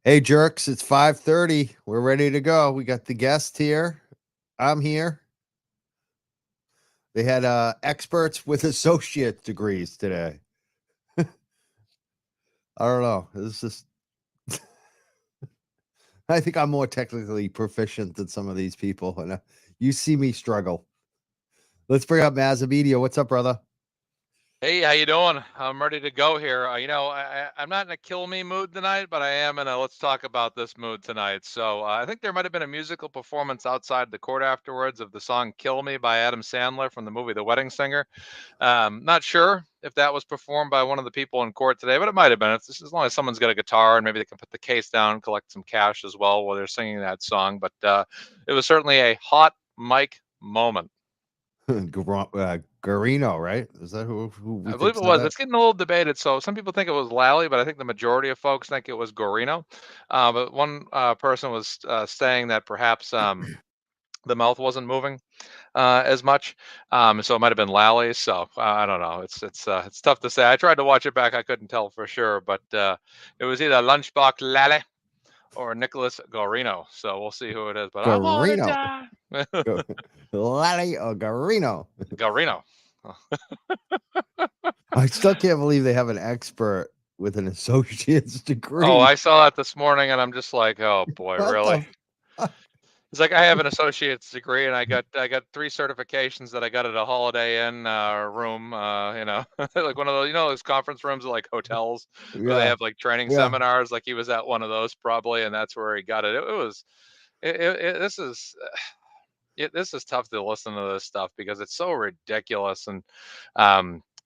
Hey jerks, it's 5:30. We're ready to go. We got the guest here. I'm here. They had experts with associate degrees today. I don't know. It's just I think I'm more technically proficient than some of these people. And you see me struggle. Let's bring up Mazamedia. What's up, brother? Hey, how you doing? I'm ready to go here. I'm not in a kill me mood tonight, but I am in a let's talk about this mood tonight. So I think there might have been a musical performance outside the court afterwards of the song "Kill Me" by Adam Sandler from the movie The Wedding Singer. Not sure if that was performed by one of the people in court today, but it might have been. It's just as long as someone's got a guitar and maybe they can put the case down, collect some cash as well while they're singing that song. But it was certainly a hot mic moment. Garino, right? Is that who we I think believe it said was. that? It's getting a little debated. So some people think it was Lally, but I think the majority of folks think it was Gorino. But one person was saying that perhaps the mouth wasn't moving as much, so it might have been Lally. So I don't know. It's tough to say. I tried to watch it back. I couldn't tell for sure, but it was either Lunchbox Lally or Nicholas Gorino. So we'll see who it is. But I want to Garino. die, Lally or Garino. Gorino. I still can't believe they have an expert with an associate's Oh, degree. I saw that this morning, and I'm just like, oh boy, What really? the fuck? It's like I have an associate's degree, and I got 3 certifications that I got at a Holiday Inn room. Like one of those, those conference rooms at like hotels where they Yeah. have like training Yeah. seminars. Like he was at one of those probably, and that's where he got it. It was this is this is tough to listen to this stuff because it's so ridiculous and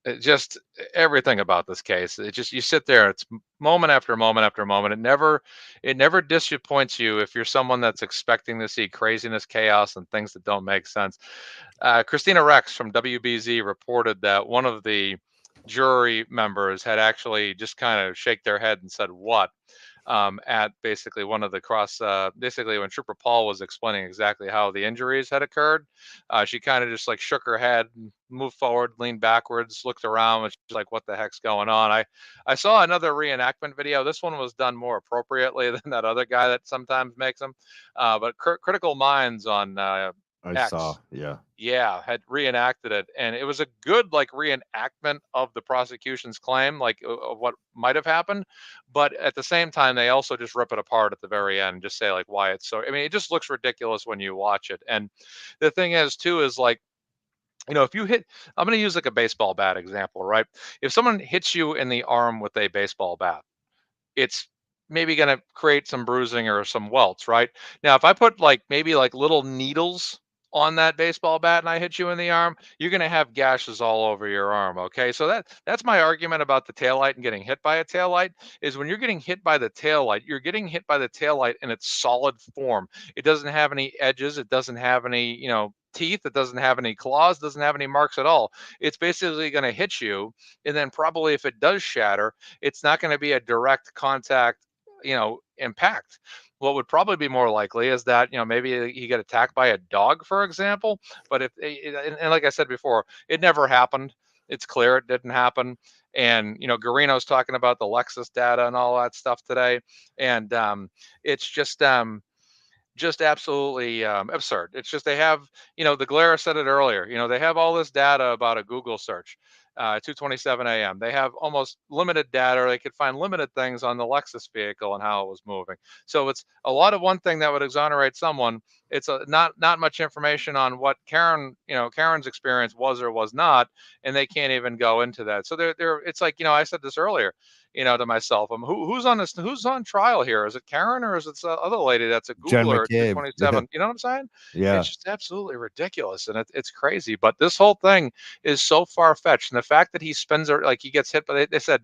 it just everything about this case. It just you sit there. It's moment after moment after moment. It never disappoints you if you're someone that's expecting to see craziness, chaos, and things that don't make sense. Christina Rex from WBZ reported that one of the jury members had actually just kind of shake their head and said, "What?" At basically one of the basically when Trooper Paul was explaining exactly how the injuries had occurred, she kind of just like shook her head, moved forward, leaned backwards, looked around, and she's like, "What the heck's going on?" I saw another reenactment video. This one was done more appropriately than that other guy that sometimes makes them. But Critical Minds on I saw. X, Yeah. yeah, had reenacted it, and it was a good like reenactment of the prosecution's claim, like of what might have happened. But at the same time, they also just rip it apart at the very end, and just say like why it's so. I mean, it just looks ridiculous when you watch it. And the thing is, too, is like if you hit, I'm going to use like a baseball bat example, right? If someone hits you in the arm with a baseball bat, it's maybe going to create some bruising or some welts, right? Now, if I put like maybe like little needles on that baseball bat and I hit you in the arm, you're going to have gashes all over your arm. Okay, so that's my argument about the taillight and getting hit by a taillight is when you're getting hit by the taillight, you're getting hit by the taillight in its solid form. It doesn't have any edges. It doesn't have any teeth. It doesn't have any claws. Doesn't have any marks at all. It's basically going to hit you, and then probably if it does shatter, it's not going to be a direct contact, impact. What would probably be more likely is that, maybe he got attacked by a dog, for example. But and like I said before, it never happened. It's clear it didn't happen. And, Garino's talking about the Lexus data and all that stuff today. And it's just absolutely absurd. It's just they have, the Glare said it earlier. They have all this data about a Google search, 2:27 a.m. They have almost limited data. Or they could find limited things on the Lexus vehicle and how it was moving. So it's a lot of one thing that would exonerate someone. It's not much information on what Karen's experience was or was not, and they can't even go into that. So they're it's like I said this earlier, to myself, who's on trial here? Is it Karen or is it the other lady that's a Jen Googler at McCabe. Yeah. 227? You know what I'm saying? Yeah. It's just absolutely ridiculous, and it's crazy. But this whole thing is so far fetched, and the fact that he spins or like he gets hit, but they said,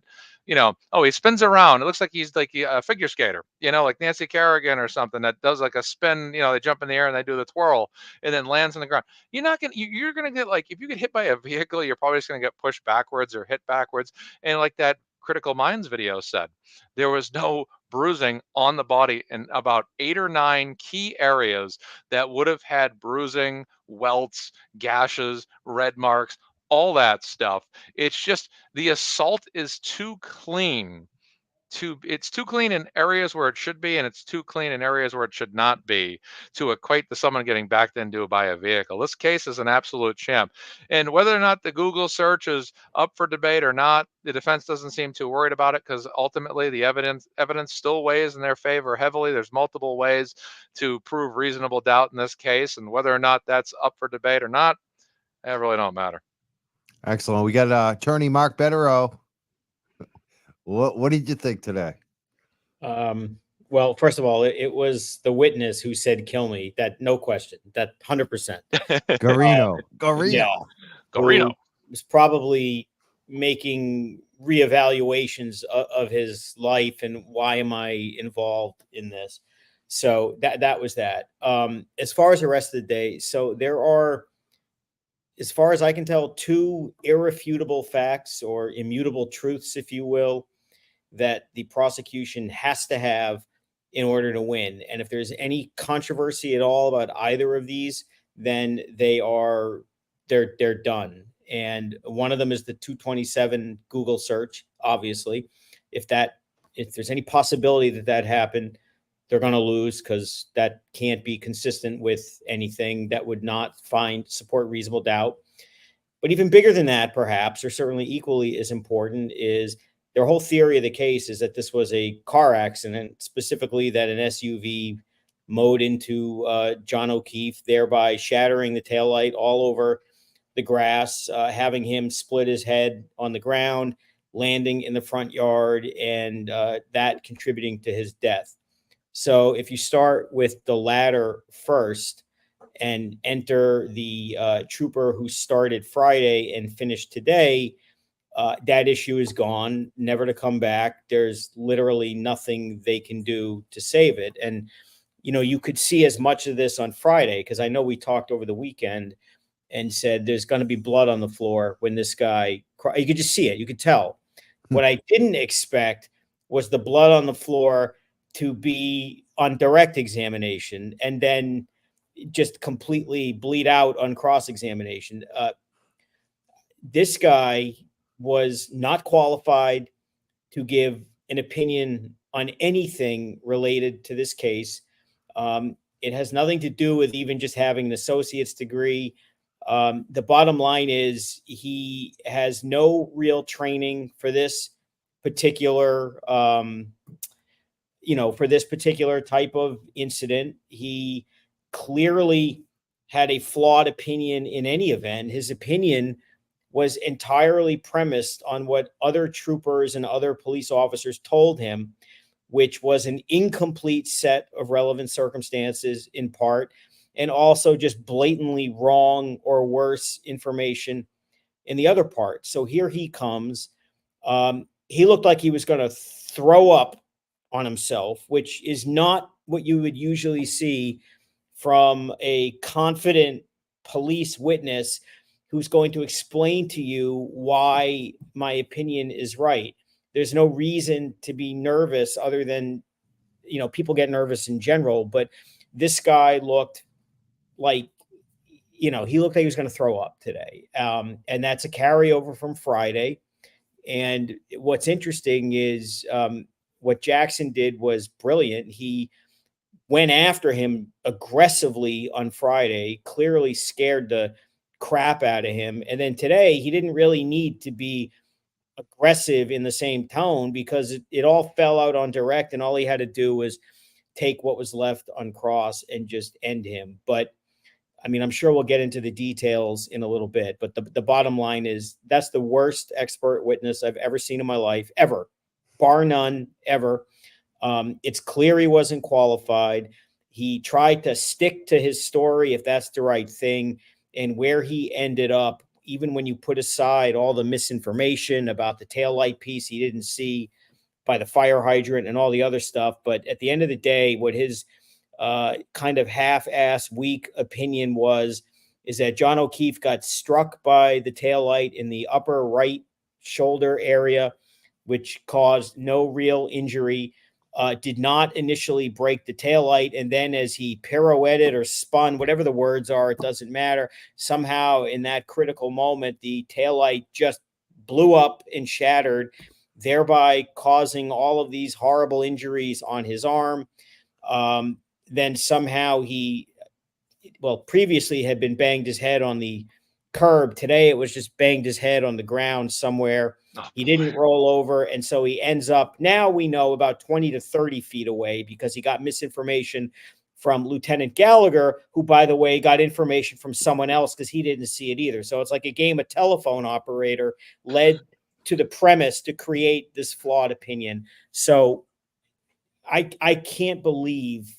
oh, he spins around. It looks like he's like a figure skater, like Nancy Kerrigan or something that does like a spin. They jump in the air and they do the twirl and then lands on the ground. You're gonna get like if you get hit by a vehicle, you're probably just gonna get pushed backwards or hit backwards, and like that Critical Minds video said, there was no bruising on the body in about 8 or 9 key areas that would have had bruising, welts, gashes, red marks, all that stuff. It's just the assault is too clean it's too clean in areas where it should be, and it's too clean in areas where it should not be, to equate to someone getting backed into by a vehicle. This case is an absolute champ. And whether or not the Google search is up for debate or not, the defense doesn't seem too worried about it, because ultimately the evidence still weighs in their favor heavily. There's multiple ways to prove reasonable doubt in this case, and whether or not that's up for debate or not, it really don't matter. Excellent. We got attorney Mark Bederow. What did you think today? Well, first of all, it was the witness who said, "Kill me." That, no question. That 100%. Garino. Yeah. Garino was probably making reevaluations of his life and why am I involved in this. So that was that. As far as the rest of the day, so there are, as far as I can tell, two irrefutable facts, or immutable truths, if you will, that the prosecution has to have in order to win. And if there's any controversy at all about either of these, then they're done. And one of them is the 227 Google search. Obviously, if there's any possibility that happened, they're going to lose, because that can't be consistent with anything that would not support reasonable doubt. But even bigger than that, perhaps, or certainly equally as important, is their whole theory of the case is that this was a car accident, specifically that an SUV mowed into John O'Keefe, thereby shattering the taillight all over the grass, having him split his head on the ground, landing in the front yard, and that contributing to his death. So if you start with the latter first and enter the trooper who started Friday and finished today, that issue is gone, never to come back. There's literally nothing they can do to save it. And, you could see as much of this on Friday, because I know we talked over the weekend and said there's going to be blood on the floor when this guy, you could just see it. You could tell. What I didn't expect was the blood on the floor to be on direct examination and then just completely bleed out on cross-examination. This guy was not qualified to give an opinion on anything related to this case. It has nothing to do with even just having an associate's degree. The bottom line is he has no real training for this particular, for this particular type of incident. He clearly had a flawed opinion in any event. His opinion was entirely premised on what other troopers and other police officers told him, which was an incomplete set of relevant circumstances in part, and also just blatantly wrong or worse information in the other part. So here he comes. He looked like he was going to throw up on himself, which is not what you would usually see from a confident police witness who's going to explain to you why my opinion is right. There's no reason to be nervous other than, people get nervous in general, but this guy looked like, he looked like he was going to throw up today. And that's a carryover from Friday. And what's interesting is what Jackson did was brilliant. He went after him aggressively on Friday, clearly scared the crap out of him. And then today, he didn't really need to be aggressive in the same tone, because it all fell out on direct, and all he had to do was take what was left on cross and just end him. But I mean, I'm sure we'll get into the details in a little bit, but the bottom line is that's the worst expert witness I've ever seen in my life, ever, bar none, ever. It's clear he wasn't qualified. He tried to stick to his story, if that's the right thing, and where he ended up, even when you put aside all the misinformation about the taillight piece he didn't see by the fire hydrant and all the other stuff. But at the end of the day, what his kind of half-ass weak opinion is that John O'Keefe got struck by the taillight in the upper right shoulder area, which caused no real injury, did not initially break the taillight. And then as he pirouetted or spun, whatever the words are, it doesn't matter. Somehow in that critical moment, the taillight just blew up and shattered. thereby causing all of these horrible injuries on his arm. Then somehow previously had been banged his head on the curb. Today it was just banged his head on the ground somewhere. Oh, he boy. didn't roll over. And so he ends up, now we know, about 20 to 30 feet away, because he got misinformation from Lieutenant Gallagher, who, by the way, got information from someone else because he didn't see it either. So it's like a game of telephone operator led to the premise to create this flawed opinion. So I can't believe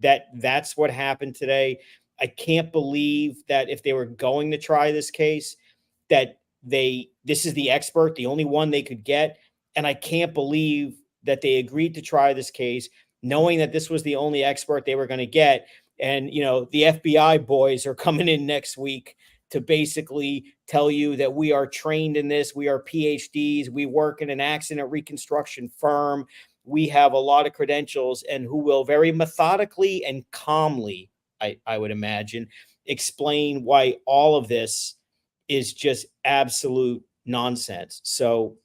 that that's what happened today. I can't believe that if they were going to try this case, that this is the expert, the only one they could get. And I can't believe that they agreed to try this case, knowing that this was the only expert they were going to get. And, you know, the FBI boys are coming in next week to basically tell you that we are trained in this. We are PhDs. We work in an accident reconstruction firm. We have a lot of credentials, and who will very methodically and calmly, I would imagine, explain why all of this is just absolute nonsense. So,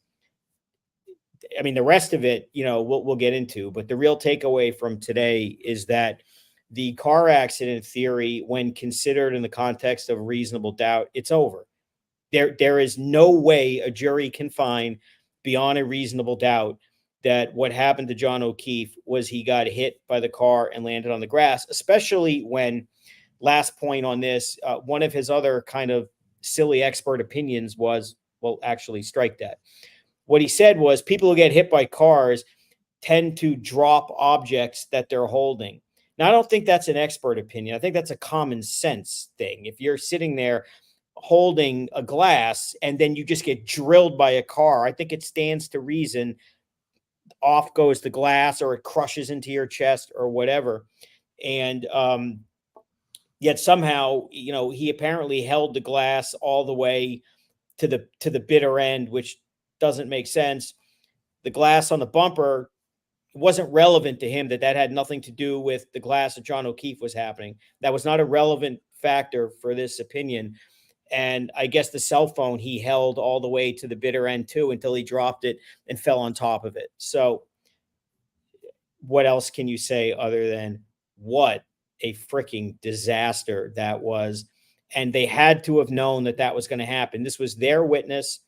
I mean, the rest of it, you know, we'll get into, but the real takeaway from today is that the car accident theory, when considered in the context of reasonable doubt, it's over. There is no way a jury can find beyond a reasonable doubt that what happened to John O'Keefe was he got hit by the car and landed on the grass, especially when, last point on this, one of his other kind of silly expert opinions was, well, actually strike that. What he said was people who get hit by cars tend to drop objects that they're holding. Now, I don't think that's an expert opinion. I think that's a common sense thing. If you're sitting there holding a glass and then you just get drilled by a car, I think it stands to reason off goes the glass, or it crushes into your chest or whatever. And yet somehow, you know, he apparently held the glass all the way to the bitter end, which doesn't make sense. The glass on the bumper wasn't relevant to him, that had nothing to do with the glass that John O'Keefe was happening. That was not a relevant factor for this opinion. And I guess the cell phone he held all the way to the bitter end too, until he dropped it and fell on top of it. So what else can you say other than what a freaking disaster that was? And they had to have known that that was going to happen. This was their witness,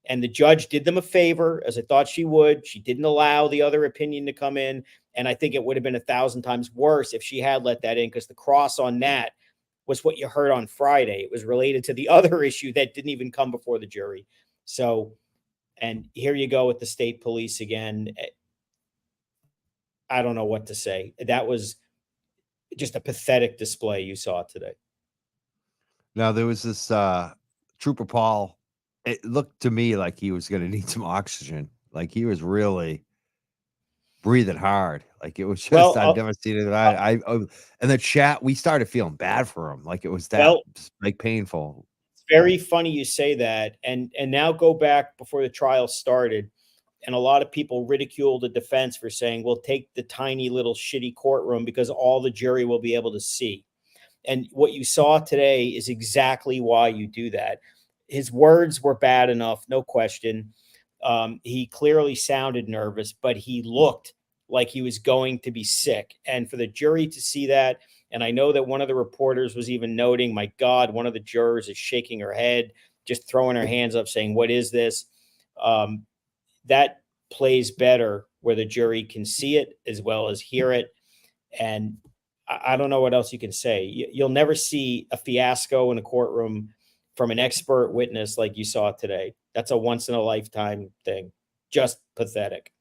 and the judge did them a favor, as I thought she would. She didn't allow the other opinion to come in. And I think it would have been 1,000 times worse if she had let that in, because the cross on that was what you heard on Friday. It was related to the other issue that didn't even come before the jury. So, and here you go with the state police again. I don't know what to say. That was just a pathetic display you saw today. Now, there was this Trooper Paul. It looked to me like he was going to need some oxygen. Like he was really breathing hard. Like it was just, Well, I've never seen it. I and the chat, we started feeling bad for him. Like it was that Well, like painful. it's very funny you say that. And now go back before the trial started. And a lot of people ridicule the defense for saying, well, take the tiny little shitty courtroom because all the jury will be able to see. And what you saw today is exactly why you do that. His words were bad enough, no question. He clearly sounded nervous, but he looked like he was going to be sick. And for the jury to see that, and I know that one of the reporters was even noting, my God, one of the jurors is shaking her head, just throwing her hands up saying, what is this? That plays better where the jury can see it as well as hear it. And I don't know what else you can say. You'll never see a fiasco in a courtroom from an expert witness like you saw today. That's a once in a lifetime thing. Just pathetic.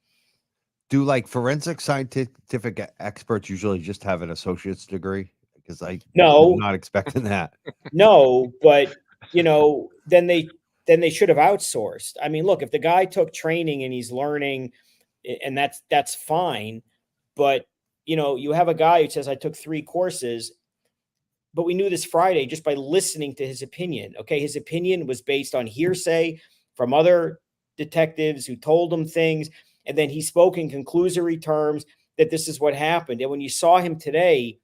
Do like forensic scientific experts usually just have an associate's degree? Because I was not expecting that. No, but you know, then they should have outsourced. I mean, look, if the guy took training and he's learning, and that's fine. But you know, you have a guy who says, I took 3 courses, but we knew this Friday just by listening to his opinion. Okay. His opinion was based on hearsay from other detectives who told him things. And then he spoke in conclusory terms that this is what happened. And when you saw him today,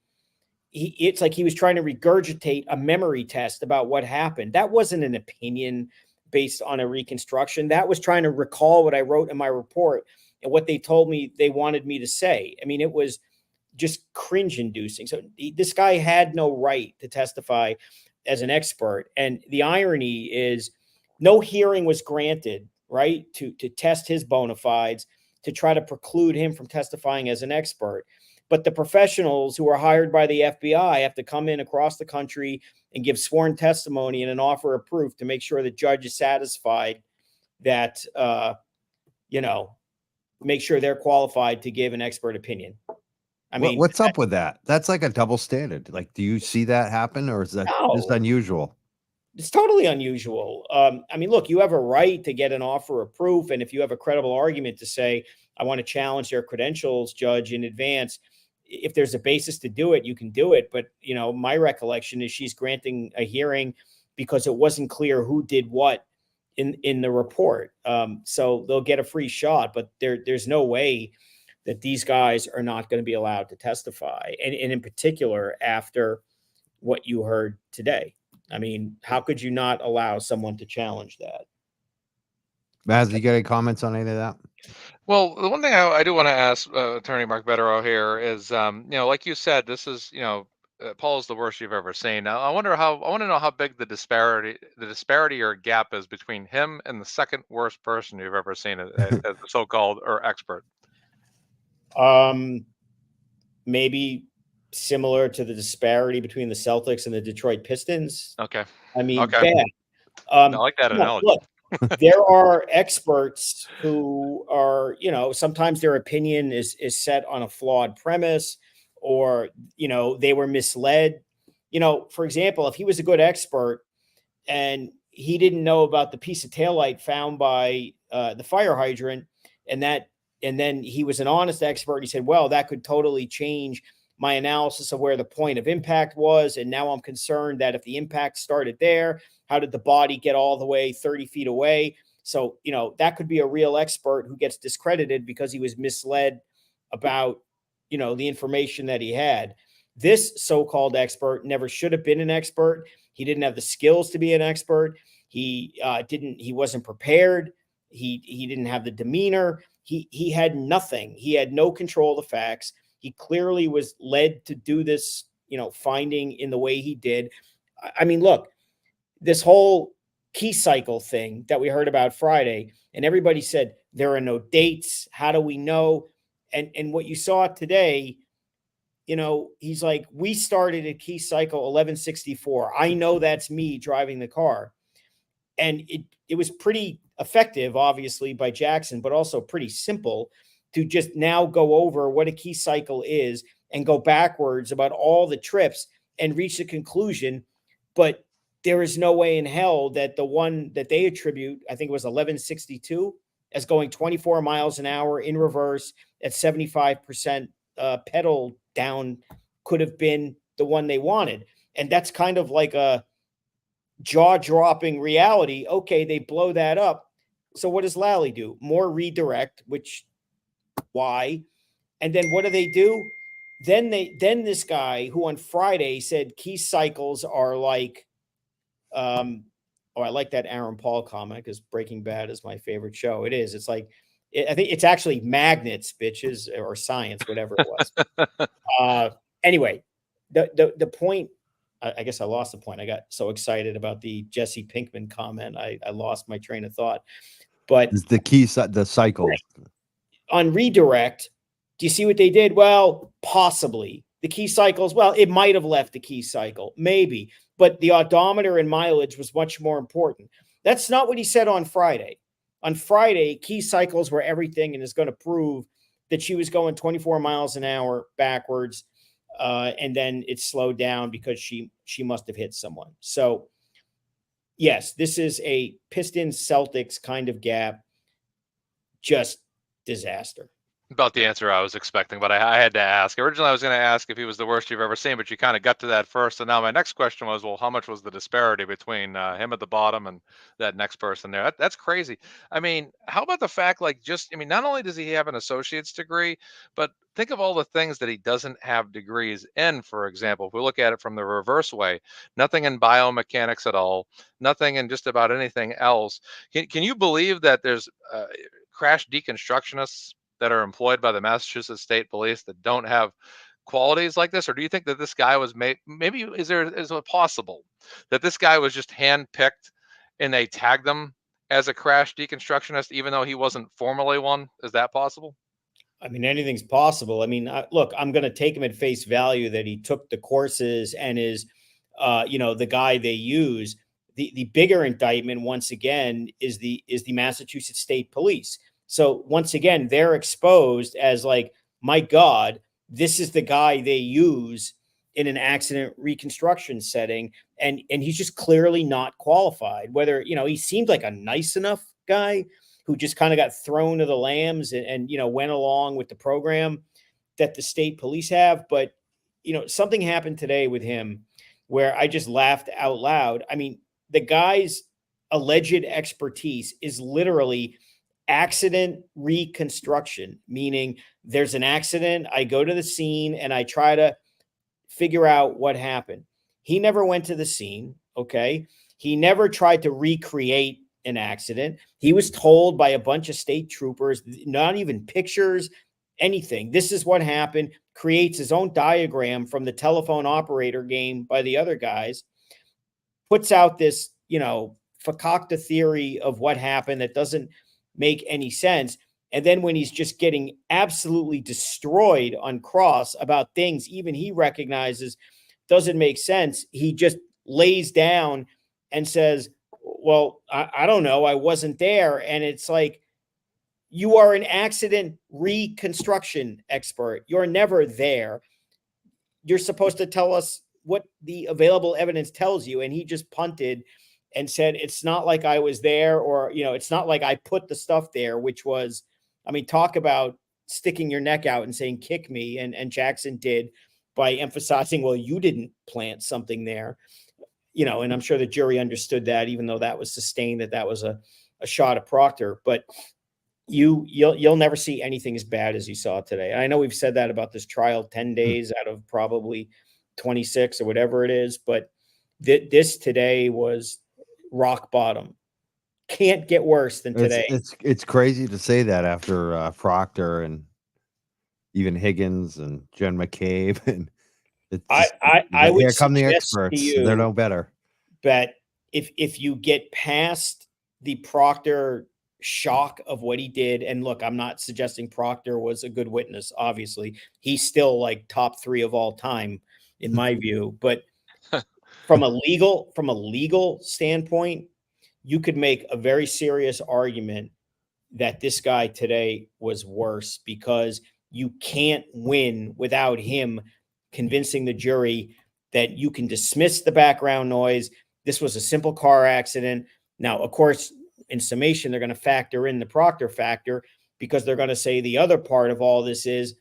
it's like he was trying to regurgitate a memory test about what happened. That wasn't an opinion. based on a reconstruction. That was trying to recall what I wrote in my report and what they told me they wanted me to say. I mean, it was just cringe inducing. So this guy had no right to testify as an expert. And the irony is no hearing was granted, right, to test his bona fides, to try to preclude him from testifying as an expert. But the professionals who are hired by the FBI have to come in across the country and give sworn testimony and an offer of proof to make sure the judge is satisfied that, make sure they're qualified to give an expert opinion. I mean, what's up with that? That's like a double standard. Like, do you see that happen, or is that just No. unusual? It's totally unusual. I mean, look, you have a right to get an offer of proof. And if you have a credible argument to say, I want to challenge their credentials, judge, in advance, if there's a basis to do it, you can do it. But, my recollection is she's granting a hearing because it wasn't clear who did what in the report. So they'll get a free shot, but there's no way that these guys are not going to be allowed to testify. And in particular, after what you heard today. I mean, how could you not allow someone to challenge that? Maz, you got any comments on any of that? Well, the one thing I do want to ask Attorney Mark Bederow here is, like you said, this is, Paul's the worst you've ever seen. Now, I want to know how big the disparity or gap is between him and the second worst person you've ever seen as the so-called or expert. Maybe similar to the disparity between the Celtics and the Detroit Pistons. Okay. I mean, Okay. bad. I like that analogy. Look, there are experts who are, sometimes their opinion is set on a flawed premise, or, they were misled. For example, if he was a good expert and he didn't know about the piece of taillight found by the fire hydrant, and then he was an honest expert, he said, well, that could totally change my analysis of where the point of impact was. And now I'm concerned that if the impact started there, how did the body get all the way 30 feet away? So, that could be a real expert who gets discredited because he was misled about, the information that he had. This so-called expert never should have been an expert. He didn't have the skills to be an expert. He wasn't prepared. He didn't have the demeanor. He had nothing. He had no control of the facts. He clearly was led to do this, finding in the way he did. I mean, look, this whole key cycle thing that we heard about Friday, and everybody said there are no dates. How do we know? And what you saw today, he's like, we started at key cycle 1164. I know that's me driving the car. And it was pretty effective, obviously, by Jackson, but also pretty simple to just now go over what a key cycle is and go backwards about all the trips and reach the conclusion. But there is no way in hell that the one that they attribute, I think it was 1162, as going 24 miles an hour in reverse at 75% pedal down, could have been the one they wanted. And that's kind of like a jaw-dropping reality. Okay, they blow that up. So what does Lally do? More redirect, which why? And then what do? Then this guy who on Friday said key cycles are like, I like that Aaron Paul comment because Breaking Bad is my favorite show. It is. It's like, I think it's actually magnets, bitches, or science, whatever it was. Anyway, the point, I guess I lost the point. I got so excited about the Jesse Pinkman comment. I lost my train of thought. But It's the cycle. On redirect, do you see what they did? Well, possibly. The key cycles, well, it might have left the key cycle, maybe. But the odometer and mileage was much more important. That's not what he said on Friday. On Friday, key cycles were everything, and is going to prove that she was going 24 miles an hour backwards, and then it slowed down because she must have hit someone. So, yes, this is a Pistons Celtics kind of gap. Just disaster. About the answer I was expecting, but I had to ask. Originally, I was going to ask if he was the worst you've ever seen, but you kind of got to that first. And now my next question was, well, how much was the disparity between him at the bottom and that next person there? That's crazy. I mean, how about the fact, not only does he have an associate's degree, but think of all the things that he doesn't have degrees in. For example, if we look at it from the reverse way, nothing in biomechanics at all, nothing in just about anything else. Can you believe that there's crash deconstructionists that are employed by the Massachusetts State Police that don't have qualities like this? Or do you think that this guy was maybe is it possible that this guy was just handpicked and they tagged them as a crash deconstructionist even though he wasn't formally one? Is that possible? I mean, anything's possible. I mean, look, I'm going to take him at face value that he took the courses and is, the guy they use. The bigger indictment, once again, is the Massachusetts State Police. So once again, they're exposed as like, my God, this is the guy they use in an accident reconstruction setting, and he's just clearly not qualified. Whether he seemed like a nice enough guy who just kind of got thrown to the lambs and went along with the program that the state police have. But, something happened today with him where I just laughed out loud. I mean, the guy's alleged expertise is literally accident reconstruction, meaning there's an accident. I go to the scene and I try to figure out what happened. He never went to the scene. Okay. He never tried to recreate an accident. He was told by a bunch of state troopers, not even pictures, anything. This is what happened. Creates his own diagram from the telephone operator game by the other guys. Puts out this, fakakta theory of what happened that doesn't make any sense. And then when he's just getting absolutely destroyed on cross about things even he recognizes doesn't make sense, he just lays down and says, well, I don't know. I wasn't there. And it's like, you are an accident reconstruction expert. You're never there. You're supposed to tell us what the available evidence tells you. And he just punted and said, it's not like I was there, or, it's not like I put the stuff there, which was, I mean, talk about sticking your neck out and saying, kick me. And Jackson did by emphasizing, well, you didn't plant something there. And I'm sure the jury understood that, even though that was sustained, that was a shot at Proctor. But you'll never see anything as bad as you saw today. And I know we've said that about this trial, 10 days out of probably 26 or whatever it is. But this today was rock bottom. Can't get worse than today. It's crazy to say that after Proctor and even Higgins and Jen McCabe and. I would here come the suggest to experts. you They're no better. But if you get past the Proctor shock of what he did, and look, I'm not suggesting Proctor was a good witness. Obviously, he's still like top 3 of all time in my view. But from a legal standpoint, you could make a very serious argument that this guy today was worse, because you can't win without him convincing the jury that you can dismiss the background noise. This was a simple car accident. Now, of course, in summation, they're going to factor in the Proctor factor, because they're going to say the other part of all this is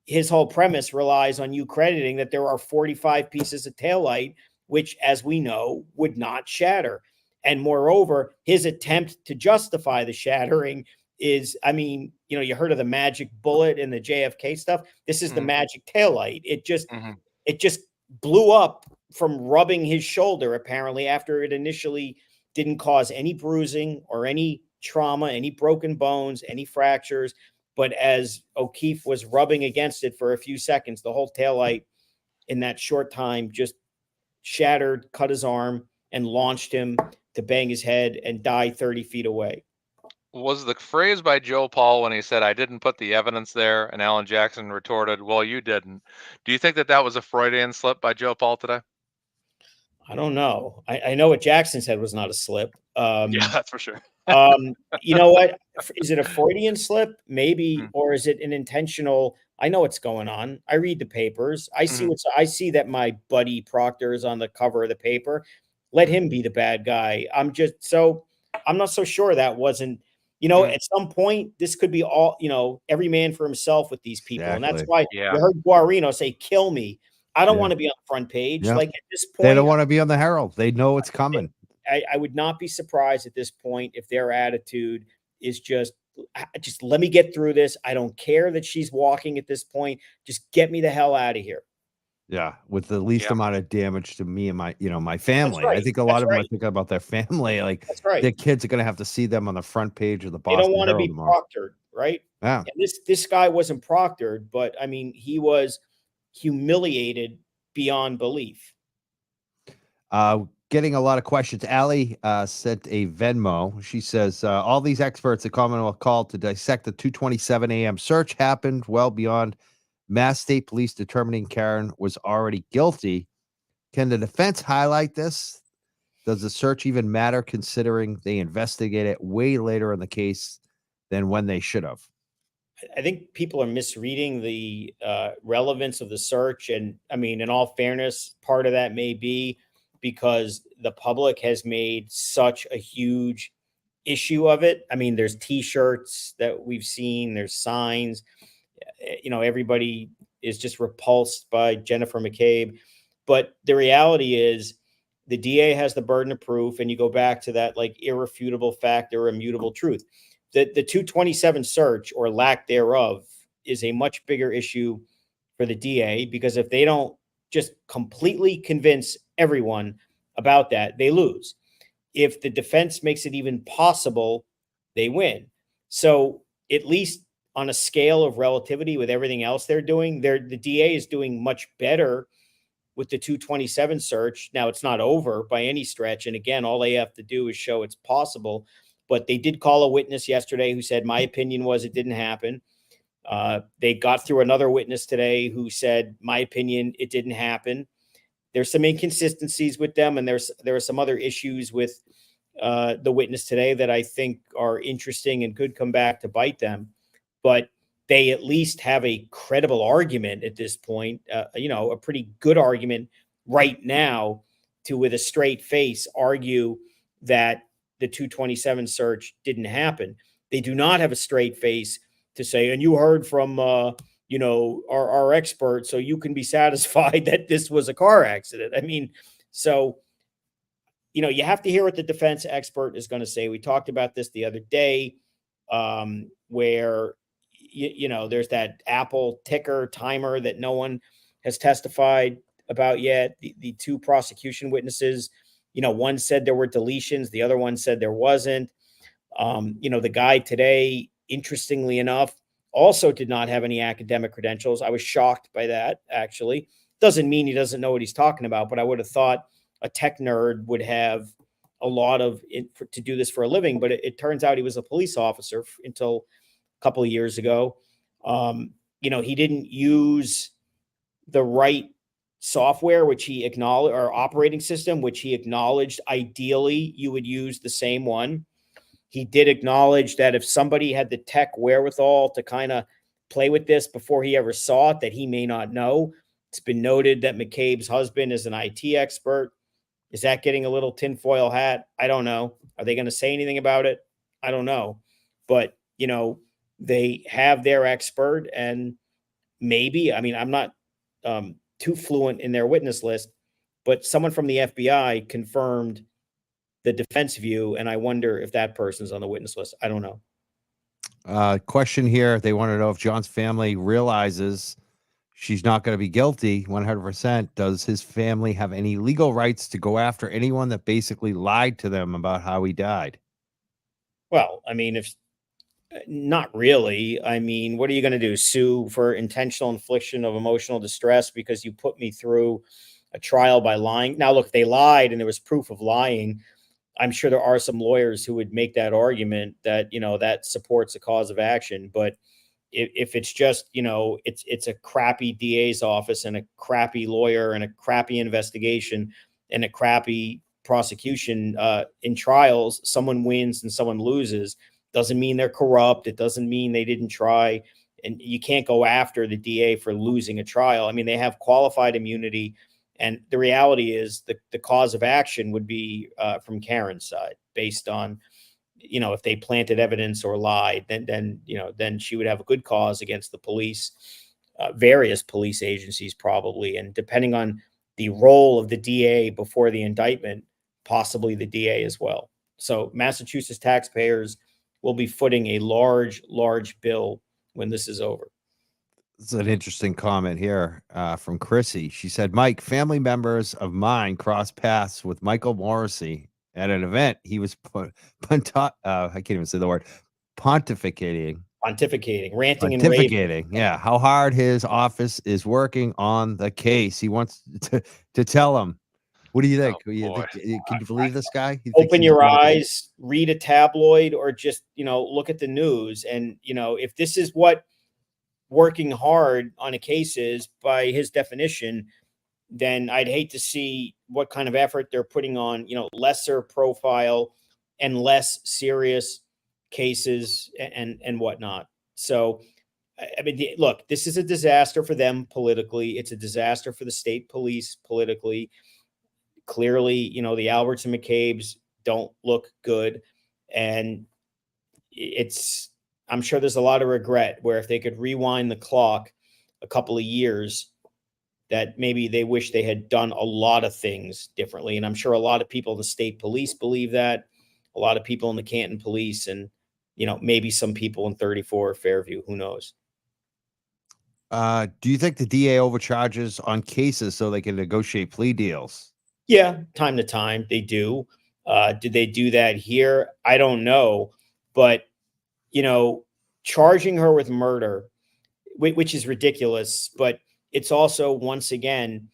his whole premise relies on you crediting that there are 45 pieces of taillight, which, as we know, would not shatter. And moreover, his attempt to justify the shattering is, I mean, you heard of the magic bullet and the JFK stuff. This is the magic taillight. It just blew up from rubbing his shoulder, apparently, after it initially didn't cause any bruising or any trauma, any broken bones, any fractures. But as O'Keefe was rubbing against it for a few seconds, the whole taillight in that short time just shattered, cut his arm, and launched him to bang his head and die 30 feet away. Was the phrase by Joe Paul when he said, I didn't put the evidence there, and Alan Jackson retorted, well, you didn't. Do you think that was a Freudian slip by Joe Paul today? I don't know. I know what Jackson said was not a slip. Yeah, that's for sure. You know what? Is it a Freudian slip? Maybe, or is it an intentional? I know what's going on. I read the papers. I see that my buddy Proctor is on the cover of the paper. Let him be the bad guy. I'm not so sure that wasn't, at some point, this could be all, every man for himself with these people. Exactly. And that's why you heard Guarino say, kill me. I don't want to be on the front page. Yep. Like at this point, they don't want to be on the Herald. They know it's coming. I would not be surprised at this point if their attitude is just just let me get through this. I don't care that she's walking at this point. Just get me the hell out of here. Yeah, with the least Yeah. amount of damage to me and my, my That's family. I right. think a lot That's of them are right. thinking about their family, like, That's right. their kids are gonna have to see them on the front page of the They don't Boston want to Herald be tomorrow. proctored, right? Yeah. And this guy wasn't proctored, but I mean, he was humiliated beyond belief. Getting a lot of questions. Allie sent a Venmo. She says, all these experts at Commonwealth called to dissect the 2:27 a.m. search happened well beyond Mass State Police determining Karen was already guilty. Can the defense highlight this? Does the search even matter considering they investigated it way later in the case than when they should have? I think people are misreading the relevance of the search. And I mean, in all fairness, part of that may be because the public has made such a huge issue of it. I mean, there's T-shirts that we've seen, there's signs. Everybody is just repulsed by Jennifer McCabe. But the reality is, the DA has the burden of proof, and you go back to that like irrefutable fact or immutable truth. The 227 search or lack thereof is a much bigger issue for the DA, because if they don't just completely convince everyone about that, they lose. If the defense makes it even possible, they win. So at least on a scale of relativity with everything else they're doing, the DA is doing much better with the 227 search. Now, it's not over by any stretch. And again, all they have to do is show it's possible. But they did call a witness yesterday who said, my opinion was it didn't happen. They got through another witness today who said, my opinion, it didn't happen. There's some inconsistencies with them, and there are some other issues with the witness today that I think are interesting and could come back to bite them. But they at least have a credible argument at this point, a pretty good argument right now to, with a straight face, argue that the 227 search didn't happen. They do not have a straight face to say, and you heard from, our expert, so you can be satisfied that this was a car accident. I mean, so, you have to hear what the defense expert is going to say. We talked about this the other day, where there's that Apple ticker timer that no one has testified about yet. The two prosecution witnesses, one said there were deletions, the other one said there wasn't. The guy today, interestingly enough, also did not have any academic credentials. I was shocked by that, actually. Doesn't mean he doesn't know what he's talking about, but I would have thought a tech nerd would have a lot of to do this for a living. But it turns out he was a police officer until couple of years ago. He didn't use the right software, which he acknowledged, or operating system, which he acknowledged ideally you would use the same one. He did acknowledge that if somebody had the tech wherewithal to kind of play with this before he ever saw it, that he may not know. It's been noted that McCabe's husband is an IT expert. Is that getting a little tinfoil hat? I don't know. Are they going to say anything about it? I don't know. But, they have their expert, and maybe, I mean, I'm not too fluent in their witness list, but someone from the FBI confirmed the defense view, and I wonder if that person's on the witness list. I don't know. Question here. They want to know if John's family realizes she's not going to be guilty 100%. Does his family have any legal rights to go after anyone that basically lied to them about how he died? Well, I mean, if not really. I mean, what are you going to do? Sue for intentional infliction of emotional distress because you put me through a trial by lying? Now, look, they lied and there was proof of lying. I'm sure there are some lawyers who would make that argument that, that supports a cause of action. But if it's just, it's a crappy DA's office and a crappy lawyer and a crappy investigation and a crappy prosecution in trials, someone wins and someone loses. Doesn't mean they're corrupt. It doesn't mean they didn't try. And you can't go after the DA for losing a trial. I mean, they have qualified immunity. And the reality is the cause of action would be from Karen's side, based on, if they planted evidence or lied, then she would have a good cause against the police, various police agencies probably. And depending on the role of the DA before the indictment, possibly the DA as well. So Massachusetts taxpayers will be footing a large bill when this is over. This is an interesting comment here from Chrissy. She said, Mike, family members of mine crossed paths with Michael Morrissey at an event. He was, I can't even say the word, pontificating, ranting and raving. Yeah, how hard his office is working on the case. He wants to tell him. What do you think? Oh, boy. Can you believe this guy? Open your eyes, read a tabloid, or just, look at the news. And, if this is what working hard on a case is by his definition, then I'd hate to see what kind of effort they're putting on, lesser profile and less serious cases and whatnot. So, I mean, look, this is a disaster for them politically. It's a disaster for the state police politically. Clearly, the Alberts and McCabe's don't look good. And I'm sure there's a lot of regret where if they could rewind the clock a couple of years, that maybe they wish they had done a lot of things differently. And I'm sure a lot of people in the state police believe that, a lot of people in the Canton police, and, maybe some people in 34 Fairview, who knows? Do you think the DA overcharges on cases so they can negotiate plea deals? Yeah, time to time they do. Did they do that here? I don't know. But, charging her with murder, which is ridiculous, but it's also, once again,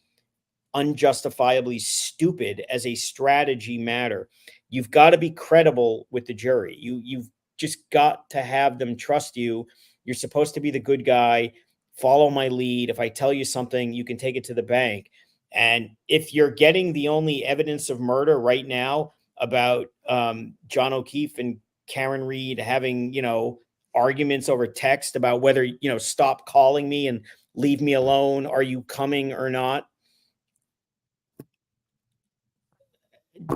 unjustifiably stupid as a strategy matter. You've got to be credible with the jury. You've just got to have them trust you. You're supposed to be the good guy. Follow my lead. If I tell you something, you can take it to the bank. And if you're getting the only evidence of murder right now about John O'Keefe and Karen Reed having, arguments over text about whether, stop calling me and leave me alone, are you coming or not?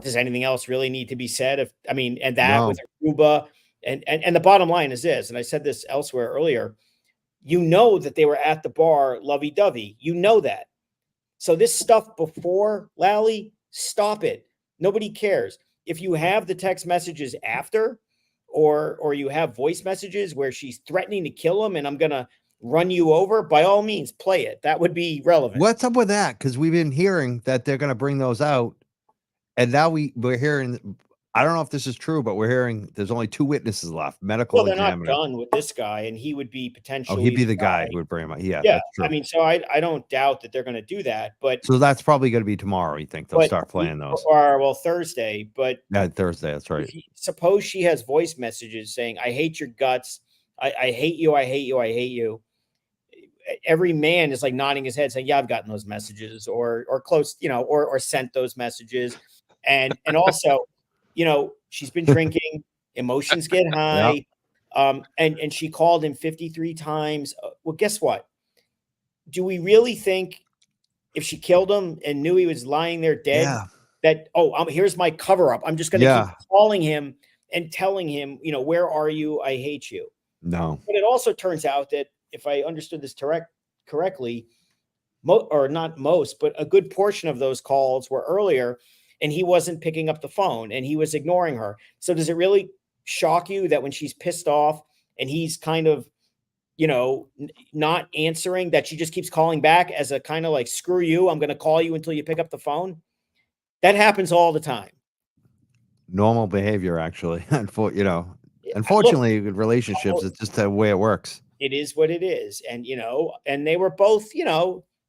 Does anything else really need to be said? And that No. with Aruba, and the bottom line is this, and I said this elsewhere earlier, that they were at the bar lovey-dovey. That. So this stuff before, Lally, stop it. Nobody cares. If you have the text messages after, or you have voice messages where she's threatening to kill him and I'm going to run you over, by all means, play it. That would be relevant. What's up with that? Because we've been hearing that they're going to bring those out. And now we're hearing, I don't know if this is true, but we're hearing there's only 2 witnesses left. Medical they're examiner. Not done with this guy, and he would be potentially. Oh, he'd be the guy who would bring him out. Yeah, yeah. That's true. I mean, so I don't doubt that they're going to do that, but so that's probably going to be tomorrow. You think they'll start playing those? Or Thursday, but yeah, Thursday. That's right. Suppose she has voice messages saying, "I hate your guts. I hate you. I hate you. I hate you." Every man is like nodding his head saying, "Yeah, I've gotten those messages," or close, or sent those messages. And also, she's been drinking, emotions get high. Yep. And she called him 53 times. Well, guess what? Do we really think if she killed him and knew he was lying there dead, that, here's my cover up, I'm just going to keep calling him and telling him, where are you? I hate you. No. But it also turns out that, if I understood this correctly, or not most, but a good portion of those calls were earlier, and he wasn't picking up the phone and he was ignoring her. So does it really shock you that when she's pissed off and he's kind of, not answering, that she just keeps calling back as a kind of like, screw you, I'm going to call you until you pick up the phone? That happens all the time. Normal behavior, actually. Unfortunately, in relationships, it's just the way it works. It is what it is. And, and they were both,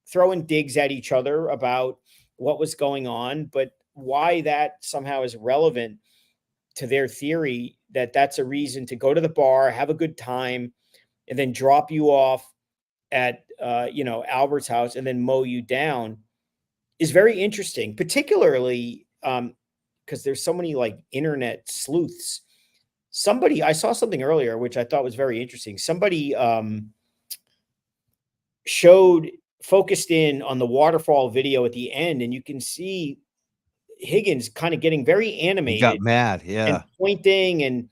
throwing digs at each other about what was going on, but why that somehow is relevant to their theory that that's a reason to go to the bar, have a good time, and then drop you off at, Albert's house and then mow you down is very interesting, particularly because there's so many like internet sleuths. I saw something earlier, which I thought was very interesting. Somebody focused in on the waterfall video at the end, and you can see Higgins kind of getting very animated. He got mad, and pointing,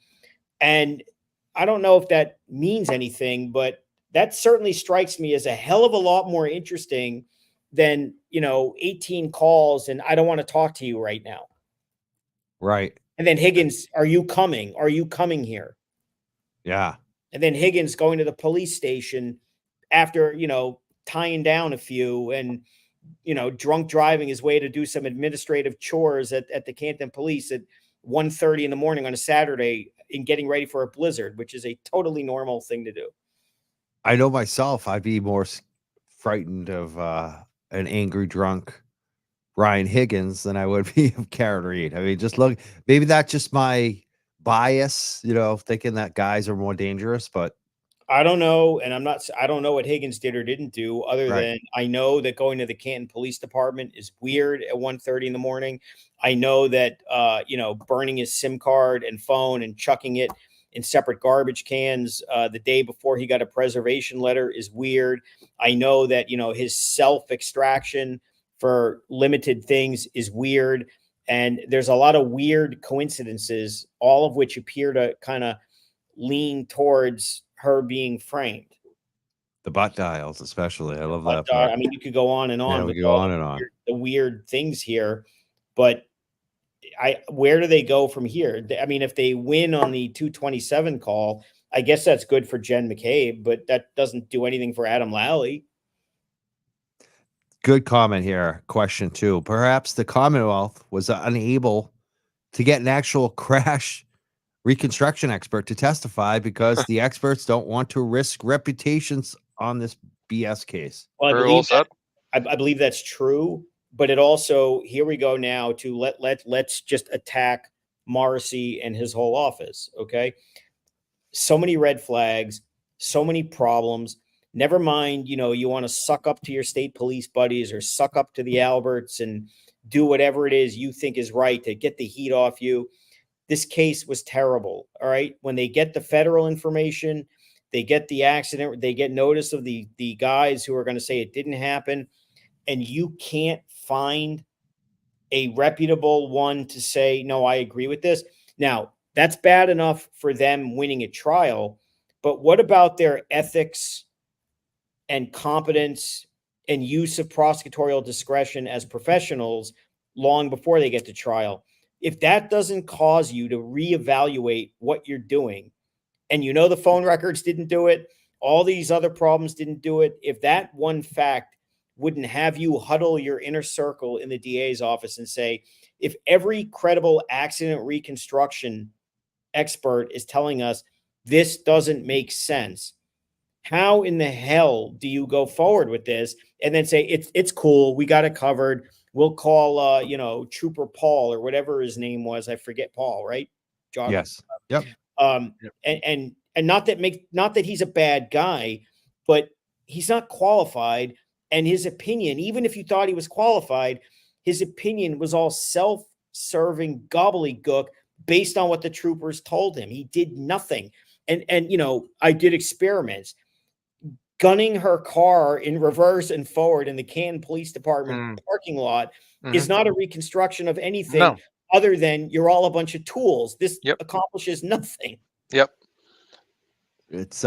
and I don't know if that means anything, but that certainly strikes me as a hell of a lot more interesting than, 18 calls and I don't want to talk to you right now. Right. And then Higgins, are you coming? Are you coming here? Yeah. And then Higgins going to the police station after, tying down a few and, drunk driving his way to do some administrative chores at the Canton Police at 1:30 in the morning on a Saturday and getting ready for a blizzard, which is a totally normal thing to do. I know myself, I'd be more frightened of an angry drunk Ryan Higgins than I would be of Karen Reed. I mean, just look, maybe that's just my bias, thinking that guys are more dangerous, but I don't know, and I don't know what Higgins did or didn't do, other right. than I know that going to the Canton Police Department is weird at 1:30 in the morning. I know that burning his SIM card and phone and chucking it in separate garbage cans the day before he got a preservation letter is weird. I know that his self-extraction for limited things is weird, and there's a lot of weird coincidences, all of which appear to kind of lean towards her being framed. The butt dials, especially. I love But that part. I mean, you could go on and Yeah, on we with could go all on and on. the weird things here, but where do they go from here? I mean, if they win on the 227 call, I guess that's good for Jen McCabe, but that doesn't do anything for Adam Lally. Good comment here. Question 2. Perhaps the Commonwealth was unable to get an actual crash reconstruction expert to testify because the experts don't want to risk reputations on this BS case. Well, Very well said. I believe that's true, but it also, here we go now to let's just attack Morrissey and his whole office. Okay. So many red flags, so many problems. Never mind, you want to suck up to your state police buddies or suck up to the Alberts and do whatever it is you think is right to get the heat off you. This case was terrible. All right. When they get the federal information, they get the accident, they get notice of the guys who are going to say it didn't happen, and you can't find a reputable one to say, no, I agree with this. Now, that's bad enough for them winning a trial, but what about their ethics and competence and use of prosecutorial discretion as professionals long before they get to trial? If that doesn't cause you to reevaluate what you're doing, and the phone records didn't do it, all these other problems didn't do it, if that one fact wouldn't have you huddle your inner circle in the DA's office and say, if every credible accident reconstruction expert is telling us this doesn't make sense, how in the hell do you go forward with this and then say it's cool, we got it covered, we'll call Trooper Paul or whatever his name was, I forget, Paul, right? John. Yes. Yep. And not that he's a bad guy, but he's not qualified, and his opinion, even if you thought he was qualified, his opinion was all self-serving gobbledygook based on what the troopers told him. He did nothing. And I did experiments. Gunning her car in reverse and forward in the Canton Police Department parking lot is not a reconstruction of anything other than you're all a bunch of tools. This accomplishes nothing. Yep. It's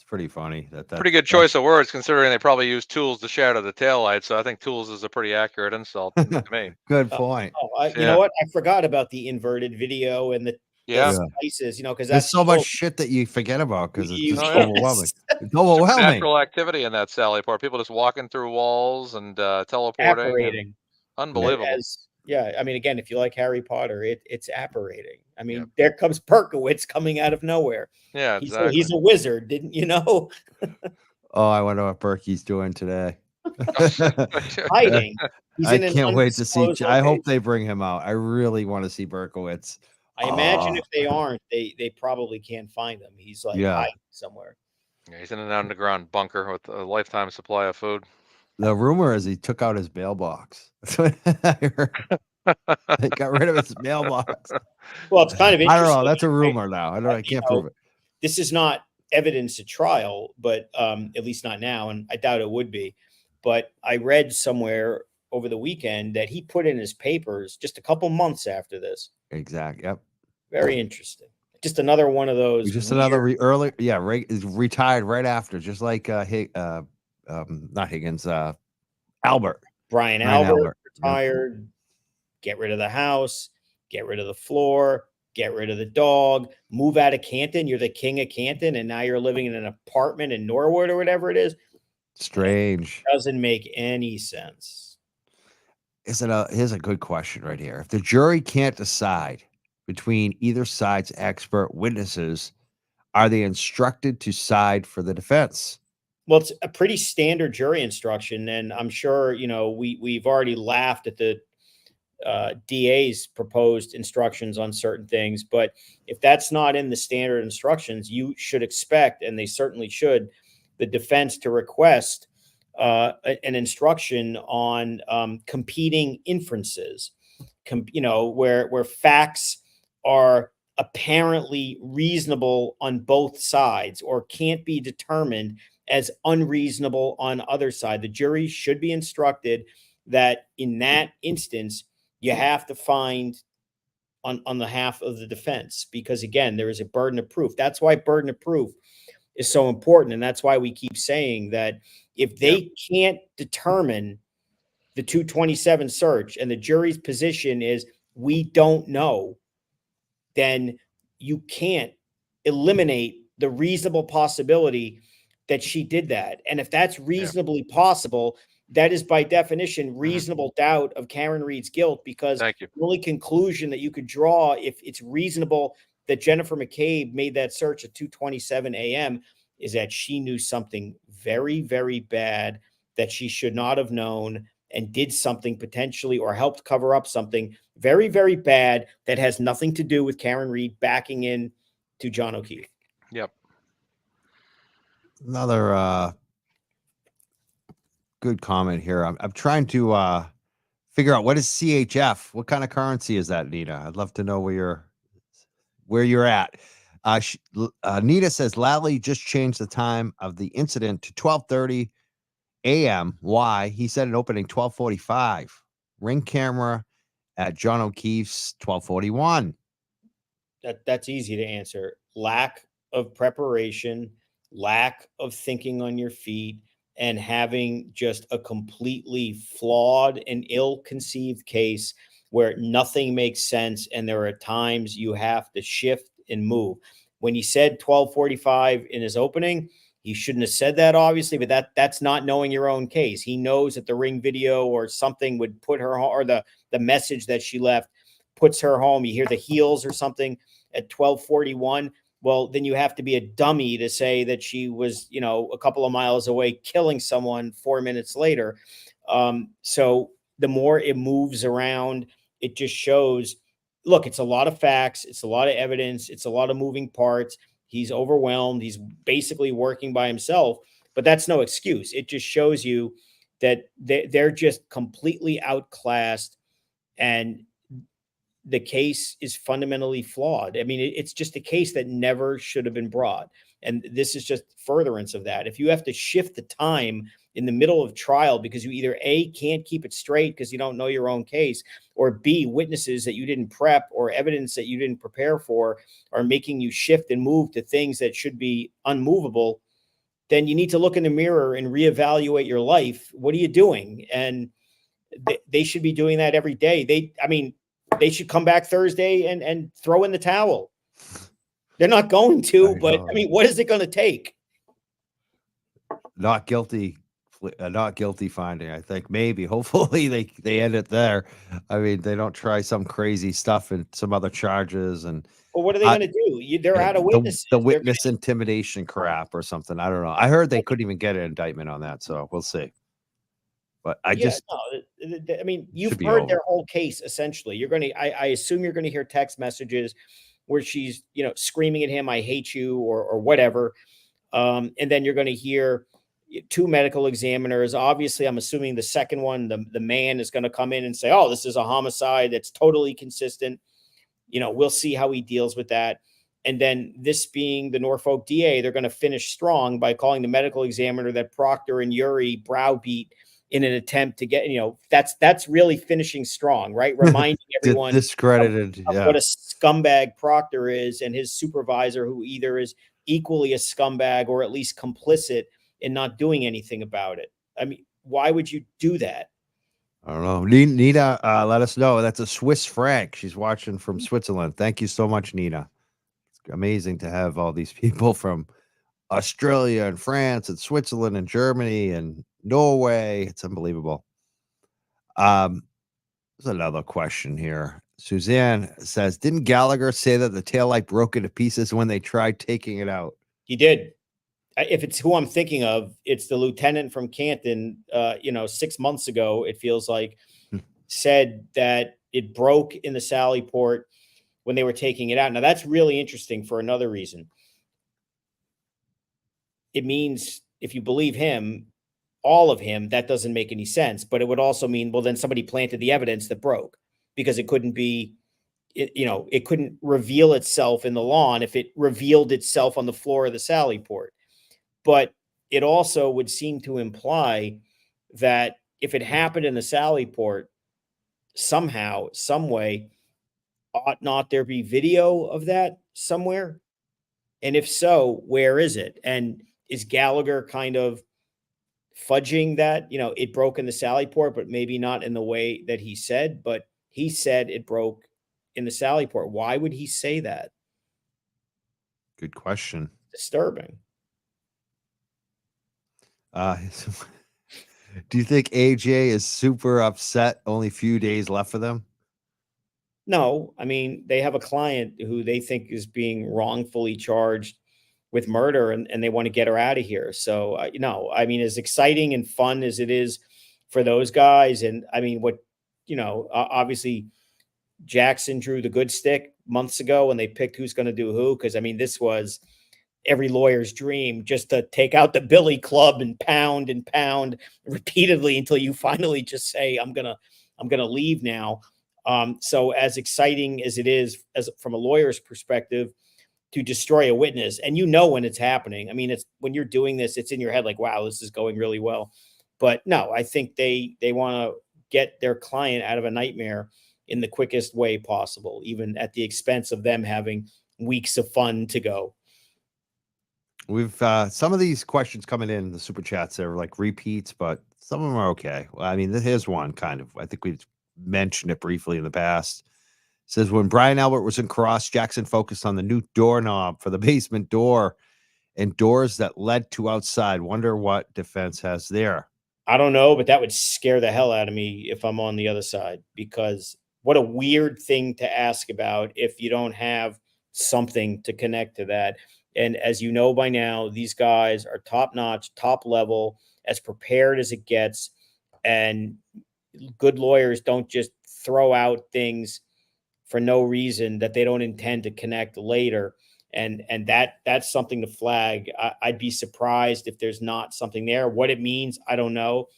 pretty funny. That pretty good choice of words, considering they probably use tools to shadow the taillight. So I think tools is a pretty accurate insult to me. Good point. You know what? I forgot about the inverted video and the slices, because there's so much shit that you forget about because it's just overwhelming. It's overwhelming. Natural activity in that Sally Port. People just walking through walls and teleporting. Unbelievable. I mean, again, if you like Harry Potter, it's apparating. I mean, there comes Berkowitz coming out of nowhere. Yeah, exactly. He's a wizard, didn't you know? Oh, I wonder what Berkey's doing today. Hiding. I can't wait to see. I hope they bring him out. I really want to see Berkowitz. I imagine if they aren't, they probably can't find him. He's hiding somewhere. Yeah, he's in an underground bunker with a lifetime supply of food. The rumor is he took out his mailbox. That's what I heard. They got rid of his mailbox. Well, it's kind of interesting. I don't know. That's a rumor now. I can't prove it. This is not evidence at trial, but at least not now, and I doubt it would be. But I read somewhere over the weekend that he put in his papers just a couple months after this. Exactly. Yep. Very interesting. Just another one of those. Just another retired right after, just like not Higgins, Albert. Brian Albert retired. Get rid of the house, get rid of the floor, get rid of the dog, move out of Canton. You're the king of Canton, and now you're living in an apartment in Norwood or whatever it is. Strange. It doesn't make any sense. Here's a good question right here. If the jury can't decide between either side's expert witnesses, are they instructed to side for the defense? Well, it's a pretty standard jury instruction, and I'm sure we've already laughed at the DA's proposed instructions on certain things, but if that's not in the standard instructions, you should expect, and they certainly should, the defense to request an instruction on competing inferences, where facts are apparently reasonable on both sides or can't be determined as unreasonable on other side. The jury should be instructed that in that instance, you have to find on the half of the defense, because again, there is a burden of proof. That's why burden of proof is so important. And that's why we keep saying that if they can't determine the 227 search and the jury's position is we don't know, then you can't eliminate the reasonable possibility that she did that. And if that's reasonably possible, that is by definition reasonable doubt of Karen Reed's guilt, because Thank you. the only conclusion that you could draw, if it's reasonable that Jennifer McCabe made that search at 2:27 a.m., is that she knew something very, very bad that she should not have known and did something potentially or helped cover up something very, very bad that has nothing to do with Karen Reed backing in to John O'Keefe. Yep. Another good comment here. I'm trying to figure out, what is CHF? What kind of currency is that, Nita? I'd love to know where you're at. Nita says Lally just changed the time of the incident to 12:30 a.m. Why? He said an opening 12:45. Ring camera at John O'Keefe's 12:41. That's easy to answer. Lack of preparation, lack of thinking on your feet, and having just a completely flawed and ill-conceived case where nothing makes sense, and there are times you have to shift and move. When he said 12:45 in his opening, he shouldn't have said that, obviously, but that's not knowing your own case. He knows that the ring video or something would put her, or the message that she left puts her home. You hear the heels or something at 12:41. Well, then you have to be a dummy to say that she was, a couple of miles away killing someone 4 minutes later. So the more it moves around, it just shows, look, it's a lot of facts. It's a lot of evidence. It's a lot of moving parts. He's overwhelmed. He's basically working by himself, but that's no excuse. It just shows you that they're just completely outclassed, and the case is fundamentally flawed. I mean, it's just a case that never should have been brought. And this is just furtherance of that. If you have to shift the time in the middle of trial because you either A, can't keep it straight because you don't know your own case, or B, witnesses that you didn't prep or evidence that you didn't prepare for are making you shift and move to things that should be unmovable, then you need to look in the mirror and reevaluate your life. What are you doing? And they should be doing that every day. They should come back Thursday and throw in the towel. They're not going to, but what is it going to take? Not guilty finding, I think. Maybe, hopefully they end it there. I mean, they don't try some crazy stuff and some other charges. And well, what are they going to do? They're out of witnesses. The witness intimidation crap or something. I don't know. I heard they couldn't even get an indictment on that, so we'll see. But you've heard their whole case. Essentially, I assume you're going to hear text messages where she's, screaming at him, "I hate you," or whatever. And then you're going to hear two medical examiners. Obviously, I'm assuming the second one, the man, is going to come in and say, "Oh, this is a homicide that's totally consistent." We'll see how he deals with that. And then, this being the Norfolk DA, they're going to finish strong by calling the medical examiner that Proctor and Uri browbeat in an attempt to get, that's really finishing strong, right? Reminding everyone discredited of what a scumbag Proctor is, and his supervisor, who either is equally a scumbag or at least complicit in not doing anything about it. I mean, why would you do that? I don't know. Nina, let us know. That's a Swiss franc. She's watching from Switzerland. Thank you so much, Nina. It's amazing to have all these people from Australia and France and Switzerland and Germany and Norway. It's unbelievable. There's another question here. Suzanne says, didn't Gallagher say that the taillight broke into pieces when they tried taking it out? He did. If it's who I'm thinking of, it's the lieutenant from Canton, 6 months ago, it feels like, said that it broke in the Sally port when they were taking it out. Now, that's really interesting for another reason. It means, if you believe him, all of him, that doesn't make any sense. But it would also mean, well, then somebody planted the evidence that broke, because it couldn't be, it couldn't reveal itself in the lawn if it revealed itself on the floor of the Sally port. But it also would seem to imply that if it happened in the Sally port, somehow, some way, ought not there be video of that somewhere? And if so, where is it? And is Gallagher kind of fudging that? It broke in the Sally port, but maybe not in the way that he said, but he said it broke in the Sally port. Why would he say that? Good question. Disturbing. Do you think AJ is super upset? Only a few days left for them? No, I mean, they have a client who they think is being wrongfully charged with murder, and they want to get her out of here. So, no, I mean, as exciting and fun as it is for those guys, and I mean, obviously Jackson drew the good stick months ago when they picked who's going to do who. Cause I mean, this was every lawyer's dream, just to take out the billy club and pound repeatedly until you finally just say, I'm going to leave now. So as exciting as it is, as from a lawyer's perspective, to destroy a witness, and when it's happening. I mean, it's when you're doing this, it's in your head like, wow, this is going really well. But no, I think they want to get their client out of a nightmare in the quickest way possible, even at the expense of them having weeks of fun to go. We've some of these questions coming in the super chats are like repeats, but some of them are okay. Well, I mean, here's one kind of. I think we've mentioned it briefly in the past. It says when Brian Albert was in Cross, Jackson focused on the new doorknob for the basement door and doors that led to outside. Wonder what defense has there. I don't know, but that would scare the hell out of me if I'm on the other side, because what a weird thing to ask about if you don't have something to connect to that. And as you know by now, these guys are top notch, top level, as prepared as it gets. And good lawyers don't just throw out things for no reason that they don't intend to connect later. And that's something to flag. I'd be surprised if there's not something there. What it means, I don't know.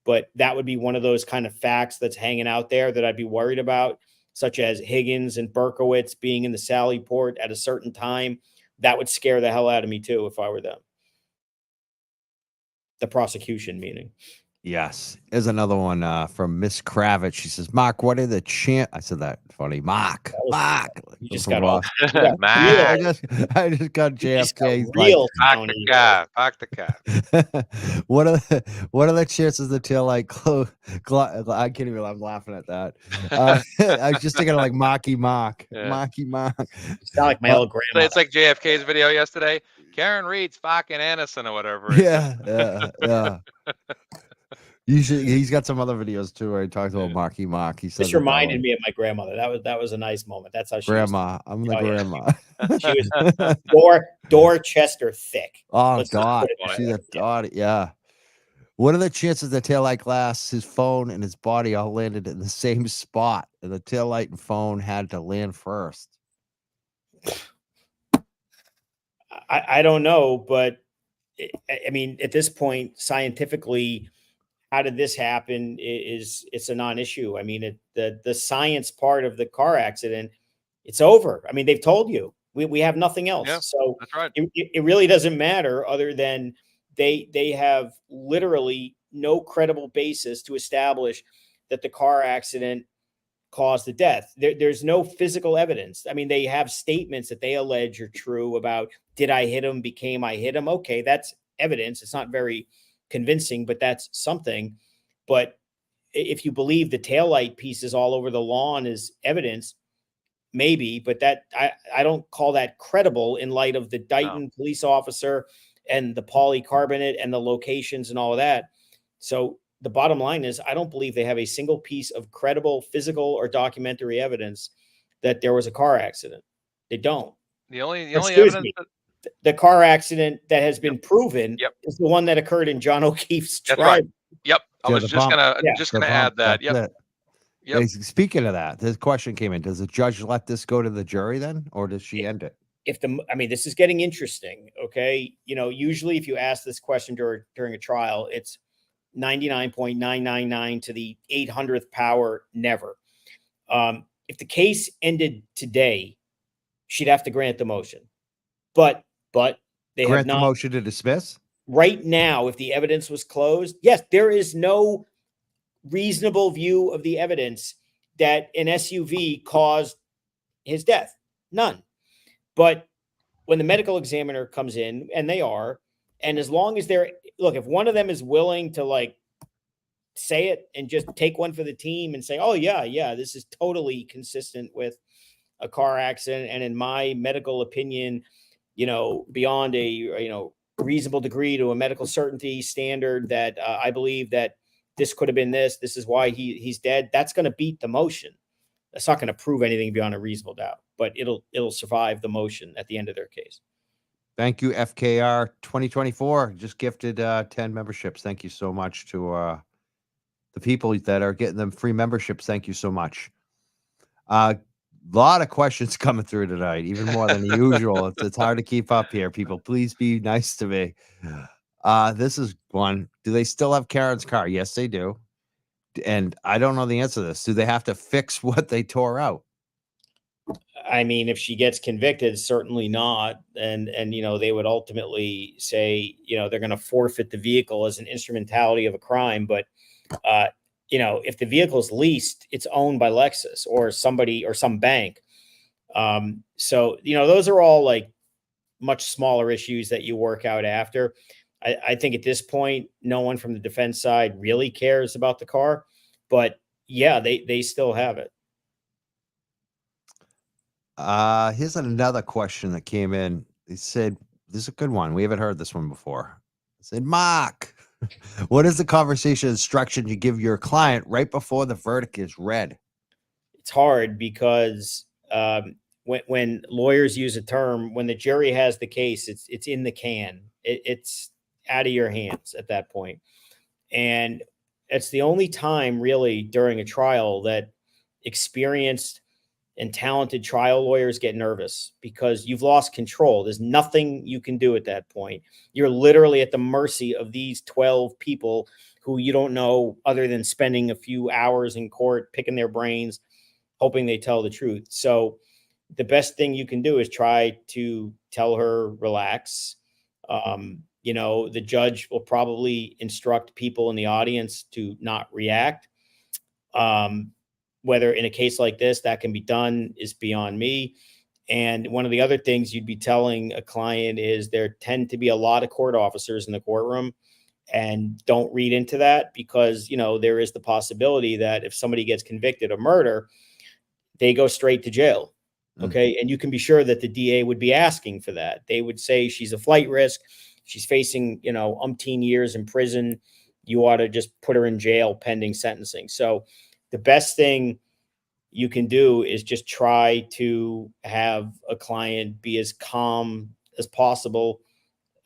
But that would be one of those kind of facts that's hanging out there that I'd be worried about, such as Higgins and Berkowitz being in the Sally port at a certain time. That would scare the hell out of me too if I were them. The prosecution, meaning. Yes. There's another one from Miss Kravitz. She says, Mark, what are the I said that funny. Mark. You just got off. Man. I just got JFK. Real Back the cat. What are the chances the tail light I can't even. I'm laughing at that. I was just thinking of like Marky Mark. Yeah. Marky Mark. You sound like my old grandma. It's like JFK's video yesterday. Karen Reed's fucking Anderson or whatever. Yeah. He's got some other videos too where he talks about Marky Mark. He says this reminded me of my grandmother. That was a nice moment. That's how she grandma. I'm the grandma. Yeah. She was Dorchester thick. Oh God, she's a daughter. Yeah. What are the chances the taillight glass, his phone, and his body all landed in the same spot, and the taillight and phone had to land first? I don't know, but I mean, at this point, scientifically, how did this happen? It's a non-issue. I mean, the science part of the car accident, it's over. I mean, they've told you we have nothing else. Yeah, so that's right. It really doesn't matter, other than they have literally no credible basis to establish that the car accident caused the death. There's no physical evidence. I mean, they have statements that they allege are true about, did I hit him? Became I hit him? Okay, that's evidence. It's not very convincing, but that's something. But if you believe the taillight pieces all over the lawn is evidence, maybe, but that I don't call that credible in light of the Dighton police officer and the polycarbonate and the locations and all of that. So the bottom line is, I don't believe they have a single piece of credible physical or documentary evidence that there was a car accident. They don't. The only Excuse evidence me. that, The car accident that has been proven Yep. is the one that occurred in John O'Keefe's That's driveway. right. Yep. I Yeah, was the just bump. gonna Yeah, just The gonna bump, add that. that's Yep. it. Yep. Hey, speaking of that, this question came in. Does the judge let this go to the jury then, or does she end it? I mean, this is getting interesting. Okay. Usually if you ask this question during a trial, it's 99.999 to the 800th power, never. If the case ended today, she'd have to grant the motion. But they have Grant the not. motion to dismiss? Right now, if the evidence was closed, yes, there is no reasonable view of the evidence that an SUV caused his death. None. But when the medical examiner comes in, and they are, and as long as if one of them is willing to like say it and just take one for the team and say, oh yeah, this is totally consistent with a car accident, and in my medical opinion, beyond a reasonable degree to a medical certainty standard, that I believe that this could have been this. This is why he's dead. That's going to beat the motion. That's not going to prove anything beyond a reasonable doubt, but it'll survive the motion at the end of their case. Thank you, FKR 2024. Just gifted 10 memberships. Thank you so much to the people that are getting them free memberships. Thank you so much. Lot of questions coming through tonight, even more than usual. It's hard to keep up here. People, please be nice to me. This is one. Do they still have Karen's car? Yes, they do. And I don't know the answer to this. Do they have to fix what they tore out? I mean, if she gets convicted, certainly not. And they would ultimately say, they're going to forfeit the vehicle as an instrumentality of a crime. But, if the vehicle is leased, it's owned by Lexus or somebody or some bank. So, those are all like much smaller issues that you work out after. I think at this point, no one from the defense side really cares about the car. But yeah, they still have it. Here's another question that came in. They said, this is a good one. We haven't heard this one before. It said, Mark, what is the conversation instruction you give your client right before the verdict is read? It's hard because when lawyers use a term, when the jury has the case, it's in the can. It's out of your hands at that point. And it's the only time really during a trial that experienced and talented trial lawyers get nervous, because you've lost control. There's nothing you can do at that point. You're literally at the mercy of these 12 people who you don't know, other than spending a few hours in court, picking their brains, hoping they tell the truth. So the best thing you can do is try to tell her, relax. The judge will probably instruct people in the audience to not react. Whether in a case like this that can be done is beyond me. And one of the other things you'd be telling a client is there tend to be a lot of court officers in the courtroom, and don't read into that, because, there is the possibility that if somebody gets convicted of murder, they go straight to jail. Okay. And you can be sure that the DA would be asking for that. They would say she's a flight risk. She's facing, umpteen years in prison. You ought to just put her in jail pending sentencing. So the best thing you can do is just try to have a client be as calm as possible.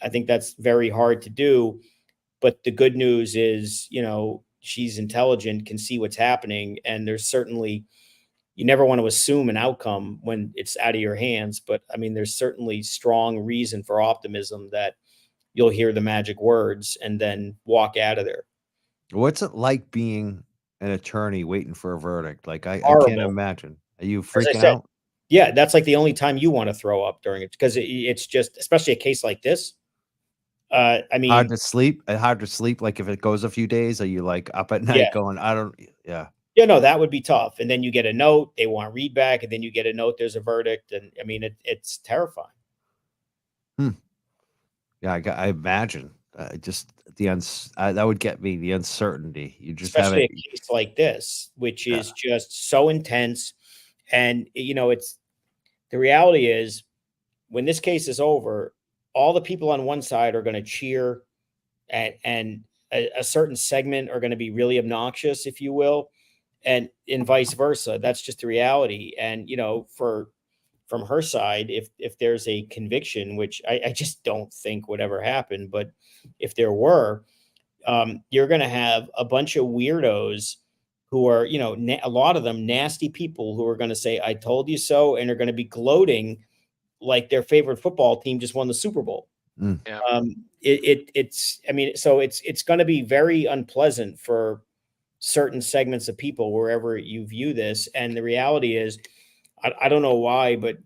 I think that's very hard to do. But the good news is, she's intelligent, can see what's happening. And there's certainly, you never want to assume an outcome when it's out of your hands. But I mean, there's certainly strong reason for optimism that you'll hear the magic words and then walk out of there. What's it like being an attorney waiting for a verdict? Like, I can't Horrible. imagine. Are you As I freaking said, out? yeah, that's like the only time you want to throw up during it, because it's just, especially a case like this. I mean, Hard to sleep? Hard to sleep, like, if it goes a few days, are you, like, up at night yeah, going, I don't yeah. yeah, no, that would be tough. And then you get a note, they want read back, and then you get a note, there's a verdict. And I mean, it's terrifying. Yeah, I imagine. Just that would get me, the uncertainty. You just Especially haven't. a case like this, which Yeah. is just so intense. And, it's the reality is when this case is over, all the people on one side are going to cheer and a certain segment are going to be really obnoxious, if you will, and vice versa. That's just the reality. And, from her side, if there's a conviction, which I just don't think would ever happen, but if there were, you're going to have a bunch of weirdos who are, a lot of them nasty people who are going to say, I told you so, and are going to be gloating like their favorite football team just won the Super Bowl. Mm. Yeah. It's going to be very unpleasant for certain segments of people wherever you view this. And the reality is, I don't know why, but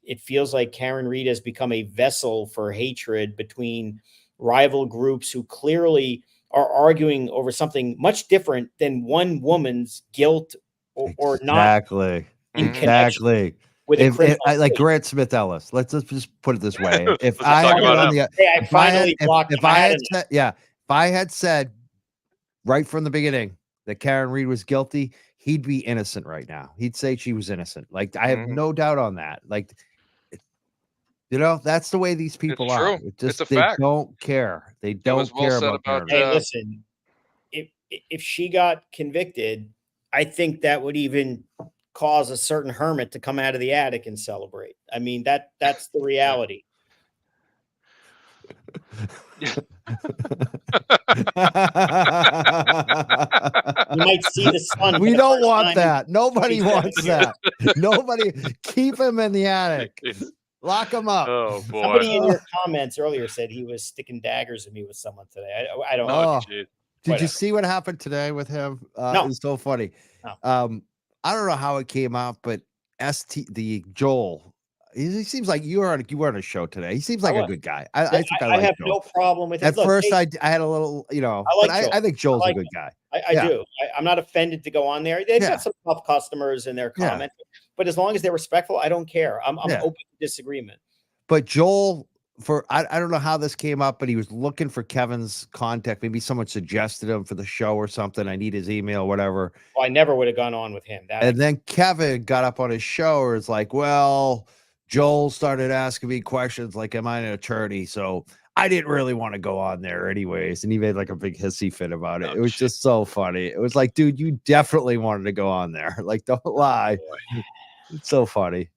it feels like Karen Reed has become a vessel for hatred between rival groups who clearly are arguing over something much different than one woman's guilt or not Exactly. in connection Exactly. with a If criminal like case. Grant Smith Ellis, let's just put it this way: if Let's I talk had been about on him. the, Hey, I if I had, finally blocked if him. I I had had enough. said, yeah, if I had said right from the beginning that Karen Reed was guilty, he'd be innocent right now. He'd say she was innocent. Like I have Mhm. no doubt on that. Like, that's the way these people It's are. true. It just It's a they fact. don't care. They It was don't well care said about about, Karen Reed. Hey, listen, if she got convicted, I think that would even cause a certain hermit to come out of the attic and celebrate. I mean, that's the reality. You might see the sun. We for the don't first want time in that. Nobody 27 wants years. that. Nobody. Keep him in the attic. Lock him up. Oh boy. Somebody in your comments earlier said he was sticking daggers at me with someone today. I don't know. Oh, Oh, geez. did you Whatever. see what happened today with him? No. It's so funny. No. I don't know how it came out, but the Joel, he seems like you were on a show today. He seems like a was. good guy. I think I I like have Joel. no problem with it. At Look, first, hey, I had a little, I but like Joel. I think Joel's I a like good him. guy. I Yeah. do. I'm not offended to go on there. They've Yeah. got some tough customers in their Yeah. comment, but as long as they're respectful, I don't care. I'm Yeah. open to disagreement. But Joel, I don't know how this came up, but he was looking for Kevin's contact. Maybe someone suggested him for the show or something. I need his email, whatever. Well, I never would have gone on with him. And then Kevin got up on his show or is like, well, Joel started asking me questions like, am I an attorney? So I didn't really want to go on there anyways. And he made like a big hissy fit about it. Oh, It was shit. just so funny. It was like, dude, you definitely wanted to go on there. Like, don't lie. Boy. It's so funny.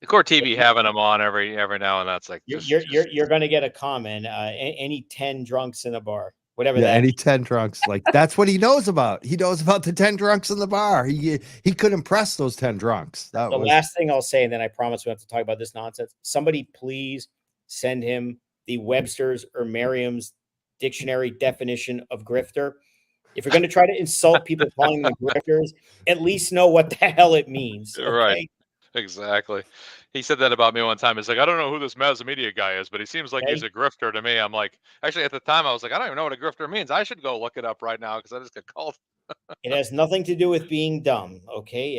The Court TV having them on every now and then. It's like You're going to get a comment. Any 10 drunks in a bar, whatever Yeah, that. any 10 drunks. Like that's what he knows about. He knows about the 10 drunks in the bar. He could impress those 10 drunks. That The was last thing I'll say, and then I promise we have to talk about this nonsense. Somebody please send him the Webster's or Merriam's dictionary definition of grifter. If you're going to try to insult people calling them grifters, at least know what the hell it means. Okay? Right. Exactly. He said that about me one time. He's like, I don't know who this mass media guy is, but he seems like he's a grifter to me. I'm like, actually, at the time, I was like, I don't even know what a grifter means. I should go look it up right now because I just got called. It has nothing to do with being dumb. Okay.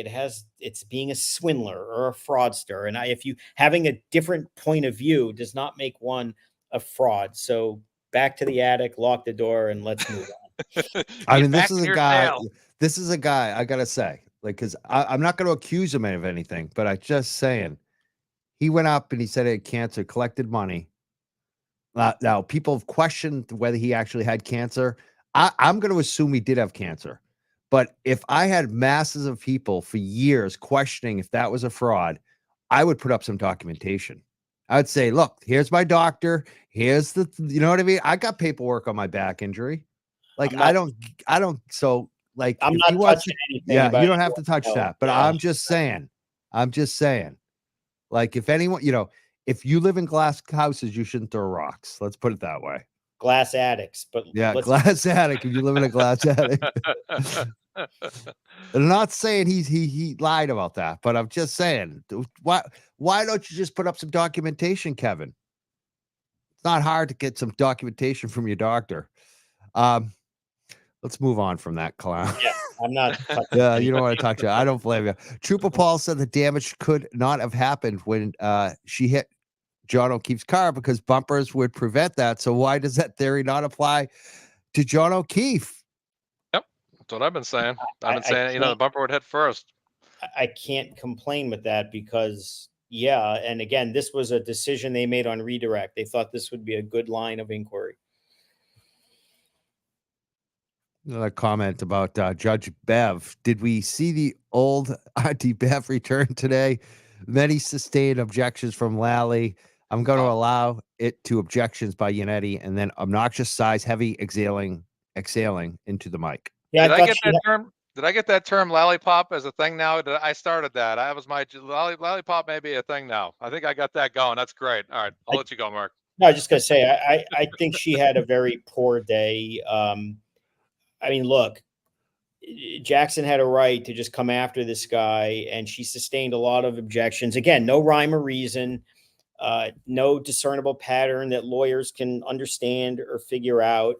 It's being a swindler or a fraudster. And if you having a different point of view does not make one a fraud. So back to the attic, lock the door, and let's move on. I mean, Get back this is in a your guy. cell. This is a guy I gotta say, like, because I'm not going to accuse him of anything, but I just saying, he went up and he said he had cancer, collected money. Now people have questioned whether he actually had cancer. I'm going to assume he did have cancer, but if I had masses of people for years questioning if that was a fraud, I would put up some documentation. I would say, look, here's my doctor. Here's you know what I mean? I got paperwork on my back injury. Like, I don't. So like, I'm if not he wants touching anything. yeah, about you don't it. have to touch No, that. But no. I'm just saying, like, if anyone, if you live in glass houses, you shouldn't throw rocks. Let's put it that way. Glass addicts, but Yeah, glass attic. If you live in a glass attic, I'm not saying he lied about that, but I'm just saying, why don't you just put up some documentation, Kevin? It's not hard to get some documentation from your doctor. Let's move on from that clown. Yeah, I'm not. Yeah, you don't want to talk to. I don't blame you. Trooper Paul said the damage could not have happened when she hit John O'Keefe's car because bumpers would prevent that. So why does that theory not apply to John O'Keefe? Yep, that's what I've been saying. I've been I saying, the bumper would hit first. I can't complain with that because, yeah, and again, this was a decision they made on redirect. They thought this would be a good line of inquiry. Another comment about Judge Bev. Did we see the old Auntie Bev return today? Many sustained objections from Lally. I'm going to allow it to objections by Yannetti and then obnoxious sighs, heavy exhaling into the mic. Yeah, Did I get that term? Did I get that term lollipop as a thing now? I started that. I was my lollipop may be a thing now. I think I got that going. That's great. All right, I'll let you go, Mark. No, I was just gonna say I think she had a very poor day. I mean, look, Jackson had a right to just come after this guy, and she sustained a lot of objections. Again, no rhyme or reason, no discernible pattern that lawyers can understand or figure out.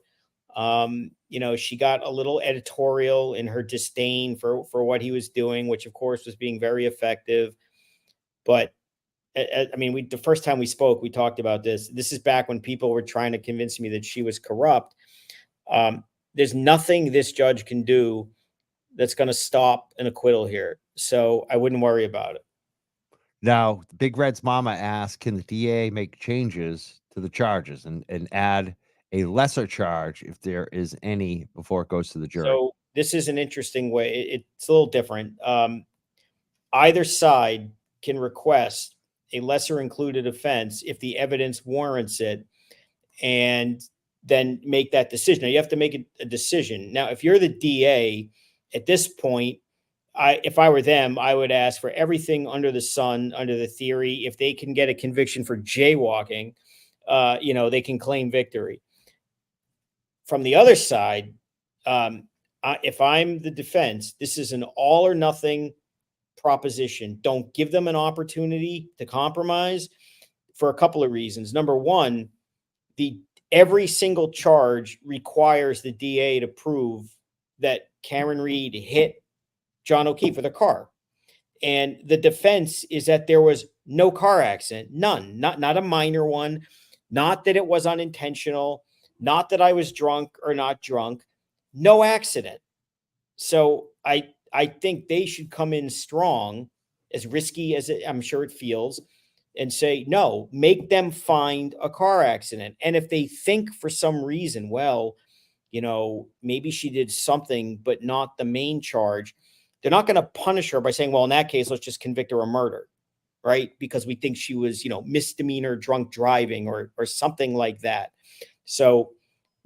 She got a little editorial in her disdain for what he was doing, which of course was being very effective. But I mean, the first time we spoke, we talked about this. This is back when people were trying to convince me that she was corrupt. There's nothing this judge can do that's going to stop an acquittal here. So I wouldn't worry about it. Now, Big Red's mama asked, can the DA make changes to the charges and add a lesser charge if there is any before it goes to the jury? So this is an interesting way. It's a little different. Either side can request a lesser included offense if the evidence warrants it, and then make that decision. Now you have to make a decision. Now, if you're the DA at this point, if I were them, I would ask for everything under the sun, under the theory. If they can get a conviction for jaywalking, they can claim victory. From the other side, if I'm the defense, this is an all or nothing proposition. Don't give them an opportunity to compromise for a couple of reasons. Number one, every single charge requires the DA to prove that Karen Reed hit John O'Keefe with a car. And the defense is that there was no car accident, none, not a minor one, not that it was unintentional, not that I was drunk or not drunk, no accident. So I think they should come in strong, as risky as I'm sure it feels, and say, no, make them find a car accident. And if they think for some reason, well, maybe she did something, but not the main charge, they're not going to punish her by saying, well, in that case, let's just convict her of murder, right? Because we think she was, misdemeanor drunk driving or something like that. So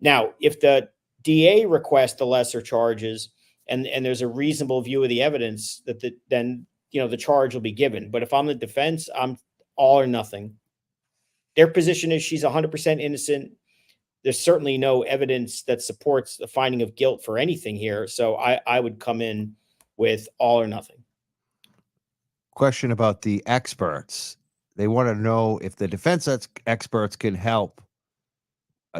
now if the DA requests the lesser charges and there's a reasonable view of the evidence then the charge will be given. But if I'm the defense, I'm all or nothing. Their position is she's 100% innocent. There's certainly no evidence that supports the finding of guilt for anything here. So I would come in with all or nothing. Question about the experts. They want to know if the defense experts can help.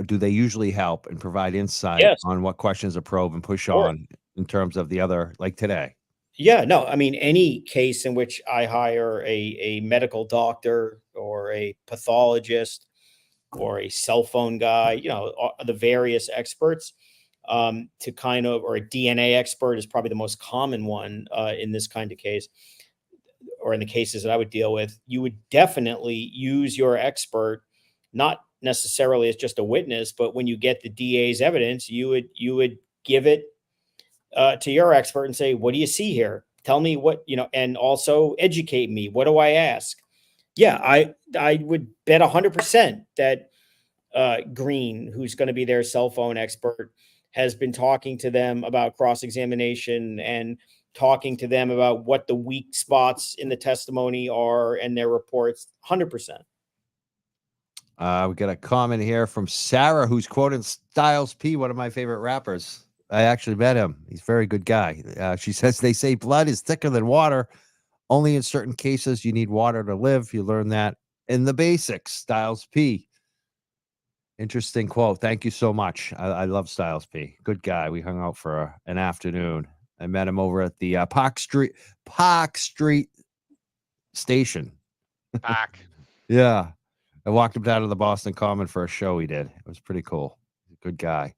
Do they usually help and provide insight on what questions to probe and push on in terms of the other, like today? Yeah, no, I mean, any case in which I hire a medical doctor or a pathologist or a cell phone guy, the various experts to kind of, or a DNA expert is probably the most common one in this kind of case, or in the cases that I would deal with. You would definitely use your expert, not necessarily as just a witness, but when you get the DA's evidence, you would give it to your expert and say, what do you see here? Tell me what, and also educate me. What do I ask? Yeah, I would bet 100% that Green, who's going to be their cell phone expert, has been talking to them about cross-examination and talking to them about what the weak spots in the testimony are and their reports. 100%. We got a comment here from Sarah, who's quoting Styles P, one of my favorite rappers. I actually met him. He's a very good guy. She says, they say blood is thicker than water. Only in certain cases you need water to live. You learn that in the basics. Styles P. Interesting quote. Thank you so much. I love Styles P. Good guy. We hung out for an afternoon. I met him over at the Park Street station. Park. Yeah. I walked him down to the Boston Common for a show he did. It was pretty cool. Good guy.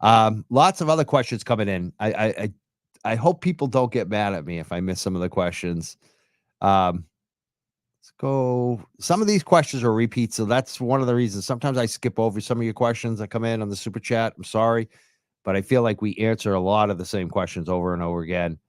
Lots of other questions coming in. I hope people don't get mad at me if I miss some of the questions. Let's go. Some of these questions are repeats, so that's one of the reasons. Sometimes I skip over some of your questions that come in on the super chat. I'm sorry, but I feel like we answer a lot of the same questions over and over again.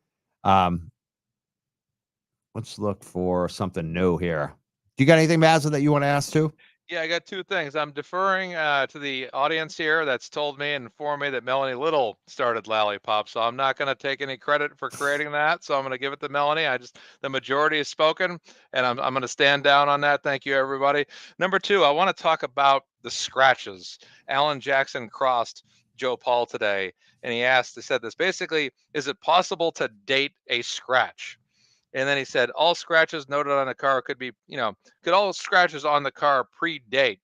Let's look for something new here. Do you got anything, Mazza, that you want to ask too? Yeah, I got two things. I'm deferring to the audience here that's told me and informed me that Melanie Little started Lollipop, so I'm not going to take any credit for creating that. So I'm going to give it to Melanie. The majority has spoken, and I'm going to stand down on that. Thank you, everybody. Number two, I want to talk about the scratches. Alan Jackson crossed Joe Paul today, and he said this basically: is it possible to date a scratch? And then he said, all scratches noted on the car could all scratches on the car predate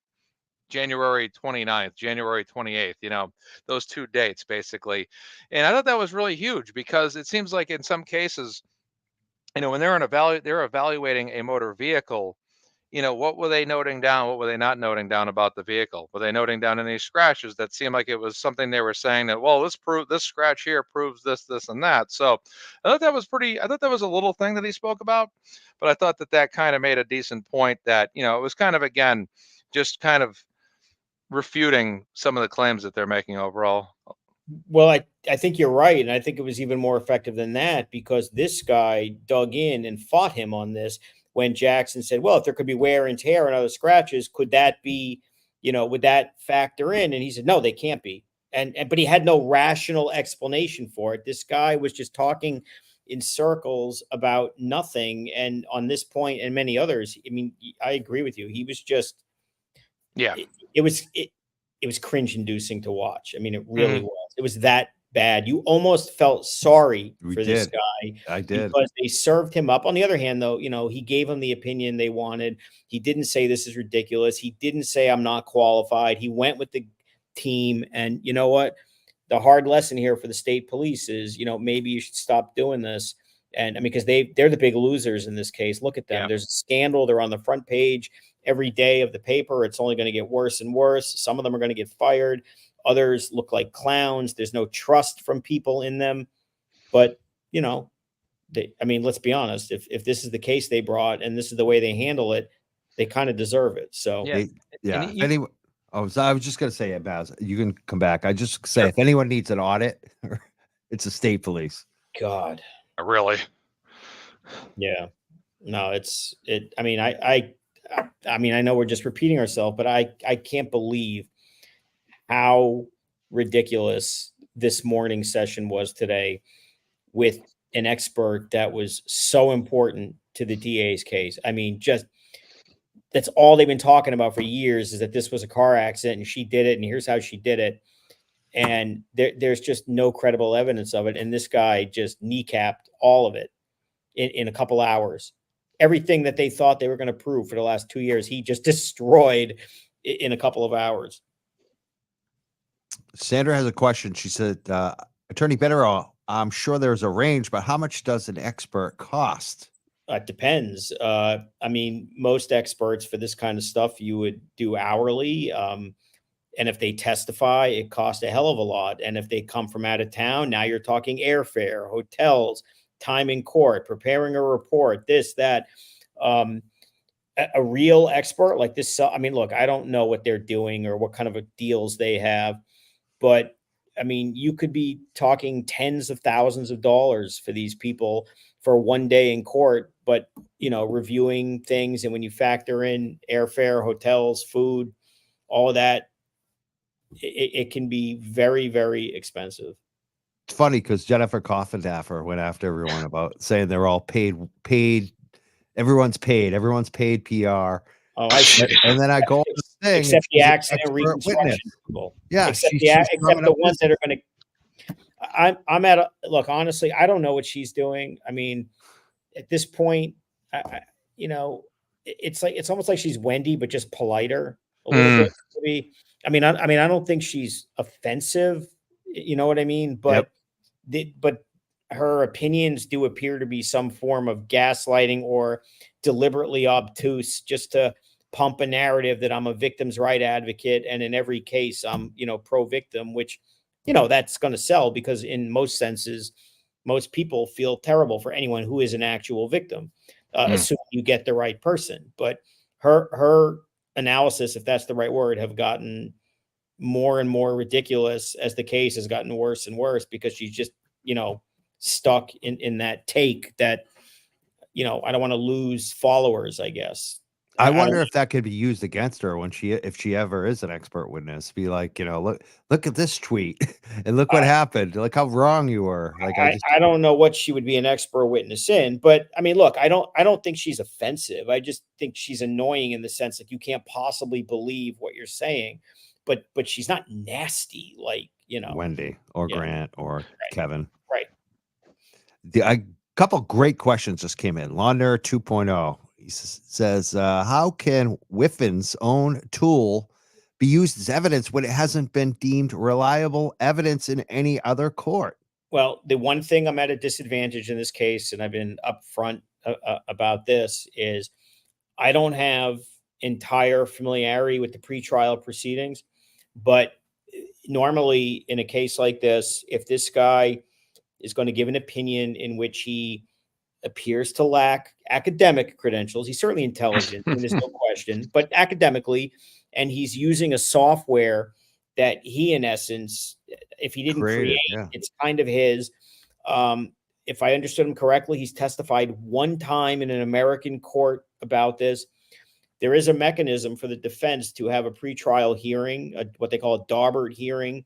January 29th, January 28th, those 2 dates basically. And I thought that was really huge because it seems like in some cases, when they're evaluating a motor vehicle, what were they noting down? What were they not noting down about the vehicle? Were they noting down any scratches that seemed like it was something they were saying that, well, this scratch here proves this, this, and that. So I thought that was a little thing that he spoke about, but I thought that kind of made a decent point that, it was kind of, again, just kind of refuting some of the claims that they're making overall. Well, I think you're right. And I think it was even more effective than that because this guy dug in and fought him on this when Jackson said, well, if there could be wear and tear and other scratches, could that be, would that factor in? And he said, no, they can't be. But he had no rational explanation for it. This guy was just talking in circles about nothing. And on this point and many others, I mean, I agree with you. He was just, yeah, it was cringe inducing to watch. I mean, it really was. It was that bad. You almost felt sorry for this guy. I did. Because they served him up. On the other hand, though, he gave them the opinion they wanted. He didn't say this is ridiculous. He didn't say I'm not qualified. He went with the team. And you know what? The hard lesson here for the state police is, maybe you should stop doing this. And I mean, because they're the big losers in this case. Look at them. Yeah. There's a scandal. They're on the front page every day of the paper. It's only going to get worse and worse. Some of them are going to get fired. Others look like clowns. There's no trust from people in them. But, let's be honest. If this is the case they brought and this is the way they handle it, they kind of deserve it. So, Anyway, I was just going to say, Baz, you can come back. I just say, if anyone needs an audit, it's the state police. God. Really? Yeah. No, I mean, I know we're just repeating ourselves, but I can't believe how ridiculous this morning session was today with an expert that was so important to the DA's case. I mean, that's all they've been talking about for years is that this was a car accident and she did it and here's how she did it. And there's just no credible evidence of it. And this guy just kneecapped all of it in a couple hours. Everything that they thought they were going to prove for the last 2 years, he just destroyed in a couple of hours. Sandra has a question. She said, Attorney Bederow, I'm sure there's a range, but how much does an expert cost? It depends. I mean, most experts for this kind of stuff, you would do hourly. And if they testify, it costs a hell of a lot. And if they come from out of town, now you're talking airfare, hotels, time in court, preparing a report, this, that. A real expert like this. I mean, look, I don't know what they're doing or what kind of deals they have, but I mean, you could be talking tens of thousands of dollars for these people for 1 day in court, but reviewing things. And when you factor in airfare, hotels, food, all of that, it can be very, very expensive. It's funny because Jennifer Coffindaffer went after everyone about saying they're all paid. Everyone's paid PR. Oh, I see. And then I go on the thing. Except the accident reconstruction people. Yeah. Except the ones that are going to. I'm at look, honestly, I don't know what she's doing. I mean, at this point, it's almost like she's Wendy, but just politer a little bit. Maybe. I mean, I don't think she's offensive. You know what I mean? But but her opinions do appear to be some form of gaslighting or deliberately obtuse just to pump a narrative that I'm a victim's right advocate, and in every case I'm, pro victim, which, that's going to sell, because in most senses, most people feel terrible for anyone who is an actual victim, assuming you get the right person. But her analysis, if that's the right word, have gotten more and more ridiculous as the case has gotten worse and worse, because she's just, stuck in that take that, I don't want to lose followers, I guess. I I don't wonder if that could be used against her if she ever is an expert witness. Be like, look at this tweet and look what happened. Look how wrong you were. Like, I don't know what she would be an expert witness in, but I mean, look, I don't think she's offensive. I just think she's annoying in the sense that you can't possibly believe what you're saying, but she's not nasty, like, Wendy or Yeah. Grant or Right. Kevin. Right. A couple great questions just came in. Law Nerd 2.0. He says, how can Whiffin's own tool be used as evidence when it hasn't been deemed reliable evidence in any other court? Well, the one thing I'm at a disadvantage in this case, and I've been upfront about this, is I don't have entire familiarity with the pretrial proceedings, but normally in a case like this, if this guy is going to give an opinion in which he appears to lack academic credentials, he's certainly intelligent, and there's no question, but academically, and he's using a software that he, in essence, if he didn't create, it's kind of his. If I understood him correctly, he's testified one time in an American court about this. There is a mechanism for the defense to have a pretrial hearing, what they call a Daubert hearing,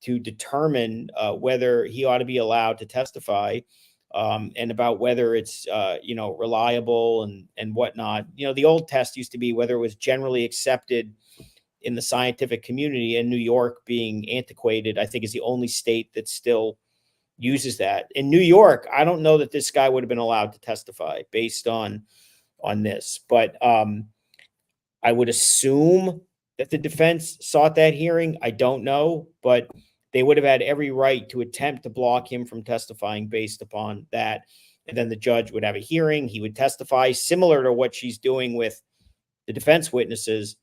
to determine whether he ought to be allowed to testify, and about whether it's reliable and whatnot. The old test used to be whether it was generally accepted in the scientific community, and New York, being antiquated, I think is the only state that still uses that. In New York, I don't know that this guy would have been allowed to testify based on this, but I would assume that the defense sought that hearing. I don't know, but they would have had every right to attempt to block him from testifying based upon that. And then the judge would have a hearing. He would testify similar to what she's doing with the defense witnesses.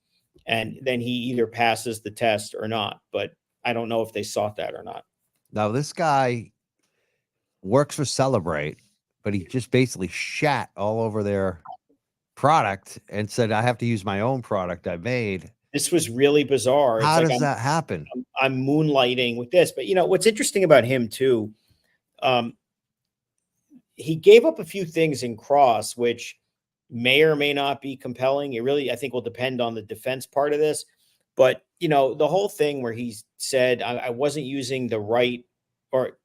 And then he either passes the test or not. But I don't know if they sought that or not. Now, this guy works for Celebrate, but he just basically shat all over their product and said, I have to use my own product I made. This was really bizarre. How does that happen? I'm moonlighting with this, but what's interesting about him too, he gave up a few things in cross, which may or may not be compelling. It really, I think, will depend on the defense part of this. But the whole thing where he said I wasn't using the right, or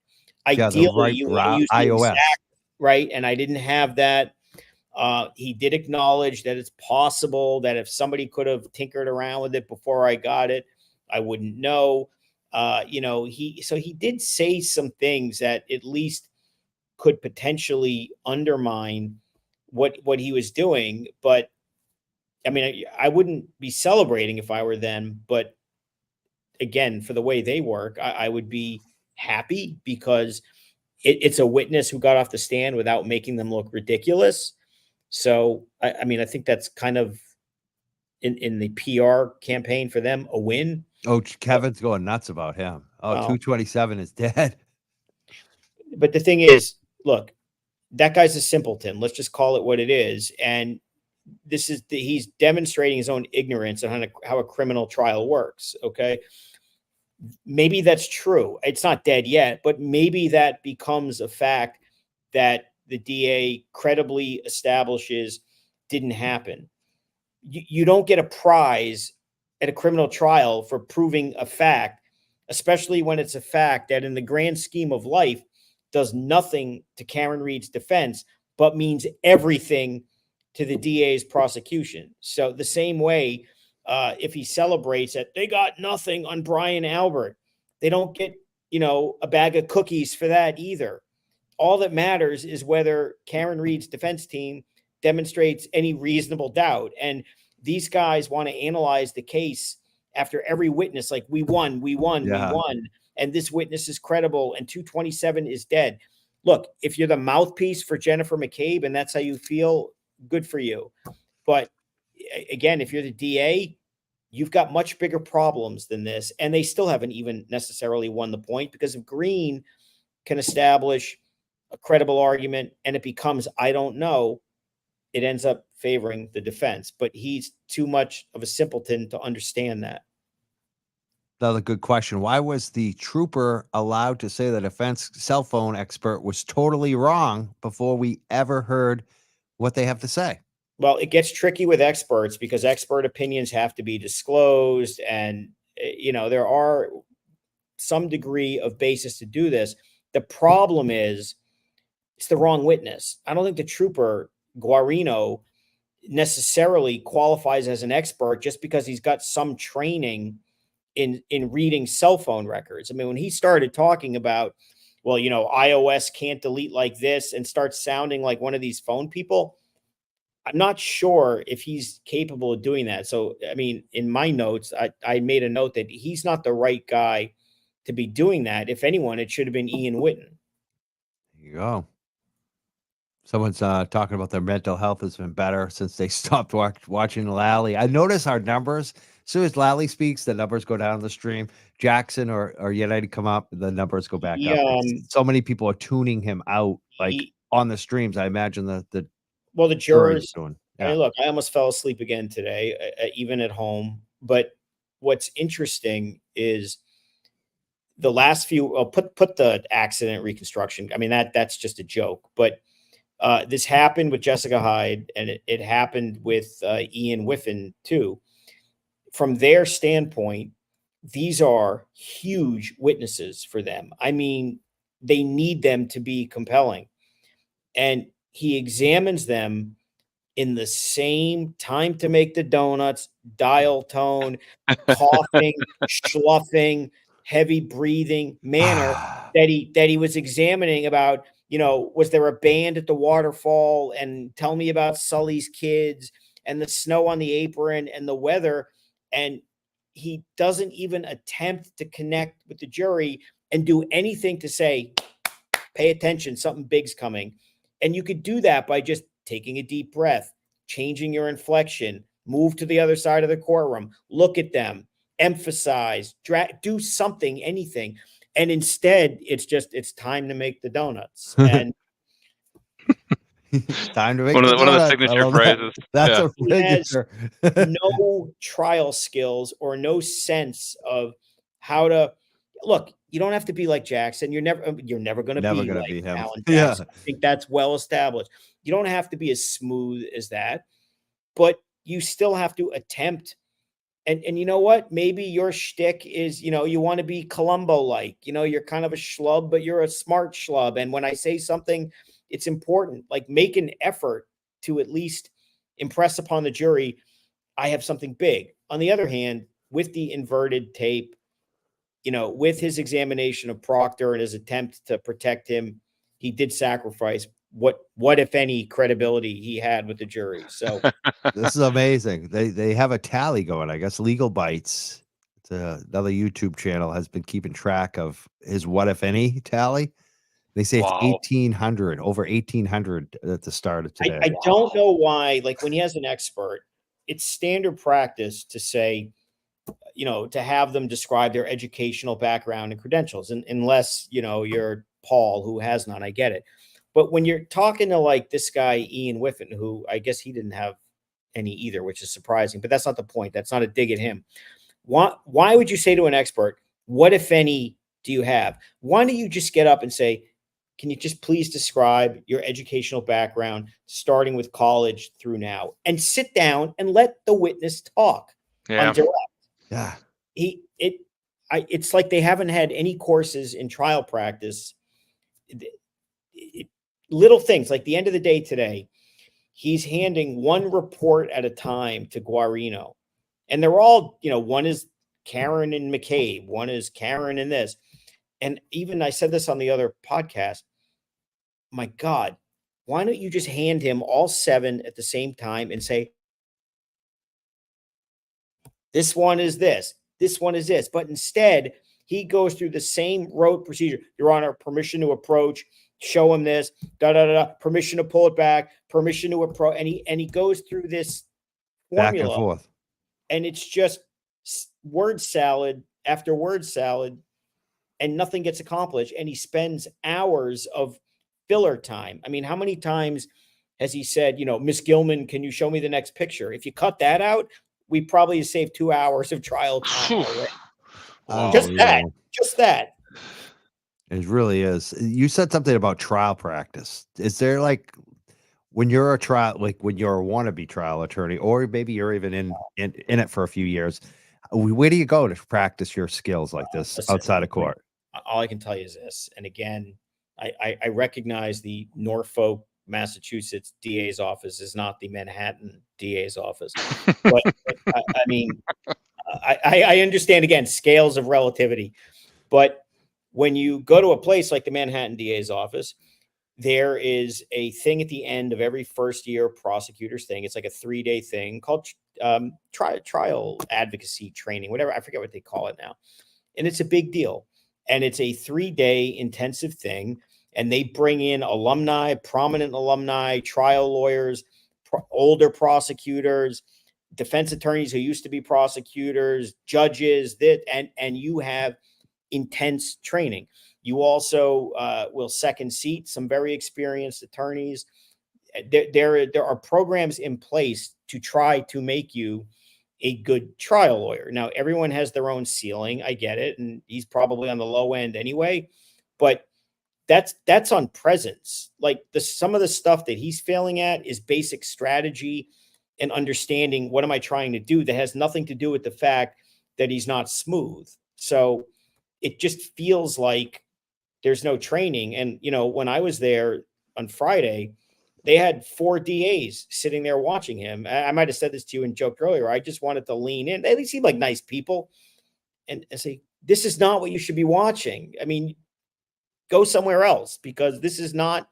ideally you want to use the iOS, exact right, and I didn't have that. He did acknowledge that it's possible that if somebody could have tinkered around with it before I got it, I wouldn't know. He did say some things that at least could potentially undermine what he was doing. But I mean, I wouldn't be celebrating if I were them. But again, for the way they work, I would be happy, because it's a witness who got off the stand without making them look ridiculous. So, I mean, I think that's kind of in the PR campaign for them, a win. Oh, Kevin's going nuts about him. Oh, 227 is dead. But the thing is, look, that guy's a simpleton. Let's just call it what it is. And he's demonstrating his own ignorance on how a criminal trial works. Okay. Maybe that's true. It's not dead yet, but maybe that becomes a fact that the DA credibly establishes didn't happen. You don't get a prize at a criminal trial for proving a fact, especially when it's a fact that in the grand scheme of life does nothing to Karen Reed's defense, but means everything to the DA's prosecution. So the same way, if he celebrates that they got nothing on Brian Albert, they don't get, a bag of cookies for that either. All that matters is whether Karen Reed's defense team demonstrates any reasonable doubt. And these guys want to analyze the case after every witness, like we won. And this witness is credible, and 227 is dead. Look, if you're the mouthpiece for Jennifer McCabe and that's how you feel, good for you. But again, if you're the DA, you've got much bigger problems than this. And they still haven't even necessarily won the point, because if Green can establish a credible argument and it becomes, I don't know, it ends up favoring the defense. But he's too much of a simpleton to understand that. Another good question. Why was the trooper allowed to say the defense cell phone expert was totally wrong before we ever heard what they have to say? Well, it gets tricky with experts because expert opinions have to be disclosed. And, there are some degree of basis to do this. The problem is it's the wrong witness. I don't think the trooper, Guarino, necessarily qualifies as an expert just because he's got some training in reading cell phone records. I mean, when he started talking about, well, iOS can't delete like this, and starts sounding like one of these phone people, I'm not sure if he's capable of doing that. So, I mean, in my notes, I made a note that he's not the right guy to be doing that. If anyone, it should have been Ian Whitten. There you go. Someone's talking about their mental health has been better since they stopped watching Lally. I notice our numbers. As soon as Lally speaks, the numbers go down the stream. Jackson or United come up, the numbers go back up. So many people are tuning him out, on the streams. I imagine the jurors doing. Yeah. I mean, look, I almost fell asleep again today, even at home. But what's interesting is the last few. Put the accident reconstruction. I mean, that's just a joke, but. This happened with Jessica Hyde, and it happened with Ian Whiffen too. From their standpoint, these are huge witnesses for them. I mean, they need them to be compelling. And he examines them in the same time to make the donuts, dial tone, coughing, sloughing, heavy breathing manner that he was examining about, was there a band at the waterfall, and tell me about Sully's kids and the snow on the apron and the weather. And he doesn't even attempt to connect with the jury and do anything to say, pay attention, something big's coming. And you could do that by just taking a deep breath, changing your inflection, move to the other side of the courtroom, look at them, emphasize, do something, anything. And instead, it's time to make the donuts. And time to make one the of the signature phrases. That's a signature. No trial skills or no sense of how to look. You don't have to be like Jackson. You're never going to be him. Alan Jackson. I think that's well established. You don't have to be as smooth as that, but you still have to attempt. And you know what? Maybe your shtick is, you want to be Columbo-like. You're kind of a schlub, but you're a smart schlub. And when I say something, it's important. Like, make an effort to at least impress upon the jury, I have something big. On the other hand, with the inverted tape, with his examination of Proctor and his attempt to protect him, he did sacrifice what if any credibility he had with the jury. So this is amazing. They have a tally going. I guess Legal Bites, it's another YouTube channel, has been keeping track of his what if any tally. They say it's 1,800, over 1,800 at the start of today. I don't know why. Like, when he has an expert, it's standard practice to say, to have them describe their educational background and credentials, and unless you're Paul, who has none. I get it. But when you're talking to like this guy, Ian Whiffen, who I guess he didn't have any either, which is surprising, but that's not the point. That's not a dig at him. Why would you say to an expert, what, if any, do you have? Why don't you just get up and say, can you just please describe your educational background, starting with college through now, and sit down and let the witness talk on direct. Yeah. It's like they haven't had any courses in trial practice. Little things like the end of the day today, he's handing one report at a time to Guarino, and they're all, one is Karen and McCabe, one is Karen and this. And even I said this on the other podcast, my God, why don't you just hand him all 7 at the same time and say, this one is this one is this. But instead, he goes through the same rote procedure. Your Honor, permission to approach, show him this, permission to pull it back, permission to approach. And he goes through this Back and formula, forth. and it's just word salad after word salad, and nothing gets accomplished. And he spends hours of filler time. I mean, how many times has he said, Miss Gilman, can you show me the next picture? If you cut that out, we probably saved 2 hours of trial time already. Wow. Just that. Unbelievable. Just that. It really is. You said something about trial practice. Is there like when you're a trial, like when you're a wannabe trial attorney, or maybe you're even in it for a few years, where do you go to practice your skills like this Listen, outside of court? all I can tell you is this. And again, I recognize the Norfolk, Massachusetts DA's office is not the Manhattan DA's office. But I mean, I understand, again, scales of relativity. But when you go to a place like the Manhattan DA's office, there is a thing at the end of every first year prosecutor's thing. It's like a 3-day thing called trial advocacy training, whatever. I forget what they call it now. And it's a big deal. And it's a 3-day intensive thing. And they bring in alumni, prominent alumni, trial lawyers, older prosecutors, defense attorneys who used to be prosecutors, judges, and you have intense training. You also will second seat some very experienced attorneys. There are programs in place to try to make you a good trial lawyer. Now, everyone has their own ceiling. I get it. And he's probably on the low end anyway, but that's on presence. Like some of the stuff that he's failing at is basic strategy and understanding what am I trying to do that has nothing to do with the fact that he's not smooth. So it just feels like there's no training. And, when I was there on Friday, they had 4 DAs sitting there watching him. I might have said this to you and joked earlier. I just wanted to lean in. They seem like nice people and say, this is not what you should be watching. I mean, go somewhere else because this is not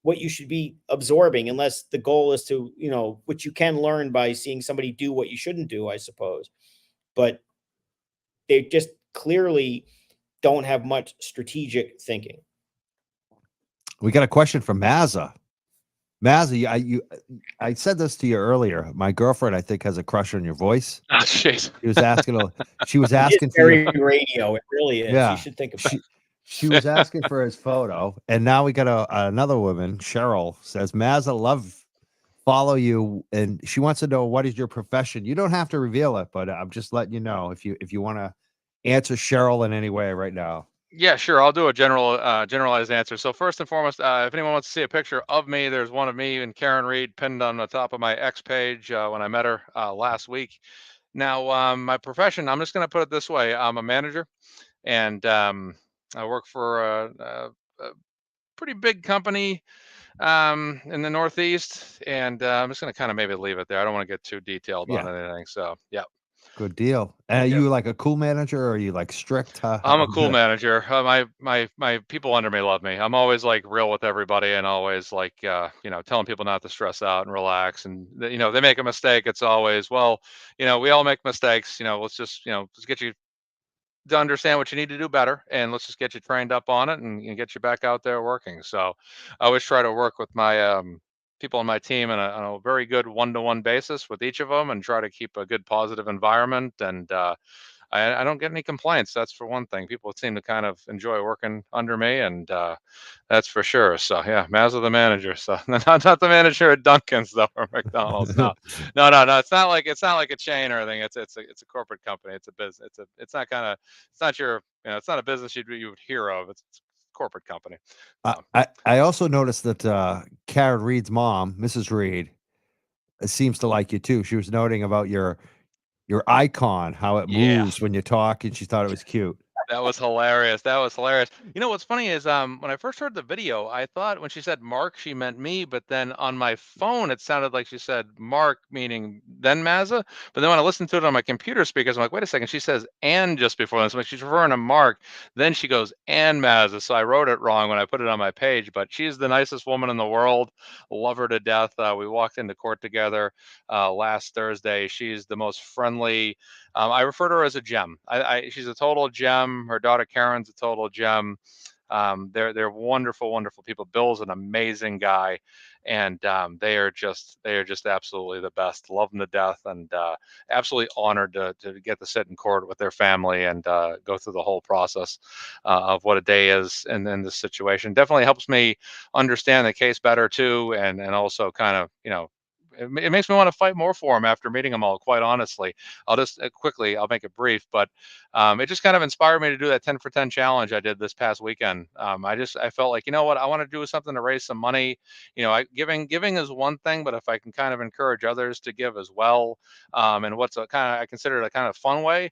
what you should be absorbing unless the goal is to, which you can learn by seeing somebody do what you shouldn't do, I suppose. But they just clearly don't have much strategic thinking. We got a question from Mazza. Mazza, I said this to you earlier. My girlfriend, I think, has a crush on your voice. Oh, jeez. She was asking. She was It asking is for very your, radio. It really is. Yeah. You should think about it. She was asking for his photo, and now we got another woman. Cheryl says, Mazza, follow you, and she wants to know what is your profession. You don't have to reveal it, but I'm just letting you know if you want to answer Cheryl in any way right now. Yeah, sure. I'll do a generalized answer. So first and foremost, if anyone wants to see a picture of me, there's one of me and Karen Reed pinned on the top of my X page when I met her last week. Now, my profession, I'm just going to put it this way. I'm a manager, and I work for a pretty big company in the Northeast, and I'm just going to kind of maybe leave it there. I don't want to get too detailed on anything. So, yeah. Good deal. Are you like a cool manager, or are you like strict? I'm a cool manager. My people under me love me. I'm always like real with everybody, and always like telling people not to stress out and relax. And they make a mistake. It's always, well, we all make mistakes. Let's just just get you to understand what you need to do better, and let's just get you trained up on it and get you back out there working. So I always try to work with my people on my team on a very good one-to-one basis with each of them, and try to keep a good positive environment. And I don't get any complaints. That's for one thing. People seem to kind of enjoy working under me, and that's for sure. So yeah, Mazza the manager. So not the manager at Dunkin's though, or McDonald's. No. It's not like a chain or anything. It's a corporate company. It's a business. It's not it's not a business you would hear of. It's a corporate company. I also noticed that Karen Reed's mom, Mrs. Reed, seems to like you too. She was noting about your icon, how it moves when you talk, and she thought it was cute. That was hilarious. What's funny is when I first heard the video, I thought when she said Mark, she meant me, but then on my phone it sounded like she said Mark, meaning then Mazza. But then when I listened to it on my computer speakers, I'm like, wait a second, she says and just before this. So she's referring to Mark, then she goes and Mazza. So I wrote it wrong when I put it on my page, but she's the nicest woman in the world. Love her to death. We walked into court together last Thursday. She's the most friendly. I refer to her as a gem. She's a total gem. Her daughter Karen's a total gem. They're wonderful, wonderful people. Bill's an amazing guy, and they are just absolutely the best. Love them to death, and absolutely honored to get to sit in court with their family and go through the whole process of what a day is in this situation. Definitely helps me understand the case better too, and also kind of, it makes me want to fight more for them after meeting them all, quite honestly. I'll just quickly, I'll make it brief, but it just kind of inspired me to do that 10 for 10 challenge I did this past weekend. I felt like, you know what, I want to do something to raise some money. Giving is one thing, but if I can kind of encourage others to give as well, and what's a kind of, I consider it a kind of fun way,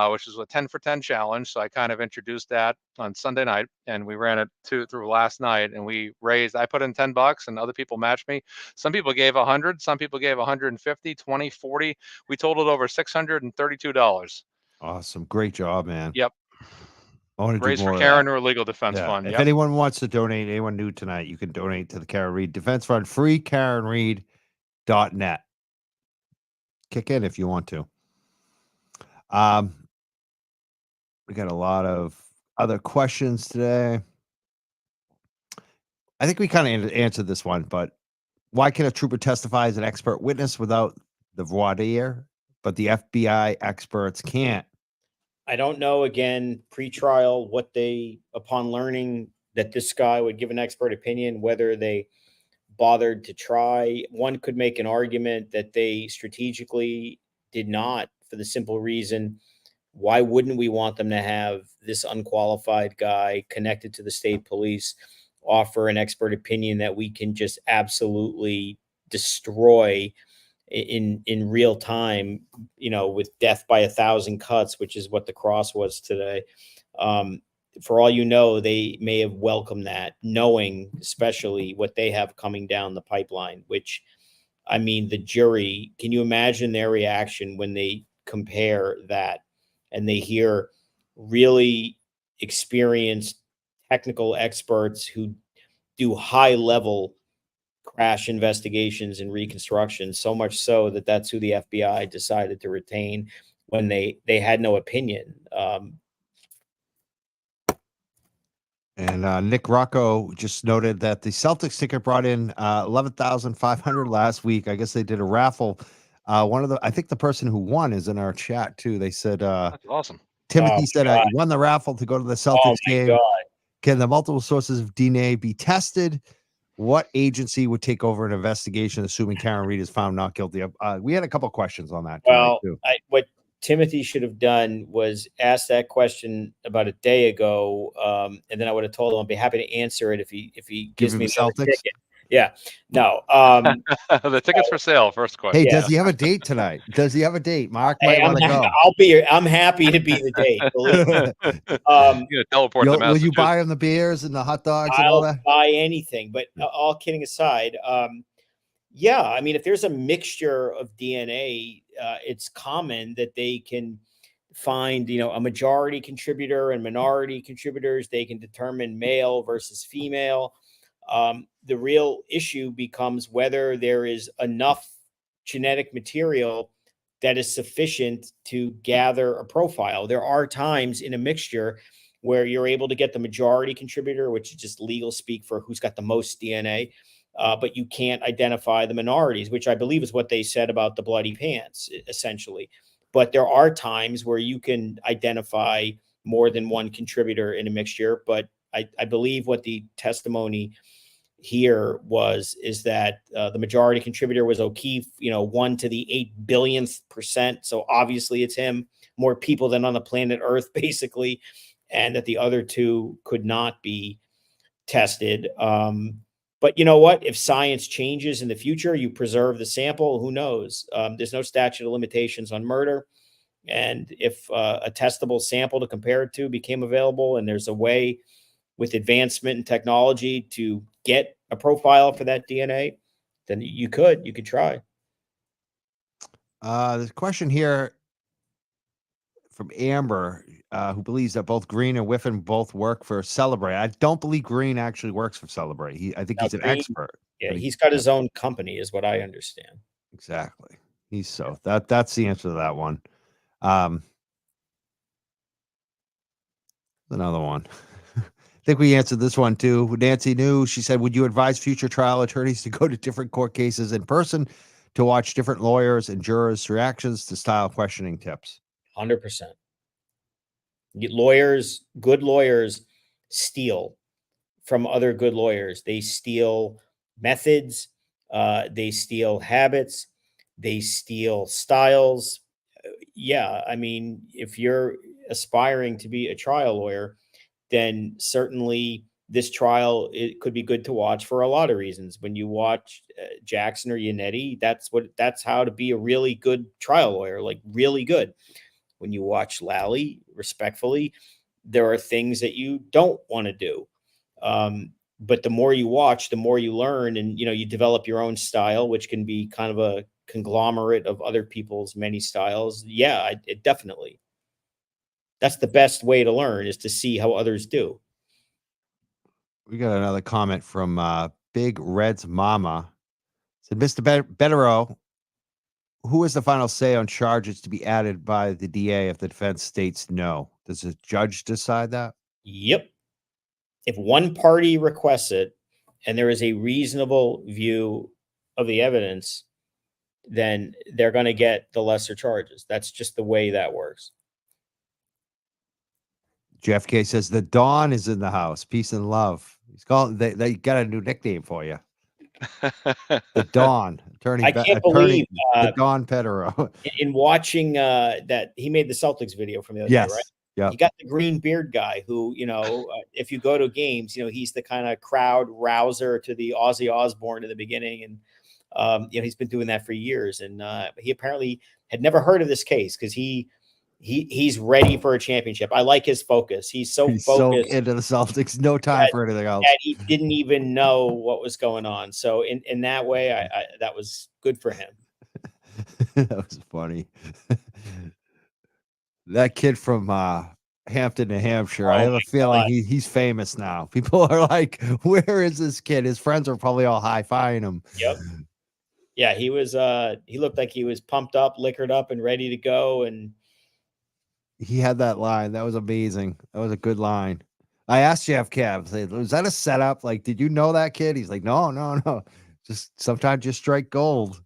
which is a 10 for 10 challenge. So I kind of introduced that on Sunday night, and we ran it through last night, and I put in $10 and other people matched me. Some people gave 100, some people gave 150, 20, 40. We totaled over $632. Awesome. Great job, man. Yep. I want to do Raised for more of Karen that. or Legal Defense Yeah. Fund. If Yep. anyone wants to donate, anyone new tonight, you can donate to the Karen Reed Defense Fund, free KarenReed.net. Kick in if you want to. We got a lot of other questions today. I think we kind of answered this one, but why can a trooper testify as an expert witness without the voir dire, but the FBI experts can't? I don't know, again, pre-trial, what they, upon learning that this guy would give an expert opinion, whether they bothered to try. One could make an argument that they strategically did not, for the simple reason, why wouldn't we want them to have this unqualified guy connected to the state police offer an expert opinion that we can just absolutely destroy in real time, with death by 1,000 cuts, which is what the cross was today. For all you know, they may have welcomed that, knowing especially what they have coming down the pipeline, which, I mean, the jury, can you imagine their reaction when they compare that and they hear really experienced technical experts who do high level crash investigations and reconstruction, so much so that that's who the FBI decided to retain when they had no opinion. And Nick Rocco just noted that the Celtics ticket brought in 11,500 last week. I guess they did a raffle. I think the person who won is in our chat too. They said, That's awesome. Timothy Oh, said, I won the raffle to go to the Celtics oh my game. God. Can the multiple sources of DNA be tested? What agency would take over an investigation, assuming Karen Reed is found not guilty of? We had a couple questions on that tonight, Well, too. what Timothy should have done was ask that question about a day ago, and then I would have told him I'd be happy to answer it if he gives him me the another Celtics? ticket. Yeah, no. The tickets for sale. First question. Hey, Yeah. does he have a date tonight? Does he have a date? Mark might want to go. I'm happy to be the date. Believe me. You're gonna teleport to Will you Massachusetts. buy him the beers and the hot dogs and all I'll that? buy anything. But all kidding aside, yeah, I mean, if there's a mixture of DNA, it's common that they can find, a majority contributor and minority contributors. They can determine male versus female. The real issue becomes whether there is enough genetic material that is sufficient to gather a profile. There are times in a mixture where you're able to get the majority contributor, which is just legal speak for who's got the most DNA. But you can't identify the minorities, which I believe is what they said about the bloody pants, essentially. But there are times where you can identify more than one contributor in a mixture. But I believe what the testimony here is that the majority contributor was O'Keefe, 1 to the 8 billionth percent. So obviously it's him, more people than on the planet Earth, basically, and that the other two could not be tested. But you know what? If science changes in the future, you preserve the sample. Who knows? There's no statute of limitations on murder. And if a testable sample to compare it to became available, and there's a way with advancement in technology to get a profile for that DNA, then you could try. There's a question here from Amber, who believes that both Green and Whiffen both work for Celebrate. I don't believe Green actually works for Celebrate. I think Now, he's an Green, expert. Yeah, he's got his own company, is what I understand. Exactly. That's the answer to that one. Another one. think we answered this one too. Nancy knew. She said, "Would you advise future trial attorneys to go to different court cases in person to watch different lawyers and jurors' reactions to style questioning tips?" 100%. Lawyers, good lawyers, steal from other good lawyers. They steal methods, they steal habits, they steal styles. Yeah, I mean, if you're aspiring to be a trial lawyer, then certainly this trial, it could be good to watch for a lot of reasons. When you watch Jackson or Yannetti, that's how to be a really good trial lawyer, like really good. When you watch Lally, respectfully, there are things that you don't want to do. But the more you watch, the more you learn, and you develop your own style, which can be kind of a conglomerate of other people's many styles. Yeah, it definitely. That's the best way to learn, is to see how others do. We got another comment from Big Red's mama. Said, "Mr. Bederow, who has the final say on charges to be added by the DA if the defense states no? Does the judge decide that?" Yep. If one party requests it and there is a reasonable view of the evidence, then they're going to get the lesser charges. That's just the way that works. Jeff K says, "The Dawn is in the house. Peace and love." He's calling. They got a new nickname for you. The Dawn, I can't believe the Dawn Bederow. in watching that he made the Celtics video from the other day, right? Yes. Yeah. He got the green beard guy who, if you go to games, he's the kind of crowd rouser to the Ozzy Osbourne in the beginning. And, he's been doing that for years. And he apparently had never heard of this case because he's ready for a championship. I like his focus. He's so focused into the Celtics, no time for anything else. that he didn't even know what was going on. So in that way, I that was good for him. That was funny. That kid from Hampton, New Hampshire. I have a feeling he's famous now. People are like, "Where is this kid?" His friends are probably all high-fiving him. Yep. Yeah, he was. He looked like he was pumped up, liquored up, and ready to go. And he had that line. That was amazing. That was a good line. I asked Jeff Cav, "Was that a setup? Like, did you know that kid?" He's like, "No. Just sometimes you strike gold."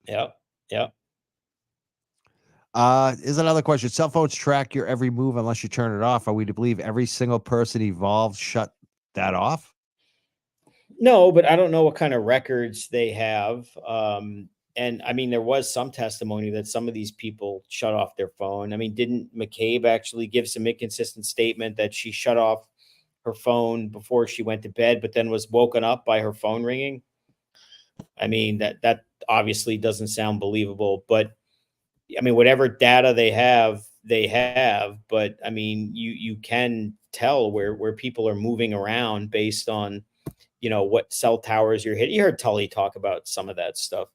Yep. Is another question. Cell phones track your every move unless you turn it off. Are we to believe every single person involved shut that off? No, but I don't know what kind of records they have. And I mean, there was some testimony that some of these people shut off their phone. I mean, didn't McCabe actually give some inconsistent statement that she shut off her phone before she went to bed, but then was woken up by her phone ringing? I mean, that obviously doesn't sound believable, but I mean, whatever data they have, but I mean, you can tell where people are moving around based on, what cell towers you're hitting. You heard Tully talk about some of that stuff.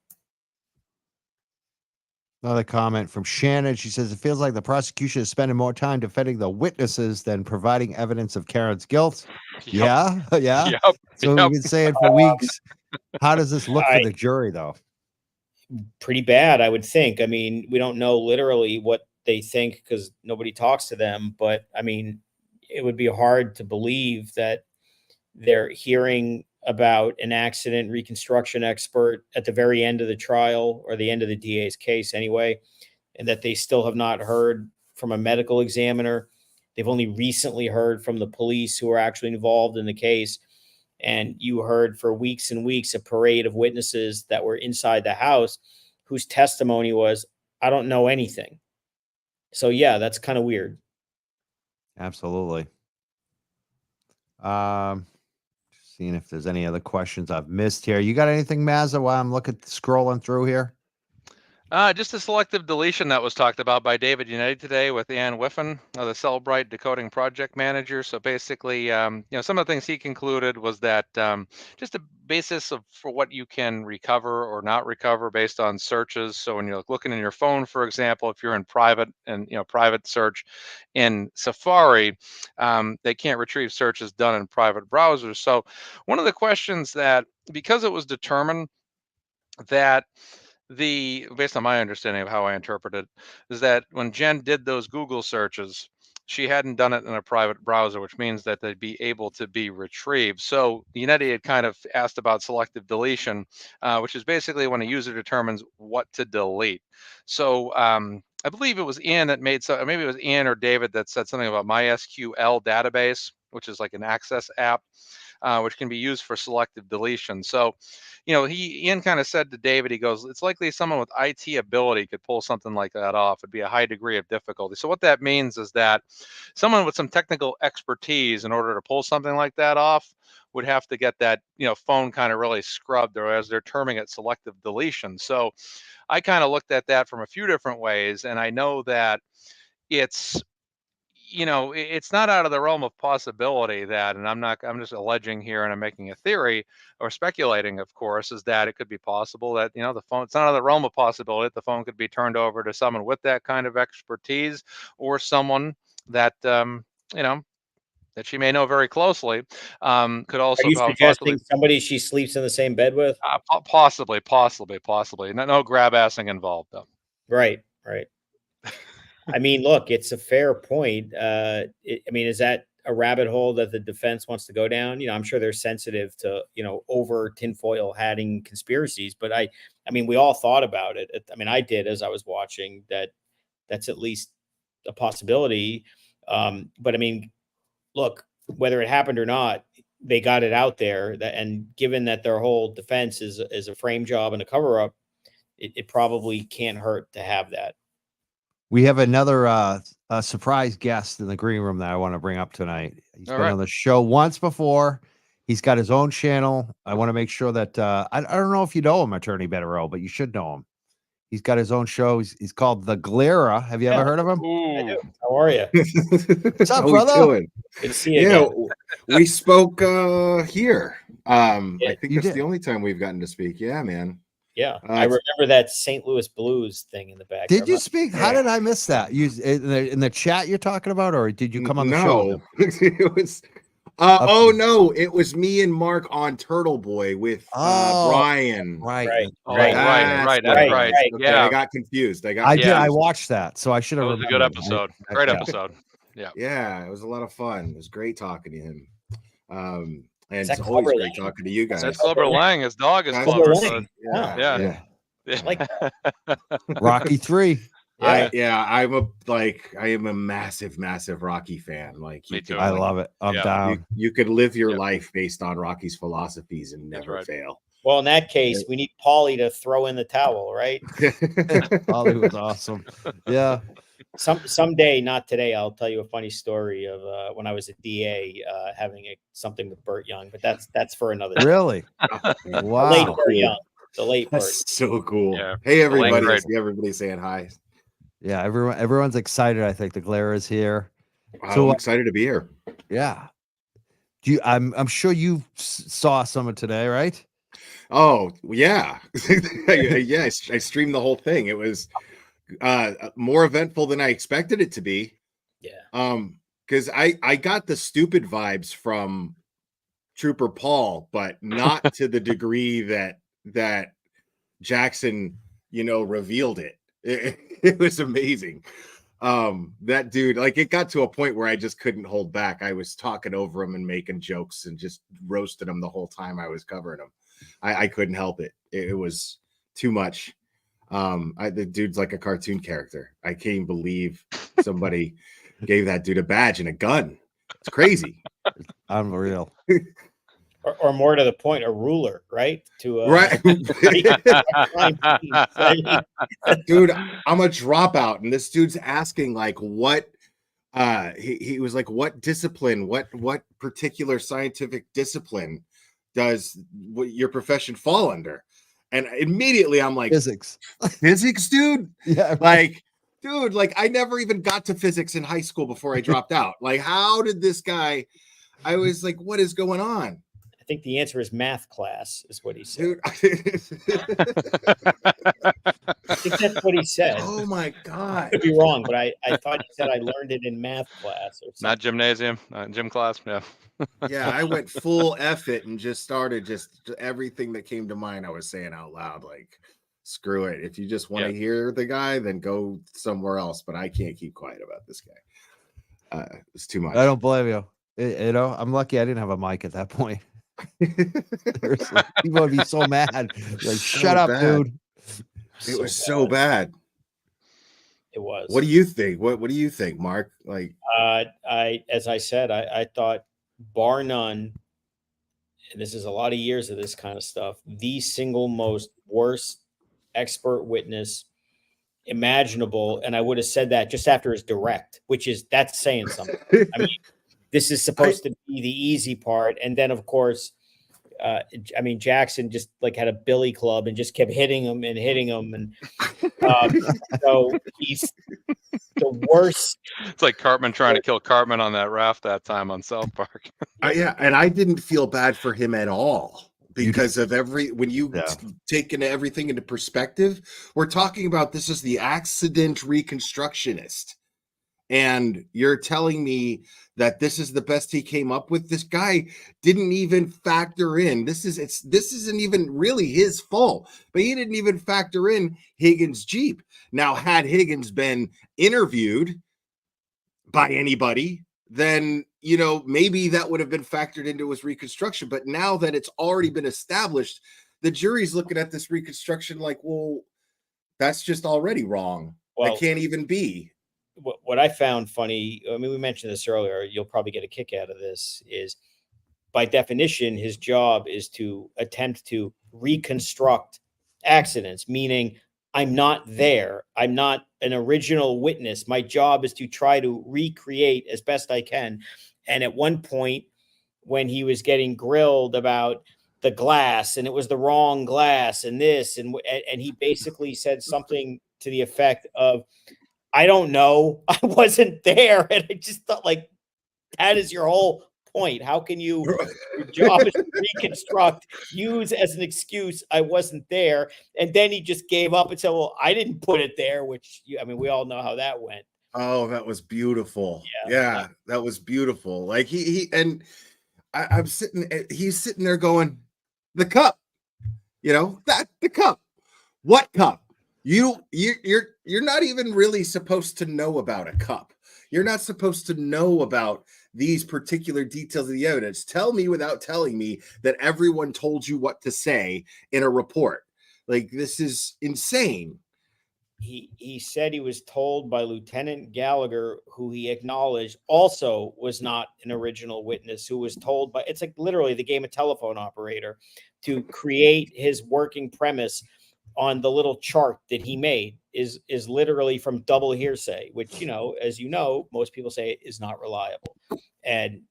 Another comment from Shannon. She says, "It feels like the prosecution is spending more time defending the witnesses than providing evidence of Karen's guilt." Yep. Yeah. Yep. So we've been saying for weeks. How does this look for the jury, though? Pretty bad, I would think. I mean, we don't know literally what they think because nobody talks to them. But I mean, it would be hard to believe that they're hearing about an accident reconstruction expert at the very end of the trial, or the end of the DA's case anyway, and that they still have not heard from a medical examiner. They've only recently heard from the police who are actually involved in the case. And you heard for weeks and weeks a parade of witnesses that were inside the house whose testimony was, "I don't know anything." So yeah, that's kind of weird. Absolutely. Seeing if there's any other questions I've missed here. You got anything, Mazza, while I'm scrolling through here? Just a selective deletion that was talked about by David Yannetti today with Ann Whiffen, the Cellbrite decoding project manager. So basically, some of the things he concluded was that just a basis for what you can recover or not recover based on searches. So when you're looking in your phone, for example, if you're in private search in Safari, they can't retrieve searches done in private browsers. So one of the questions that, because it was determined that based on my understanding of how I interpret it, is that when Jen did those Google searches, she hadn't done it in a private browser, which means that they'd be able to be retrieved. So Yannetti had kind of asked about selective deletion, which is basically when a user determines what to delete. So I believe it was Ian that made some, maybe it was Ian or David that said something about MySQL database, which is like an Access app, which can be used for selective deletion. So, Ian kind of said to David, he goes, it's likely someone with IT ability could pull something like that off. It'd be a high degree of difficulty. So what that means is that someone with some technical expertise in order to pull something like that off would have to get that, phone kind of really scrubbed, or as they're terming it, selective deletion. So I kind of looked at that from a few different ways. And I know that it's, it's not out of the realm of possibility that, and I'm just alleging here and I'm making a theory or speculating, of course, is that it could be possible that, the phone, it's not out of the realm of possibility that the phone could be turned over to someone with that kind of expertise, or someone that, that she may know very closely, could Are also you possibly, suggesting somebody she sleeps in the same bed with? possibly. No grab assing involved though. Right. I mean, look, it's a fair point. Is that a rabbit hole that the defense wants to go down? I'm sure they're sensitive to, over tinfoil hatting conspiracies, but I mean, we all thought about it. I did as I was watching that. That's at least a possibility. But I mean, look, whether it happened or not, they got it out there. And given that their whole defense is a frame job and a cover up, it probably can't hurt to have that. We have another surprise guest in the green room that I want to bring up tonight. He's been on the show once before. He's got his own channel. I want to make sure that I don't know if you know him, Attorney Bederow, but you should know him. He's got his own show. He's called The Glera. Have you ever heard of him? I do. How are you? What's up, brother? Good to see you again. We spoke here. I think You that's did. the only time we've gotten to speak. Yeah, man. Yeah, I remember that St. Louis Blues thing in the back. Did you speak? How did I miss that? You in the chat you're talking about, or did you come on the show? It was. No, it was me and Mark on Turtle Boy with Brian. Right. Right. Okay, Yeah, I got confused. I did. I watched that, so I should have. That was a good episode. Great episode. Yeah, it was a lot of fun. It was great talking to him. And Is it's that always Clubber great Lang? talking to you guys. That's Clubber Lang. His dog is That's Clubber. Lang. Yeah. Like Rocky 3. I am a massive Rocky fan. Like, Me too. I love it. I'm down. You could live your life based on Rocky's philosophies and never fail. Well, in that case, we need Paulie to throw in the towel, right? Ollie was awesome. Yeah. Someday, not today, I'll tell you a funny story of when I was a DA having something with Burt Young, but that's for another day. Really? Wow. Late Burt Young. The late Burt. That's so cool. Yeah. Hey, everybody. Great. I see everybody saying hi. Yeah, everyone's excited. I think the Glare is here. I'm excited to be here. Yeah. I'm sure you saw some of today, right? Oh, yeah. Yeah, I streamed the whole thing. It was more eventful than I expected it to be. Yeah. Because I got the stupid vibes from Trooper Paul, but not to the degree that Jackson, revealed it. It was amazing. That dude, like, it got to a point where I just couldn't hold back. I was talking over him and making jokes and just roasted him the whole time I was covering him. I couldn't help it. It was too much. The dude's like a cartoon character. I can't even believe somebody gave that dude a badge and a gun. It's crazy. Unreal. Or more to the point, a ruler, right? Right. Dude, I'm a dropout, and this dude's asking like what he was like, what discipline, what particular scientific discipline does your profession fall under? And immediately I'm like, Physics, dude. Yeah. Like, dude, like I never even got to physics in high school before I dropped out. Like, how did this guy? I was like, what is going on? I think the answer is math class, is what he said. Dude. I think that's what he said. Oh my I god. could be wrong, but I thought he said I learned it in math class or something. Not gymnasium, gym class. Yeah. Yeah, I went full F it and just started everything that came to mind. I was saying out loud, like, screw it. If you just want to hear the guy, then go somewhere else. But I can't keep quiet about this guy. It was too much. I don't blame you. You know, I'm lucky I didn't have a mic at that point. Seriously, people would be so mad. Like, shut up, bad. dude. It was so bad. It was. What do you think? What do you think, Mark? Like, as I said, I thought, bar none, and this is a lot of years of this kind of stuff, the single most worst expert witness imaginable. And I would have said that just after his direct, that's saying something. I mean, this is supposed to be the easy part. And then, of course, I mean, Jackson just like had a billy club and just kept hitting him. And so he's the worst. It's like Cartman trying to kill Cartman on that raft that time on South Park. yeah, and I didn't feel bad for him at all because of when you take everything into perspective. We're talking about this is the accident reconstructionist, and you're telling me that this is the best he came up with. This guy didn't even factor in this isn't even really his fault, but he didn't even factor in Higgins' Jeep. Now, had Higgins been interviewed by anybody, then, you know, maybe that would have been factored into his reconstruction. But now that it's already been established, the jury's looking at this reconstruction like, well, that's just already wrong. Well, that can't even be. What I found funny, I mean, we mentioned this earlier, you'll probably get a kick out of this, is by definition, his job is to attempt to reconstruct accidents, meaning I'm not there. I'm not an original witness. My job is to try to recreate as best I can. And at one point, when he was getting grilled about the glass and it was the wrong glass and this, and he basically said something to the effect of, I don't know, I wasn't there. And I just thought, like, that is your whole point. How can you, your job is to reconstruct, use as an excuse, I wasn't there. And then he just gave up and said, well, I didn't put it there, which, I mean, we all know how that went. Oh, that was beautiful. Yeah, that was beautiful. Like I'm he's sitting there going, the cup, you know, the cup. What cup? You're not even really supposed to know about a cup. You're not supposed to know about these particular details of the evidence. Tell me without telling me that everyone told you what to say in a report. Like, this is insane. He said he was told by Lieutenant Gallagher, who he acknowledged also was not an original witness, who was told by, it's like literally the game of telephone operator, to create his working premise on the little chart that he made is literally from double hearsay, which, you know, as you know, most people say is not reliable. And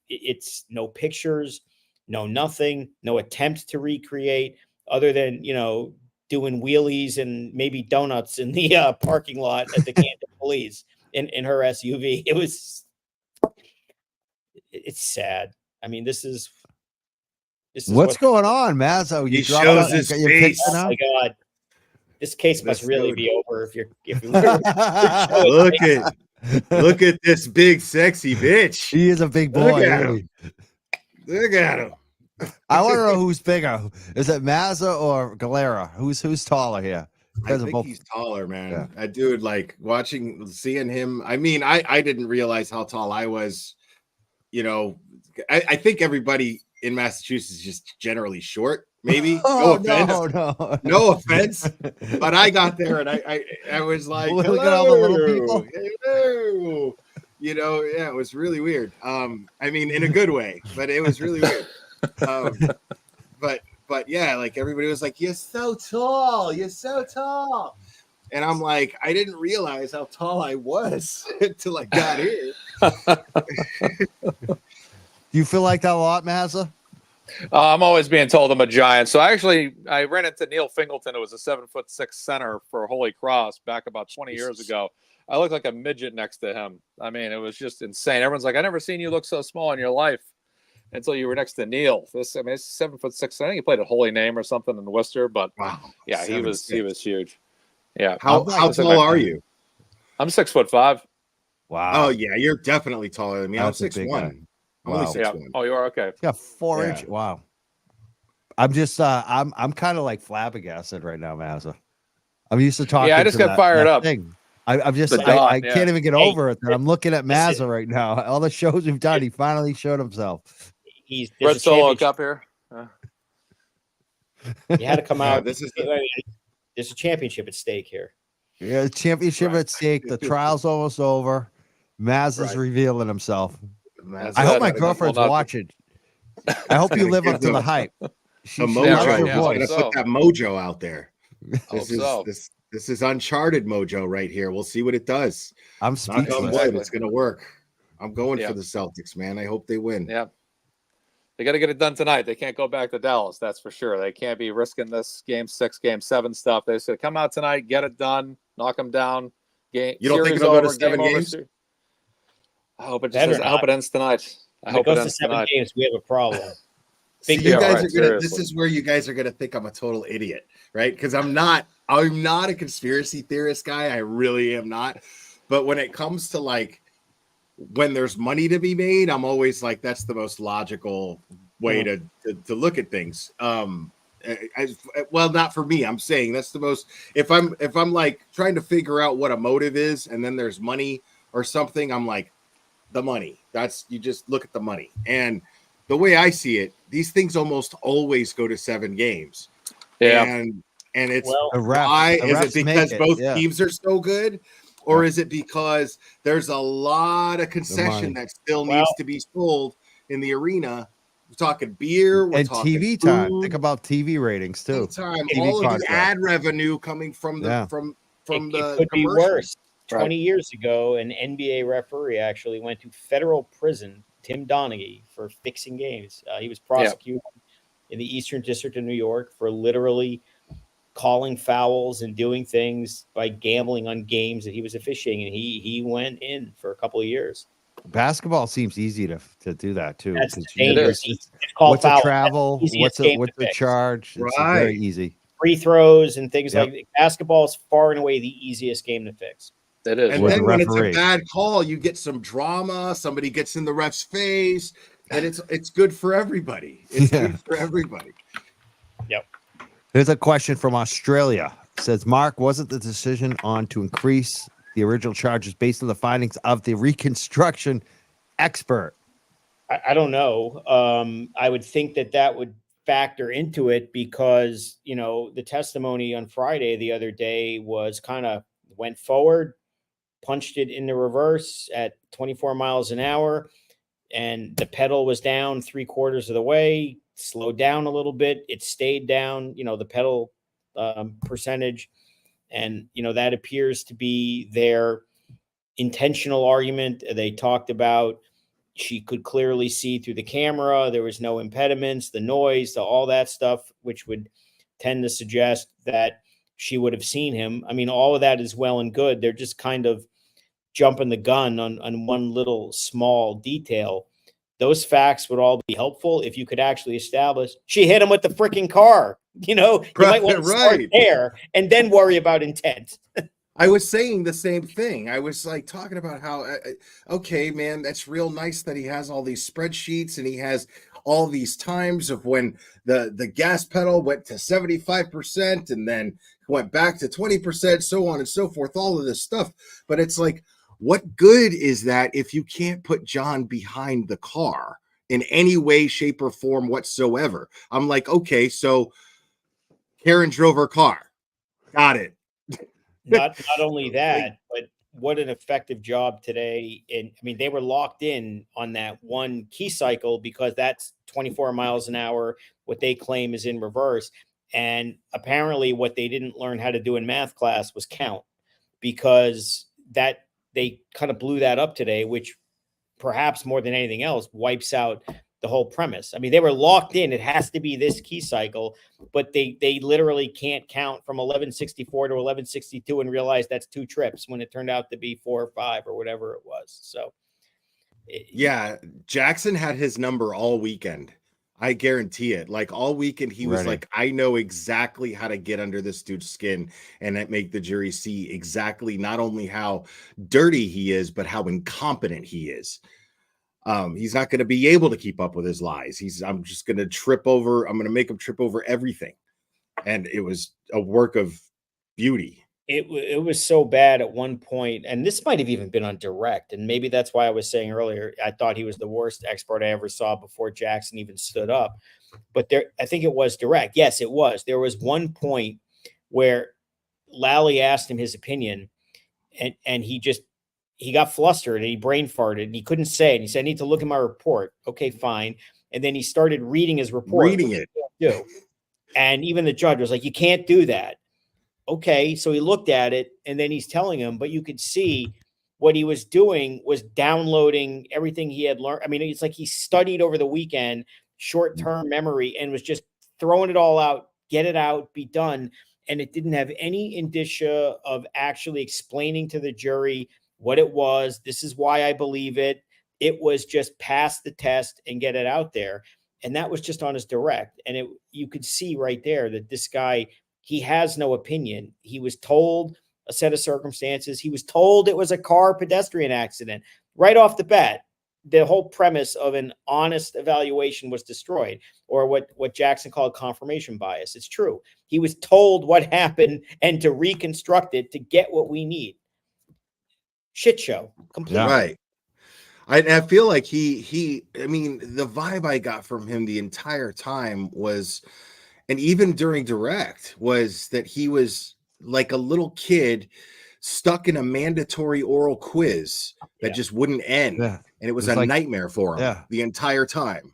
it's no pictures, no nothing, no attempt to recreate other than, you know, doing wheelies and maybe donuts in the parking lot at the Camden Police in her SUV. It's sad. I mean, this is what's going on, Mazzo? He shows his face. Oh my God. This case must really be over if you're look at this big sexy bitch. He is a big boy. Look at him. I want to know who's bigger. Is it Mazza or Galera? Who's taller here? I think he's taller, man. Yeah. That dude, like seeing him. I mean, I didn't realize how tall I was. You know, I think everybody in Massachusetts is just generally short. Maybe no offense, but I got there and I was like, look at all the little people. Hello. You know, yeah, it was really weird. I mean, in a good way, but it was really weird. But yeah, like everybody was like, you're so tall, and I'm like, I didn't realize how tall I was until I got here. Do you feel like that a lot, Mazza? I'm always being told I'm a giant. So I ran into Neil Fingleton, who was a 7'6" center for Holy Cross back about 20 years ago. I looked like a midget next to him. I mean, it was just insane. Everyone's like, I never seen you look so small in your life until you were next to Neil. It's 7'6". I think he played at Holy Name or something in Worcester, but wow, yeah, he was huge. Yeah. How tall are you? I'm 6'5". Wow. Oh yeah, you're definitely taller than me. I'm 6'1". Only 6'1". Yeah. Oh, you are? Okay. He's got 4 inches. Wow. I'm just I'm kind of like flabbergasted right now, Mazza. I'm used to talking. Yeah, I just got fired up. Thing. I'm just, The I dot, yeah. can't even get Hey, over it that I'm looking at listen. Mazza right now. All the shows we've done, he finally showed himself. There's Red a Solo championship. Cup here. You had to come Yeah, out. this is There's a championship at stake here. Yeah, championship Right. at stake. The trial's almost over. Mazza's Right. revealing himself. That's I hope it. my Well, girlfriend's not- watching. I hope you live up to the hype. She The loves mojo. right, your yeah, He's hope gonna voice. so. put that mojo out there. Hope so. This is uncharted mojo right here. We'll see what it does. I'm Knock on speechless. wood, Exactly. it's gonna work. I'm going Yeah. for the Celtics, man. I hope they win. Yeah. They got to get it done tonight. They can't go back to Dallas. That's for sure. They can't be risking this game 6, game 7 stuff. They just got to come out tonight, get it done, knock them down. Game. You don't think series it'll go to over, 7 game over, games? I hope it Better just. I hope it ends tonight. I If it hope it goes to ends 7 tonight. games, we have a problem. See, Big you deal, guys right, are gonna. This seriously. is where you guys are gonna think I'm a total idiot, right? Because I'm not. I'm not a conspiracy theorist guy. I really am not. But when it comes to like when there's money to be made, I'm always like, that's the most logical way to look at things. Well, not for me. I'm saying that's the most. If I'm like trying to figure out what a motive is, and then there's money or something, I'm like, the money. That's, you just look at the money. And the way I see it, these things almost always go to 7 games. Yeah. And it's Well, why the is refs it because make it, both yeah. teams are so good, or is it because there's a lot of concession money. that still Well- needs to be sold in the arena? We're talking beer, we're And talking TV time. food, Think about TV ratings too. time, TV all of the contract. ad revenue coming from the Yeah. from it the could be commercials. worse. 20 years ago, an NBA referee actually went to federal prison, Tim Donaghy, for fixing games. He was prosecuted in the Eastern District of New York for literally calling fouls and doing things by gambling on games that he was officiating, and he went in for a couple of years. Basketball seems easy to do that too. That's 'cause the you- danger. is. It's called what's a foul. travel? That's the What's easiest a game to fix. charge? It's Right. very easy. Free throws and things Yep. like basketball is far and away the easiest game to fix. It is. And With then the when it's referee. a bad call, you get some drama. Somebody gets in the ref's face, and it's good for everybody. It's Yeah. good for everybody. Here's a question from Australia. It says, Mark, wasn't the decision on to increase the original charges based on the findings of the reconstruction expert? I don't know. I would think that would factor into it because, the testimony on Friday the other day was kind of went forward, punched it in the reverse at 24 miles an hour, and the pedal was down 3/4 of the way, slowed down a little bit. It stayed down, the pedal percentage. And, that appears to be their intentional argument. They talked about she could clearly see through the camera. There was no impediments, the noise, all that stuff, which would tend to suggest that she would have seen him. I mean, all of that is well and good. They're just kind of jumping the gun on one little small detail. Those facts would all be helpful if you could actually establish she hit him with the freaking car. You might want to start Right. there and then worry about intent. I was saying the same thing. I was like talking about how, okay, man, that's real nice that he has all these spreadsheets and he has all these times of when the gas pedal went to 75% and then went back to 20%, so on and so forth, all of this stuff. But it's like, what good is that if you can't put John behind the car in any way, shape, or form whatsoever? I'm like, okay, so Karen drove her car. Got it. Not only that, but what an effective job today. And I mean, they were locked in on that one key cycle because that's 24 miles an hour. What they claim is in reverse. And apparently what they didn't learn how to do in math class was count, because that they kind of blew that up today, which perhaps more than anything else wipes out the whole premise. I mean, they were locked in. It has to be this key cycle, but they literally can't count from 1164 to 1162 and realize that's 2 trips when it turned out to be 4 or 5 or whatever it was. So, Yeah, Jackson had his number all weekend. I guarantee it. Like all weekend, he was Ready. like, I know exactly how to get under this dude's skin and that make the jury see exactly not only how dirty he is, but how incompetent he is. He's not going to be able to keep up with his lies. I'm just going to I'm going to make him trip over everything. And it was a work of beauty. It was so bad at one point, and this might have even been on direct, and maybe that's why I was saying earlier I thought he was the worst expert I ever saw before Jackson even stood up. But I think it was direct. Yes, it was. There was one point where Lally asked him his opinion, and he got flustered and he brain farted and he couldn't say it. And he said, "I need to look at my report." Okay, fine. And then he started reading his report. Reading it. Do. And even the judge was like, "You can't do that." Okay, so he looked at it and then he's telling him, but you could see what he was doing was downloading everything he had learned. I mean, it's like he studied over the weekend, short-term memory, and was just throwing it all out, get it out, be done. And it didn't have any indicia of actually explaining to the jury what it was. This is why I believe it. It was just pass the test and get it out there. And that was just on his direct. And you could see right there that this guy, he has no opinion. He was told a set of circumstances. He was told it was a car pedestrian accident right off the bat. The whole premise of an honest evaluation was destroyed, or what Jackson called confirmation bias. It's true. He was told what happened and to reconstruct it to get what we need. Shit show. Completely. Yeah. Right. I feel like I mean, the vibe I got from him the entire time was, and even during direct, was that he was like a little kid stuck in a mandatory oral quiz that just wouldn't end. Yeah. And it was It's a like- nightmare for him Yeah. the entire time.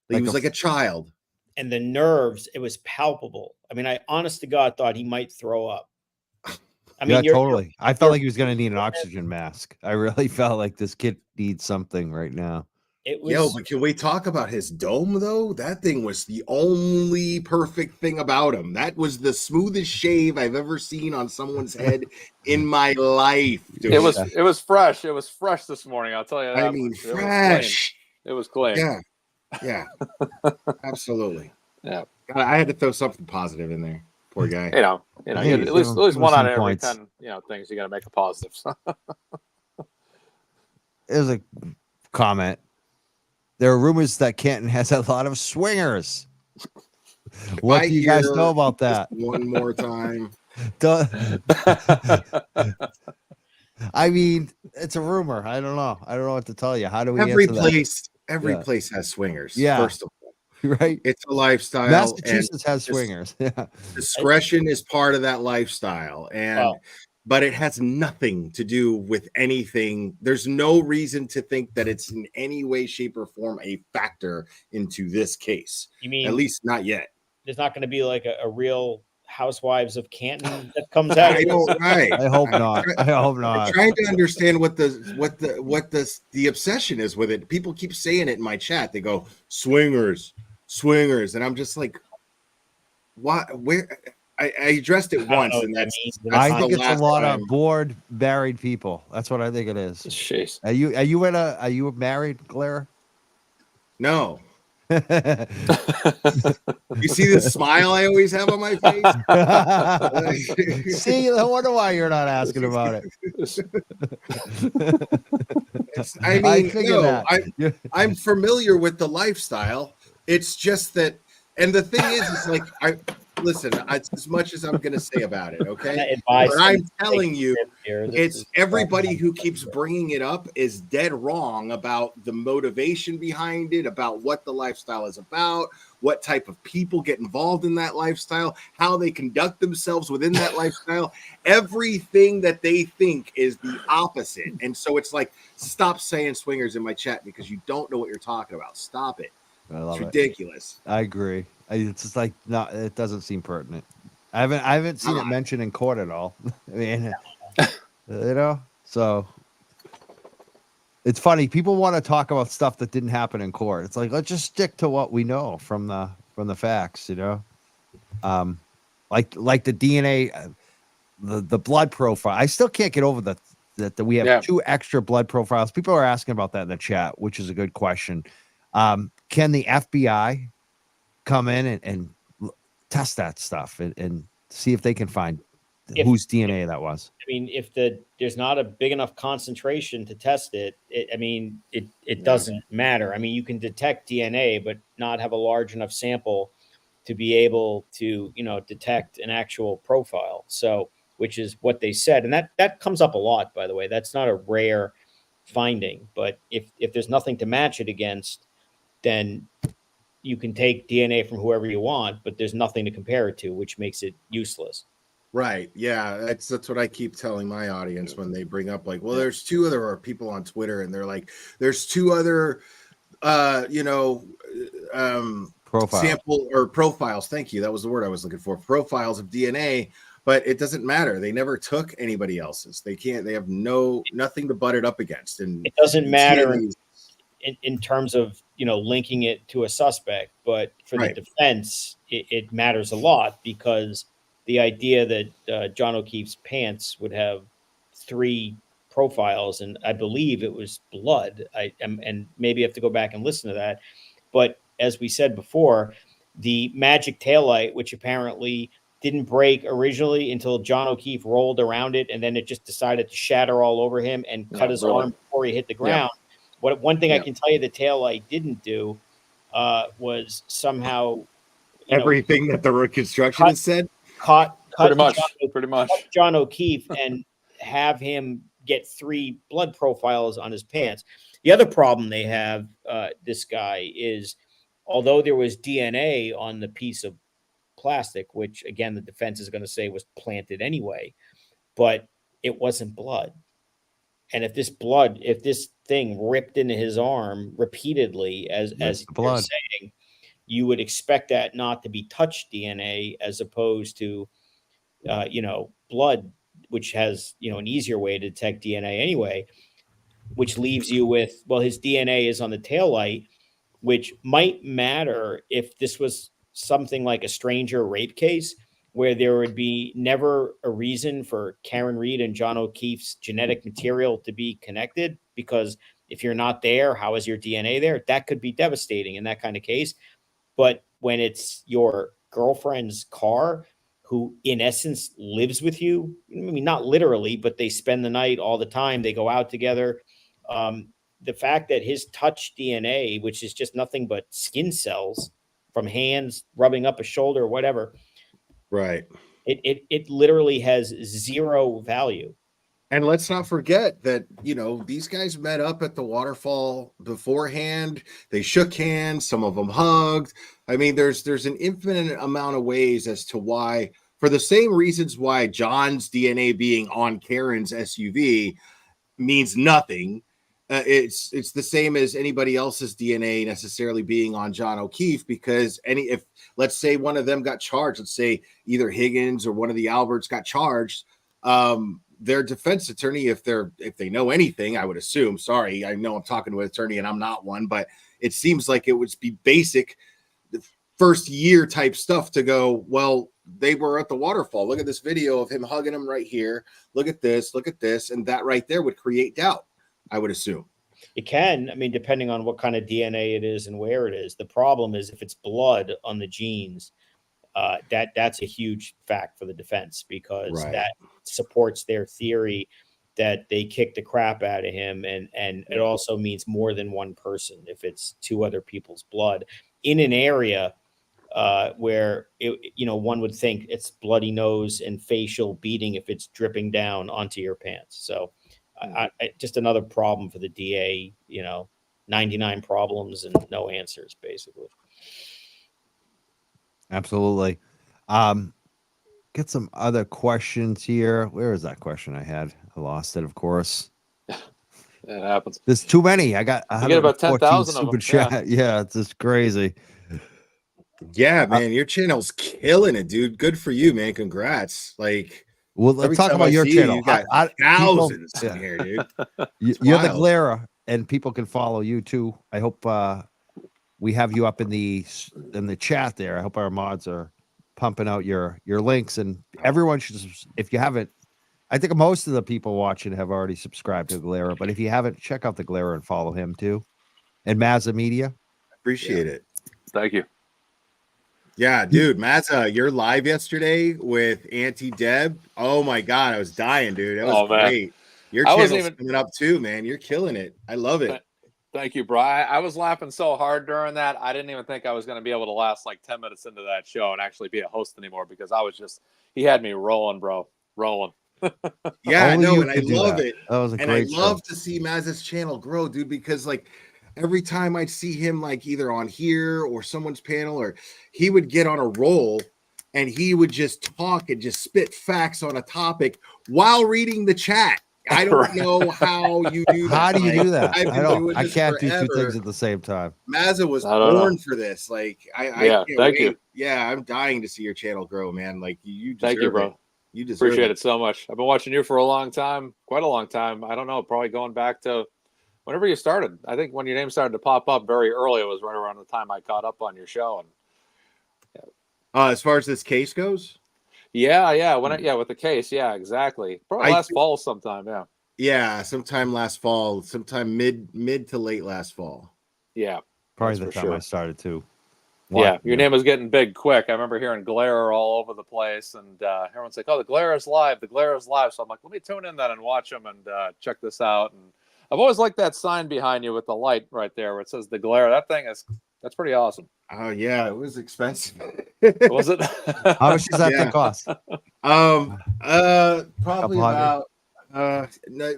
He Like was a- like a child. And the nerves, it was palpable. I mean, I honest to God thought he might throw up. I mean, yeah, totally. I felt like he was going to need an oxygen mask. I really felt like this kid needs something right now. It was. Yo, but can we talk about his dome though? That thing was the only perfect thing about him. That was the smoothest shave I've ever seen on someone's head in my life. Dude. It was fresh. It was fresh this morning. I'll tell you that. I mean, much. fresh. It was clean. Yeah, absolutely. Yeah. God, I had to throw something positive in there. Poor guy. You know, Hey, at least give him one out some of every points. 10, things you got to make a positive. There's a comment. There are rumors that Canton has a lot of swingers. What I do you guys hear know about that? just one more time. I mean, it's a rumor. I don't know. I don't know what to tell you. How do we Every answer place Yeah. has swingers. Yeah. First of all, that? Right? it's a lifestyle. Massachusetts has just- swingers. Yeah. Discretion is part of that lifestyle, but it has nothing to do with anything. There's no reason to think that it's in any way, shape, or form a factor into this case. You mean At least not yet. there's not going to be like a real Housewives of Canton that comes out? I don't. Right. I hope not. I hope I'm not. trying to understand what the obsession is with it. People keep saying it in my chat. They go swingers, and I'm just like, what? Where? I addressed it I don't once, know and what that that's means. I the think it's a last lot time. of bored, married people. That's what I think it is. Jeez. Are you married, Claire? No. You see the smile I always have on my face? See, I wonder why you're not asking about it. I mean, figured no, that. I'm familiar with the lifestyle. It's just that, and the thing is, it's like, listen, as much as I'm going to say about it, okay? But I'm telling you, it's everybody who keeps bringing it up is dead wrong about the motivation behind it, about what the lifestyle is about, what type of people get involved in that lifestyle, how they conduct themselves within that lifestyle. Everything that they think is the opposite. And so it's like, stop saying swingers in my chat because you don't know what you're talking about. Stop it. I love It's it. ridiculous. I agree. It's just like not. It doesn't seem pertinent. I haven't seen it mentioned in court at all. I mean, so it's funny. People want to talk about stuff that didn't happen in court. It's like, let's just stick to what we know from the facts. Like the DNA, the blood profile. I still can't get over that we have 2 extra blood profiles. People are asking about that in the chat, which is a good question. Can the FBI come in and test that stuff and see if they can find whose DNA that was? I mean, if there's not a big enough concentration to test it, it doesn't matter. I mean, you can detect DNA, but not have a large enough sample to be able to, detect an actual profile. So which is what they said. And that comes up a lot, by the way. That's not a rare finding. But if there's nothing to match it against, then you can take DNA from whoever you want, but there's nothing to compare it to, which makes it useless. Right. Yeah. That's what I keep telling my audience when they bring up, like, well, there's two other people on Twitter, and they're like, there's two other Profile. sample or profiles. Thank you. That was the word I was looking for. Profiles of DNA, but it doesn't matter. They never took anybody else's. They can't, they have nothing to butt it up against. And it doesn't matter TNA's, in terms of, linking it to a suspect, but for Right. the defense, it matters a lot, because the idea that John O'Keefe's pants would have 3 profiles, and I believe it was blood. And maybe I have to go back and listen to that. But as we said before, the magic taillight, which apparently didn't break originally until John O'Keefe rolled around it, and then it just decided to shatter all over him and cut his arm before he hit the ground. One thing I can tell you the taillight didn't do was somehow everything that the reconstruction has said. Cut Pretty much. John O'Keefe and have him get 3 blood profiles on his pants. The other problem they have, this guy, is although there was DNA on the piece of plastic, which again the defense is going to say was planted anyway, but it wasn't blood. And if this thing ripped into his arm repeatedly, as you're saying, you would expect that not to be touch DNA, as opposed to blood, which has an easier way to detect DNA anyway, which leaves you with, well, his DNA is on the taillight, which might matter if this was something like a stranger rape case, where there would be never a reason for Karen Reed and John O'Keefe's genetic material to be connected, because if you're not there, how is your DNA there? That could be devastating in that kind of case. But when it's your girlfriend's car, who in essence lives with you, I mean, not literally, but they spend the night all the time, they go out together. The fact that his touch DNA, which is just nothing but skin cells from hands rubbing up a shoulder or whatever, right, it literally has 0 value. And let's not forget that, these guys met up at the waterfall beforehand. They shook hands. Some of them hugged. I mean, there's an infinite amount of ways as to why, for the same reasons why John's DNA being on Karen's SUV means nothing. It's the same as anybody else's DNA necessarily being on John O'Keefe, because if let's say one of them got charged, let's say either Higgins or one of the Alberts got charged, their defense attorney, if they know anything, I would assume, sorry, I know I'm talking to an attorney and I'm not one, but it seems like it would be basic first year type stuff to go, well, they were at the waterfall. Look at this video of him hugging him right here. Look at this. And that right there would create doubt, I would assume. It can. I mean, depending on what kind of DNA it is and where it is. The problem is if it's blood on the jeans, that's a huge fact for the defense, because that supports their theory that they kicked the crap out of him, and it also means more than one person if it's 2 other people's blood in an area where one would think it's bloody nose and facial beating if it's dripping down onto your pants. So I just another problem for the DA. 99 problems and no answers, basically. Absolutely. Get some other questions here. Where is that question I had? I lost it, of course. It happens. There's too many. I get about 10,000 of them. Chat. Yeah, it's just crazy. Yeah, man, your channel's killing it, dude. Good for you, man. Congrats. Like, well, let's talk about your channel. You got thousands in here, dude. You're the Glera, and people can follow you too. I hope we have you up in the chat there. I hope our mods are pumping out your links, and everyone should, if you haven't, I think most of the people watching have already subscribed to Glera, but if you haven't, check out the Glera and follow him too. And Mazza Media. Appreciate it. Thank you. Yeah, dude, Mazza, you're live yesterday with Auntie Deb. Oh my God, I was dying, dude. That was great. Your channel's coming up too, man. You're killing it. I love it. Thank you, bro. I was laughing so hard during that. I didn't even think I was going to be able to last like 10 minutes into that show and actually be a host anymore, because he had me rolling, bro. rolling. Yeah, Only no, you and I could do love that. it. That was a And I great show. love to see Maz's channel grow, dude, because like every time I'd see him like either on here or someone's panel, or he would get on a roll and he would just talk and just spit facts on a topic while reading the chat. I don't know how you do that. How do you Like, do that? I've I been don't. doing I this can't do two forever. things at the same time. Mazza was I don't know. born for this. Like, I Yeah, can't thank wait. you. Yeah, I'm dying to see your channel grow, man. Like, you deserve Thank you, bro. it. You deserve Appreciate it so much. I've been watching you for a long time, quite a long time. I don't know, probably going back to whenever you started. I think when your name started to pop up very early, it was right around the time I caught up on your show. And As far as this case goes, yeah, with the case, yeah, exactly. Probably last fall sometime, yeah. Yeah, sometime last fall, sometime mid to late last fall. Yeah, Probably that's the for time I sure. started too. Yeah, your name was getting big quick. I remember hearing glare all over the place, and everyone's like, "Oh, the glare is live! The glare is live!" So I'm like, "Let me tune in then and watch them and check this out." And I've always liked that sign behind you with the light right there where it says the glare. That's pretty awesome. Oh yeah, it was expensive. Was it? How much does that thing cost? Probably about a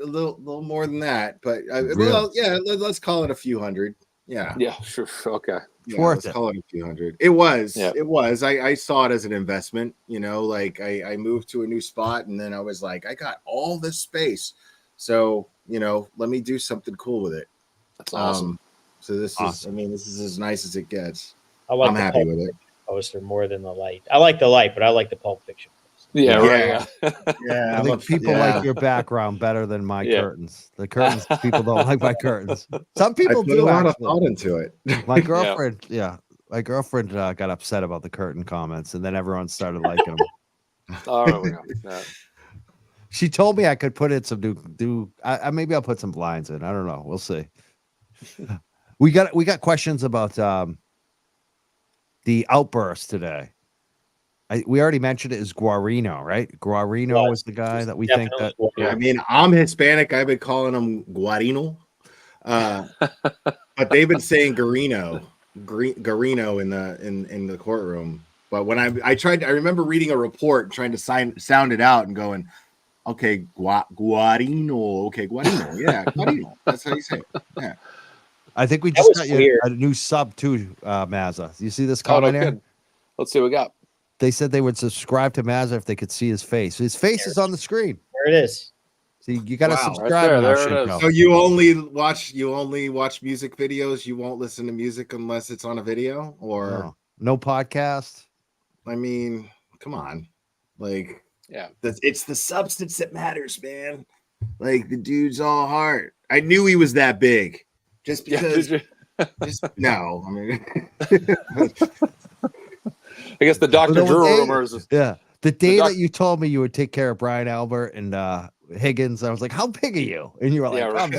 little more than that, but well, yeah, let's call it a few hundred. Yeah. Yeah, sure. Okay. Yeah, worth let's it. call it a few hundred. It was. Yeah. It was. I saw it as an investment. You know, like I moved to a new spot, and then I was like, I got all this space, so you know, let me do something cool with it. That's awesome. So this is. I mean, this is as nice as it gets. I'm happy with it. Poster more than the light. I like the light, but I like the Pulp Fiction poster. Yeah, Yeah. right. Yeah, I think people like your background better than my Yeah. curtains. The curtains, people don't like my curtains. Some I people put a do lot of actually. thought into it. My girlfriend, my girlfriend got upset about the curtain comments, and then everyone started liking them. Oh, there we go. Yeah. She told me I could put in some new. Maybe I'll put some blinds in. I don't know. We'll see. We got questions about the outburst today. We already mentioned it as Guarino, right? Guarino was the guy that we think that. Yeah. I mean, I'm Hispanic. I've been calling him Guarino, but they've been saying Garino in the courtroom. But when I remember reading a report, trying to sound it out, and going, okay, Guarino, okay, Guarino, yeah, Guarino. That's how you say it. Yeah. I think we That just was got you weird. a new sub too, Mazza. You see this Oh, no comment here? kidding. Let's see what we got. They said they would subscribe to Mazza if they could see his face. His face is on the screen. There it is. See, you got to Wow, right subscribe. there, on our there it Shinko. is. So you only watch music videos. You won't listen to music unless it's on a video, or No podcast. I mean, come on, like Yeah. it's the substance that matters, man. Like the dude's all heart. I knew he was that big, just Yeah. because. Did you? No, I mean, I guess the Dr. Well, Drew they- rumors. Yeah. The day doc- that you told me you would take care of Brian Albert and Higgins, I was like, how big are you? And you were like, Yeah, right. "I'm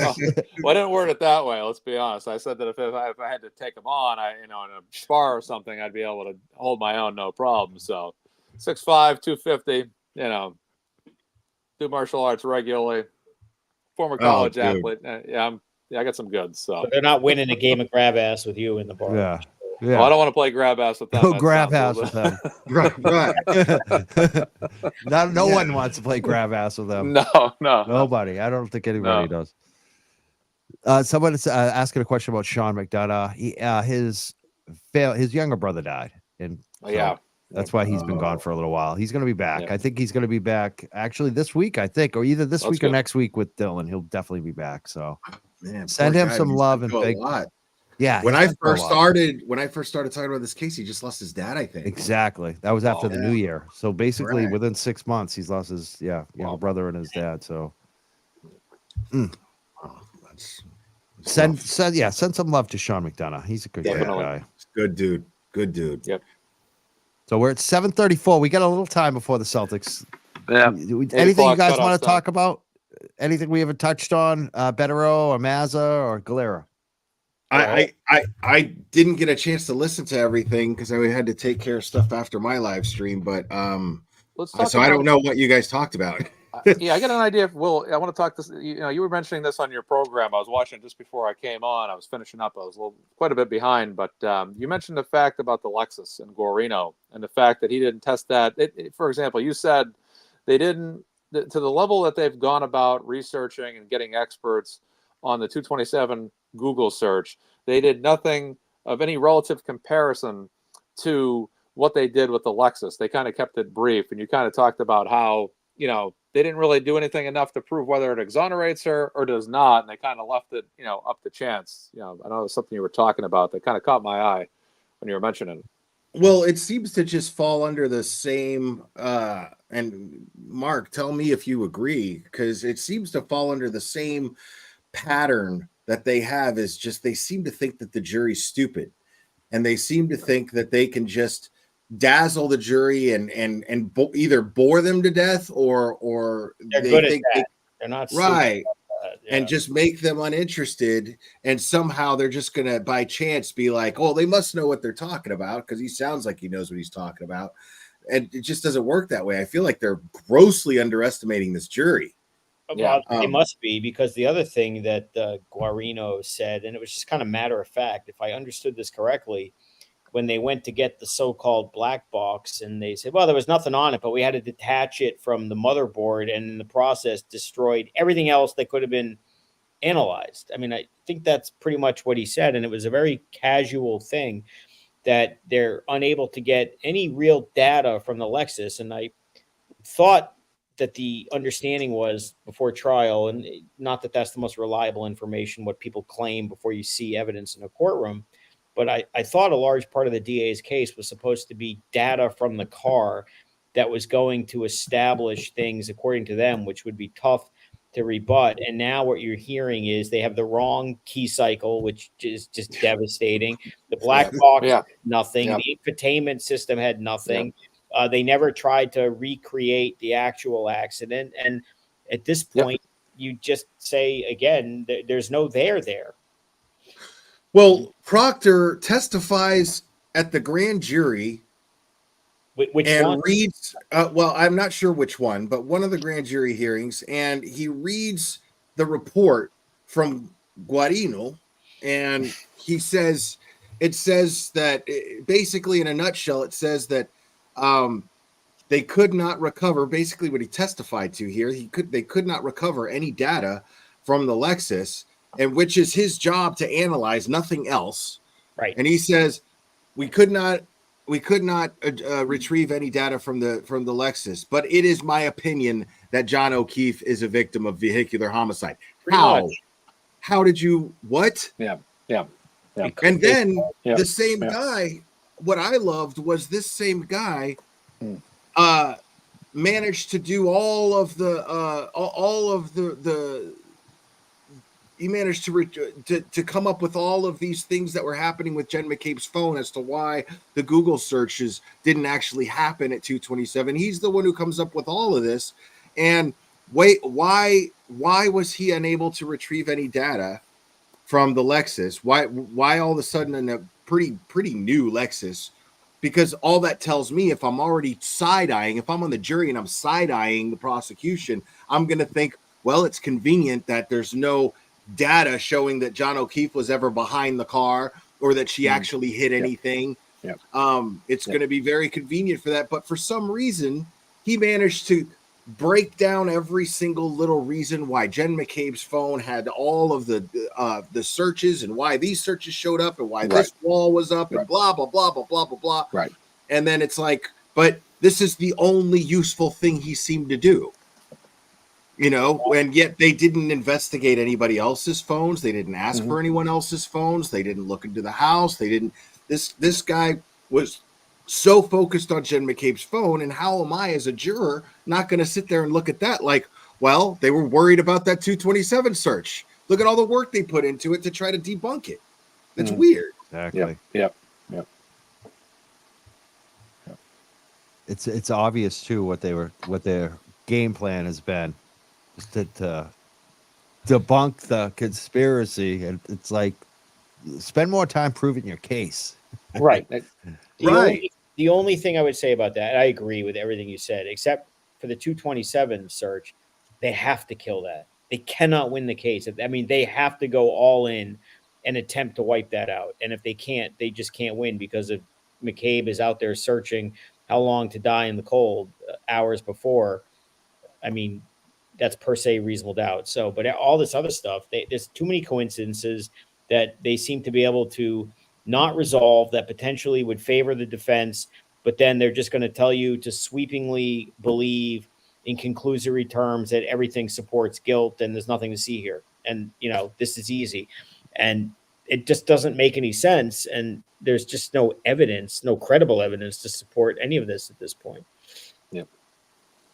Well, I didn't word it that way. Let's be honest. I said that if I had to take him on, in a spar or something, I'd be able to hold my own, no problem. So, 6'5", 250. Do martial arts regularly. Former college dude. athlete. I got some goods. So, But they're not winning a game of grab ass with you in the bar. Yeah. Well, I don't want to play grab ass with them. Go That grab sounds ass a with little- them. right. No one wants to play grab ass with them. No. Nobody. I don't think anybody does. Someone is asking a question about Sean McDonough. His younger brother died, and Yeah. that's why he's been gone for a little while. He's going to be back. Yeah. I think he's going to be back actually this week. I think, or either this That's week or good. next week with Dylan. He'll definitely be back. So Man, Send poor him guy, some he's love been and through a big- lot. yeah. When he's I been through a first lot. started talking about this case, he just lost his dad, I think. Exactly. That was after the yeah. new year. So basically, Right. within 6 months, he's lost his younger brother and his dad. So Oh, that's send rough. send some love to Sean McDonough. He's a good Definitely. guy. Good dude. Good dude. Yep. So we're at 7:34. We got a little time before the Celtics. Yeah. Anything you o'clock guys cutoff want to time. talk about? Anything we haven't touched on? Bederow or Mazza or Galera? I didn't get a chance to listen to everything because I had to take care of stuff after my live stream, but Let's talk so I about- don't know what you guys talked about. Yeah, I got an idea. I want to talk this. You were mentioning this on your program. I was watching it just before I came on. I was finishing up. I was quite a bit behind, but you mentioned the fact about the Lexus and Guarino and the fact that he didn't test that. For example, you said they didn't, to the level that they've gone about researching and getting experts on the 227 Google search, they did nothing of any relative comparison to what they did with the Lexus. They kind of kept it brief, and you kind of talked about how, they didn't really do anything enough to prove whether it exonerates her or does not, and they kind of left it, up to chance. I know it was something you were talking about that kind of caught my eye when you were mentioning it. Well, it seems to just fall under the same, and Mark, tell me if you agree, because it seems to fall under the same pattern that they have, is just they seem to think that the jury's stupid, and they seem to think that they can just dazzle the jury and either bore them to death or They're they good at think that. They're not right. Yeah. And just make them uninterested, and somehow they're just gonna by chance be like, oh, they must know what they're talking about because he sounds like he knows what he's talking about. And it just doesn't work that way. I feel like they're grossly underestimating this jury. Well, they must be, because the other thing that Guarino said, and it was just kind of matter of fact, if I understood this correctly, when they went to get the so-called black box, and they said, well, there was nothing on it, but we had to detach it from the motherboard, and in the process destroyed everything else that could have been analyzed. I mean, I think that's pretty much what he said, and it was a very casual thing that they're unable to get any real data from the Lexus. And I thought that the understanding was before trial, and not that that's the most reliable information, what people claim before you see evidence in a courtroom, but I thought a large part of the DA's case was supposed to be data from the car that was going to establish things according to them, which would be tough to rebut. And now what you're hearing is they have the wrong key cycle, which is just devastating. The black box, nothing. The infotainment system had nothing. They never tried to recreate the actual accident. And at this point, you just say, again, there's no there. Well, Proctor testifies at the grand jury. Which and one? Reads, well, I'm not sure which one, but one of the grand jury hearings, and he reads the report from Guarino, and he says, it says that basically in a nutshell, it says that they could not recover, basically what he testified to here, they could not recover any data from the Lexus, and which is his job to analyze, nothing else. Right. And he says, we could not retrieve any data from the Lexus, but it is my opinion that John O'Keefe is a victim of vehicular homicide. How did you, what? Yeah. And then the same guy, what I loved was this same guy managed to do all of the he managed to come up with all of these things that were happening with Jen McCabe's phone as to why the Google searches didn't actually happen at 227. He's the one who comes up with all of this. And wait, why was he unable to retrieve any data from the Lexus? Why all of a sudden in a pretty new Lexus? Because all that tells me, if I'm already side-eyeing, if I'm on the jury and I'm side-eyeing the prosecution, I'm going to think, well, it's convenient that there's no data showing that John O'Keefe was ever behind the car or that she actually hit anything. It's going to be very convenient for that. But for some reason, he managed to break down every single little reason why Jen McCabe's phone had all of the searches and why these searches showed up and why this wall was up and blah, blah, blah, blah, blah, blah, blah. Right. And then it's like, but this is the only useful thing he seemed to do. And yet they didn't investigate anybody else's phones. They didn't ask for anyone else's phones. They didn't look into the house. They didn't. This guy was so focused on Jen McCabe's phone. And how am I, as a juror, not going to sit there and look at that? Like, well, they were worried about that 227 search. Look at all the work they put into it to try to debunk it. That's weird. Exactly. Yep. It's obvious too what their game plan has been. To debunk the conspiracy, and it's like, spend more time proving your case. Right. The only thing I would say about that, I agree with everything you said, except for the 227 search, they have to kill that. They cannot win the case. I mean, they have to go all in and attempt to wipe that out. And if they can't, they just can't win, because if McCabe is out there searching how long to die in the cold hours before, I mean, that's per se reasonable doubt. So, but all this other stuff, there's too many coincidences that they seem to be able to not resolve that potentially would favor the defense, but then they're just going to tell you to sweepingly believe in conclusory terms that everything supports guilt and there's nothing to see here. And, this is easy. And it just doesn't make any sense. And there's just no evidence, no credible evidence to support any of this at this point.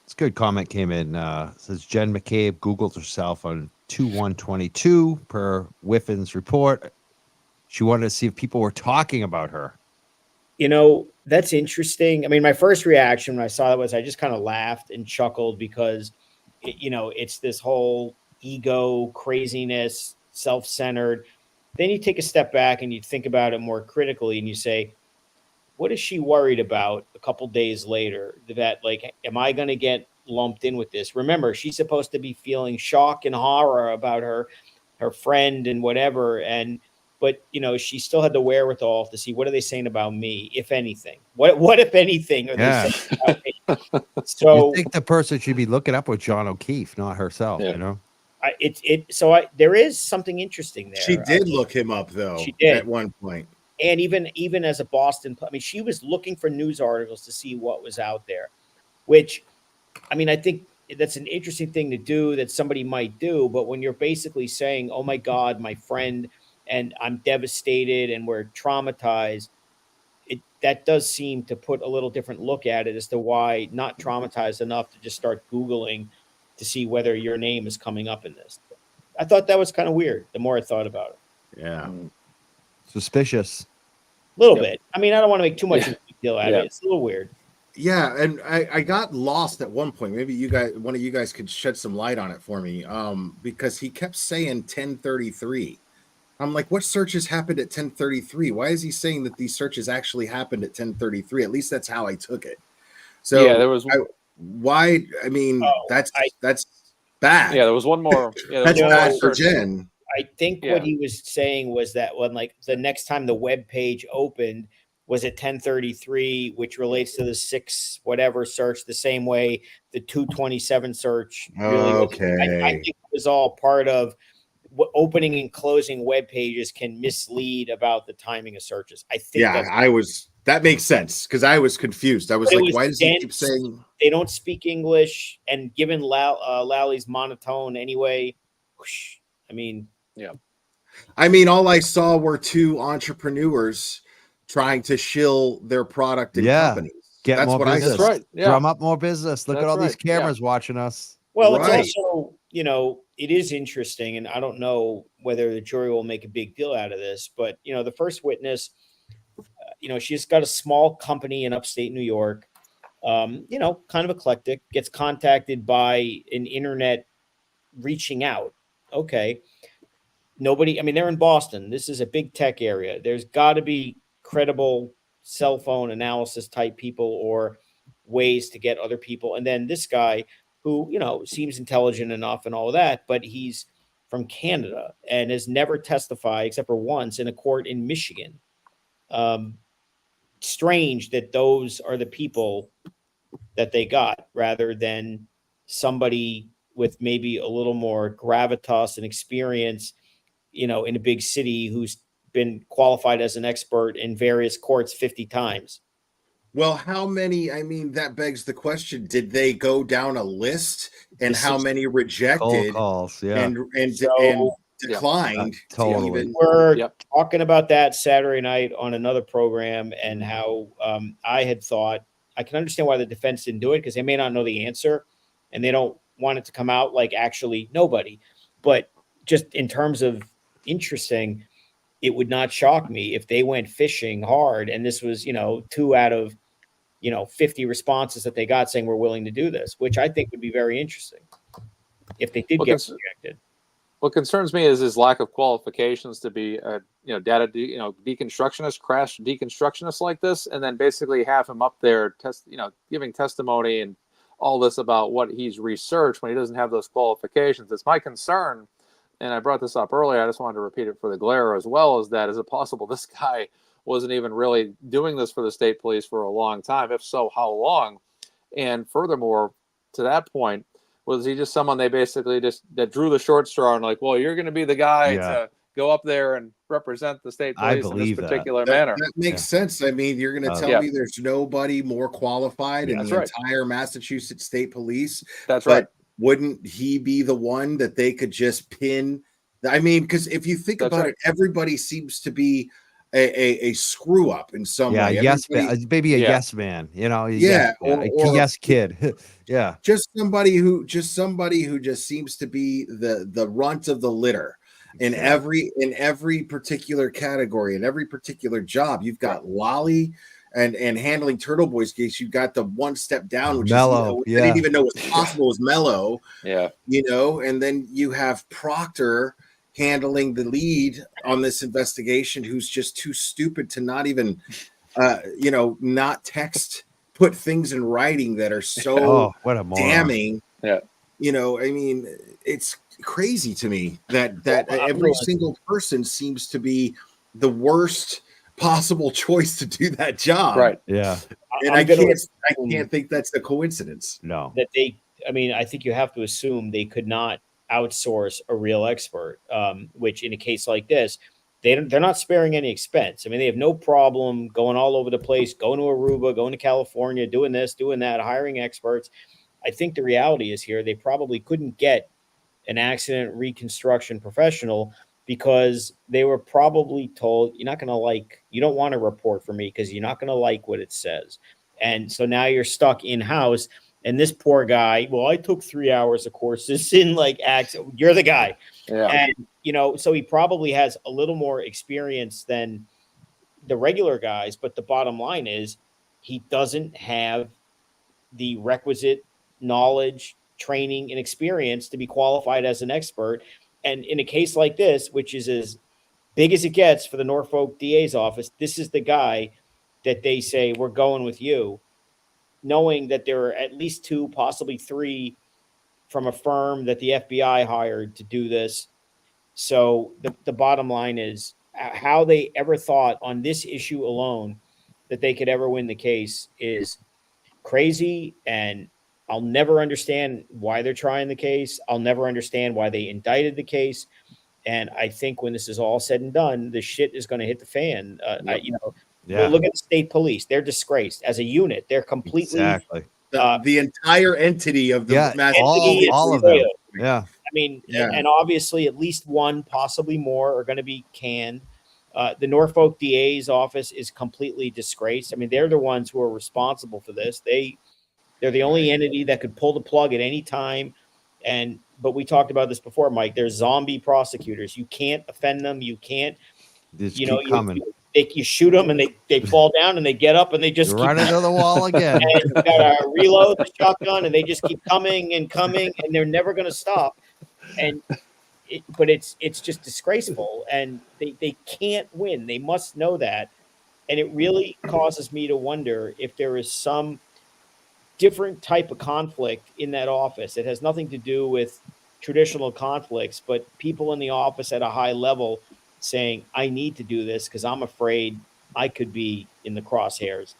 It's a good comment came in. Says Jen McCabe Googled herself on 2/1/22 per Whiffin's report. She wanted to see if people were talking about her. That's interesting. I mean, my first reaction when I saw that was I just kind of laughed and chuckled because, it's this whole ego craziness, self-centered. Then you take a step back and you think about it more critically and you say, what is she worried about a couple days later? That, like, am I going to get lumped in with this? Remember, she's supposed to be feeling shock and horror about her friend and whatever. But she still had the wherewithal to see, what are they saying about me, if anything? What if anything are they saying about me? So you think the person should be looking up with John O'Keefe, not herself, there is something interesting there. She did look him up though. She did at one point. And even as a Boston, I mean, she was looking for news articles to see what was out there, which, I mean, I think that's an interesting thing to do that somebody might do. But when you're basically saying, oh my God, my friend, and I'm devastated and we're traumatized, that does seem to put a little different look at it as to why not traumatized enough to just start Googling to see whether your name is coming up in this. I thought that was kind of weird the more I thought about it. Yeah. Suspicious. A little bit. I mean, I don't want to make too much of a big deal out of it. It's a little weird. Yeah, and I got lost at one point. Maybe one of you guys could shed some light on it for me. Because he kept saying 1033. I'm like, what searches happened at 1033? Why is he saying that these searches actually happened at 1033? At least that's how I took it. So yeah, there was that's bad. Yeah, there was one more. Yeah, that's bad for Jen. I think what he was saying was that when, like, the next time the web page opened was at 1033, which relates to the 6 whatever search, the same way the 227 search really was. I think it was all part of what opening and closing web pages can mislead about the timing of searches. I think that makes sense because I was confused. I was like, why does he keep saying they don't speak English? And given Lally's monotone anyway, whoosh, I mean, all I saw were two entrepreneurs trying to shill their product and companies. Get That's more what business. I saw. Right. Yeah. Drum up more business. Look at all these cameras watching us. Well, it's also, it is interesting, and I don't know whether the jury will make a big deal out of this, but, the first witness, she's got a small company in upstate New York, kind of eclectic, gets contacted by an internet reaching out. Okay. They're in Boston. This is a big tech area. There's got to be credible cell phone analysis type people or ways to get other people. And then this guy who, seems intelligent enough and all of that, but he's from Canada and has never testified except for once in a court in Michigan. Strange that those are the people that they got rather than somebody with maybe a little more gravitas and experience, in a big city who's been qualified as an expert in various courts 50 times. Well, how many? That begs the question: did they go down a list, and how many rejected calls? and declined? Totally. We're talking about that Saturday night on another program, and how I had thought I can understand why the defense didn't do it because they may not know the answer, and they don't want it to come out like actually nobody. But just in terms of interesting, it would not shock me if they went fishing hard and this was 2 out of 50 responses that they got saying we're willing to do this, which I think would be very interesting if they did get rejected. What concerns me is his lack of qualifications to be a data deconstructionist, crash deconstructionist like this, and then basically have him up there giving testimony and all this about what he's researched when he doesn't have those qualifications. It's my concern, and I brought this up earlier, I just wanted to repeat it for the glare as well, is it possible this guy wasn't even really doing this for the state police for a long time? If so, how long? And furthermore, to that point, Was he just someone they basically just that drew the short straw and like, well, you're going to be the guy to go up there and represent the state police in this particular manner? That makes sense. I mean, you're going to tell me there's nobody more qualified in the entire Massachusetts State Police. That's right. Wouldn't he be the one that they could just pin? I mean, because if you think about it, everybody seems to be a screw up in some way. Yes, maybe a yes man, you know. Or yes kid. Yeah, just somebody who just seems to be the runt of the litter in every particular category, in every particular job. You've got Lolly and handling Turtle Boy's case. You've got the one step down, which Mellow. is I didn't even know was possible was Mellow. Yeah, and then you have Proctor handling the lead on this investigation, who's just too stupid to not even not put things in writing that are so what a moron. damning. I mean, it's crazy to me that every single person seems to be the worst possible choice to do that job. Right. Yeah. And I can't think that's a coincidence. No. I think you have to assume they could not outsource a real expert, which in a case like this, they're not sparing any expense. I mean, they have no problem going all over the place, going to Aruba, going to California, doing this, doing that, hiring experts. I think the reality is here, they probably couldn't get an accident reconstruction professional because they were probably told, you don't want to report for me because you're not going to like what it says. And so now you're stuck in-house. And this poor guy, well, I took 3 hours of courses in accident. You're the guy. Yeah. And, so he probably has a little more experience than the regular guys. But the bottom line is he doesn't have the requisite knowledge, training, and experience to be qualified as an expert. And in a case like this, which is as big as it gets for the Norfolk DA's office, this is the guy that they say, we're going with you, knowing that there are at least 2, possibly 3 from a firm that the FBI hired to do this. So the bottom line is how they ever thought on this issue alone that they could ever win the case is crazy. And I'll never understand why they're trying the case. I'll never understand why they indicted the case. And I think when this is all said and done, the shit is going to hit the fan. Well, look at the state police. They're disgraced as a unit. They're completely the entire entity of the all of them. Yeah. I mean, and obviously at least one, possibly more, are going to be canned. The Norfolk DA's office is completely disgraced. I mean, they're the ones who are responsible for this. They're the only entity that could pull the plug at any time. But we talked about this before, Mike. They're zombie prosecutors. You can't offend them. You can't. Just keep coming. You shoot them and they fall down and they get up and they just run into the wall again. And you got to reload the shotgun and they just keep coming and they're never going to stop. But it's just disgraceful, and they can't win. They must know that. And it really causes me to wonder if there is some different type of conflict in that office. It has nothing to do with traditional conflicts, but people in the office at a high level saying, I need to do this because I'm afraid I could be in the crosshairs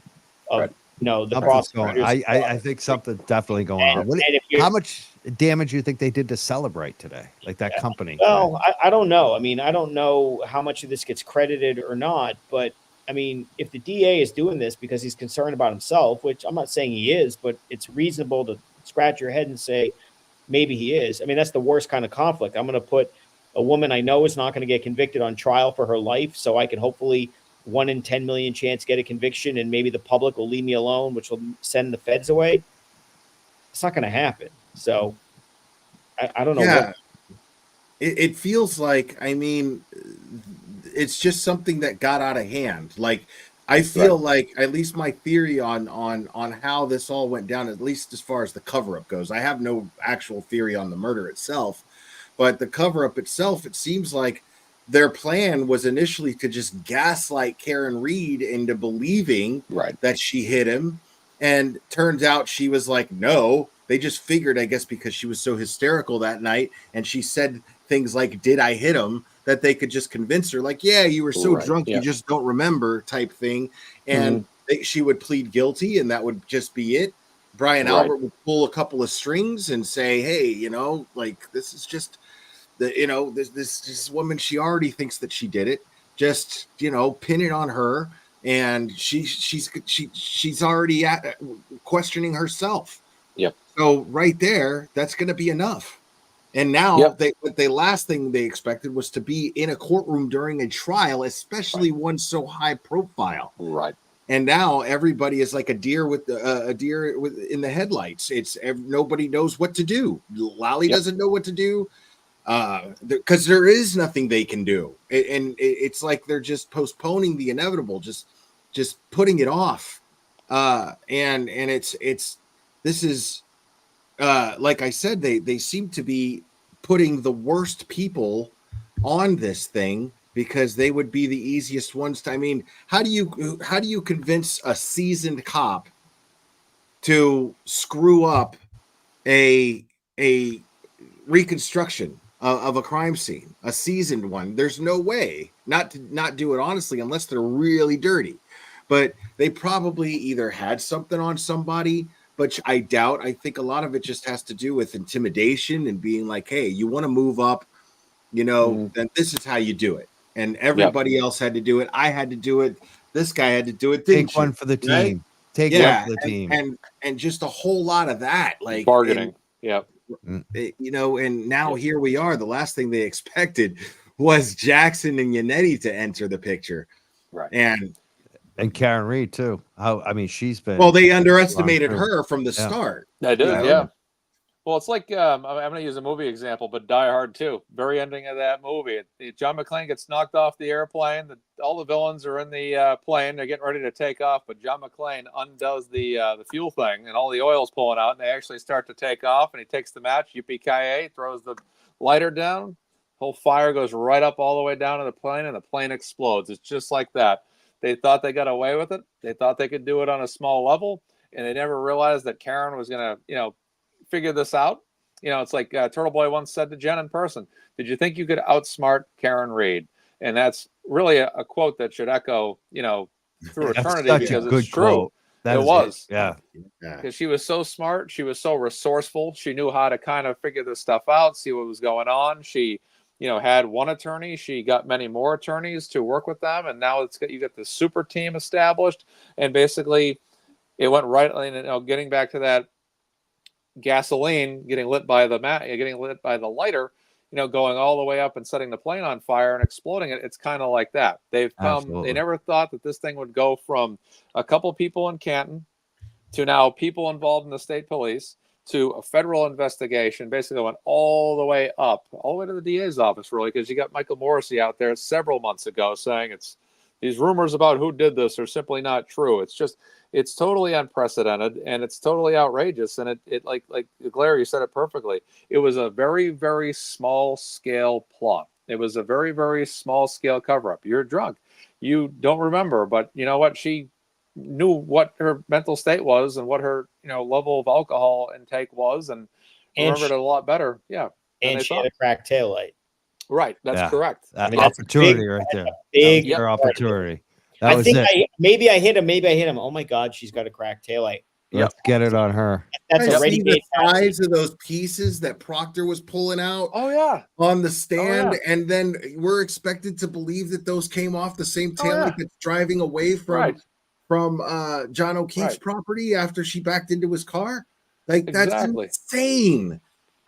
of the prosecutors. I think something's definitely going on. How much damage do you think they did to Celebrate today? Like that company? Well, I don't know. I mean, I don't know how much of this gets credited or not, but I mean, if the DA is doing this because he's concerned about himself, which I'm not saying he is, but it's reasonable to scratch your head and say, maybe he is. I mean, that's the worst kind of conflict. I'm going to put a woman I know is not going to get convicted on trial for her life, so I can hopefully 1 in 10 million chance get a conviction, and maybe the public will leave me alone, which will send the feds away. It's not going to happen. So I don't know. Yeah. It feels like, I mean, it's just something that got out of hand. Like, I feel like, at least my theory on how this all went down, at least as far as the cover-up goes, I have no actual theory on the murder itself, but the cover-up itself, it seems like their plan was initially to just gaslight Karen Reed into believing that she hit him. And turns out she was like, no. They just figured, I guess, because she was so hysterical that night and she said things like, did I hit him? That they could just convince her, like, yeah, you were so drunk, you just don't remember type thing. And she would plead guilty and that would just be it. Brian Right. Albert would pull a couple of strings and say, hey, you know, like this is just the, you know, this woman, she already thinks that she did it. Just, you know, pin it on her. And she's already questioning herself. Yep. So right there, that's going to be enough. And now the last thing they expected was to be in a courtroom during a trial, especially one so high profile. Right. And now everybody is like a deer with in the headlights. Nobody knows what to do. Lally doesn't know what to do because there is nothing they can do. And it's like they're just postponing the inevitable, just putting it off. And this is like I said, they seem to be putting the worst people on this thing because they would be the easiest ones to. I mean, how do you convince a seasoned cop to screw up a reconstruction of a crime scene, a seasoned one? There's no way not to not do it honestly unless they're really dirty. But they probably either had something on somebody, but I doubt. I think a lot of it just has to do with intimidation and being like, hey, you want to move up, you know, then this is how you do it. And everybody else had to do it. I had to do it. This guy had to do it. Take one for the team. Right? Take one for the team. And just a whole lot of that, like bargaining. You know, and now here we are. The last thing they expected was Jackson and Yannetti to enter the picture. Right. And Karen Reed too. She's been. Well, they underestimated her from the start. I did, you know? yeah. Well, it's like I'm going to use a movie example, but Die Hard 2. Very ending of that movie. John McClane gets knocked off the airplane. All the villains are in the plane. They're getting ready to take off, but John McClane undoes the fuel thing, and all the oil's pulling out, and they actually start to take off. And he takes the match, yippee-ki-yay, throws the lighter down. Whole fire goes right up all the way down to the plane, and the plane explodes. It's just like that. They thought they got away with it. They thought they could do it on a small level, and they never realized that Karen was going to, figure this out. It's like Turtle Boy once said to Jen in person, did you think you could outsmart Karen Reed? And that's really a quote that should echo, through eternity because it's true. It was. Yeah. Because she was so smart. She was so resourceful. She knew how to kind of figure this stuff out, see what was going on. She, had one attorney. She got many more attorneys to work with them. And now you got the super team established. And basically it went right, getting back to that, gasoline getting lit by the lighter, going all the way up and setting the plane on fire and exploding it. It's kind of like that. They never thought that this thing would go from a couple people in Canton to now people involved in the state police to a federal investigation. Basically went all the way up, all the way to the DA's office, really, because you got Michael Morrissey out there several months ago saying these rumors about who did this are simply not true. It's totally unprecedented and it's totally outrageous. And it like Blair, you said it perfectly. It was a very, very small scale plot. It was a very, very small scale cover up. You're drunk. You don't remember, but you know what? She knew what her mental state was and what her, level of alcohol intake was and remembered it a lot better. Yeah. And she had a cracked taillight. Right. That's correct. Opportunity right there. Big opportunity. I think maybe I hit him. Oh my God, she's got a cracked taillight. Let's get it on her. That's already the size of those pieces that Proctor was pulling out. Oh yeah, on the stand, and then we're expected to believe that those came off the same taillight that's driving away from John O'Keefe's property after she backed into his car. Like that's insane.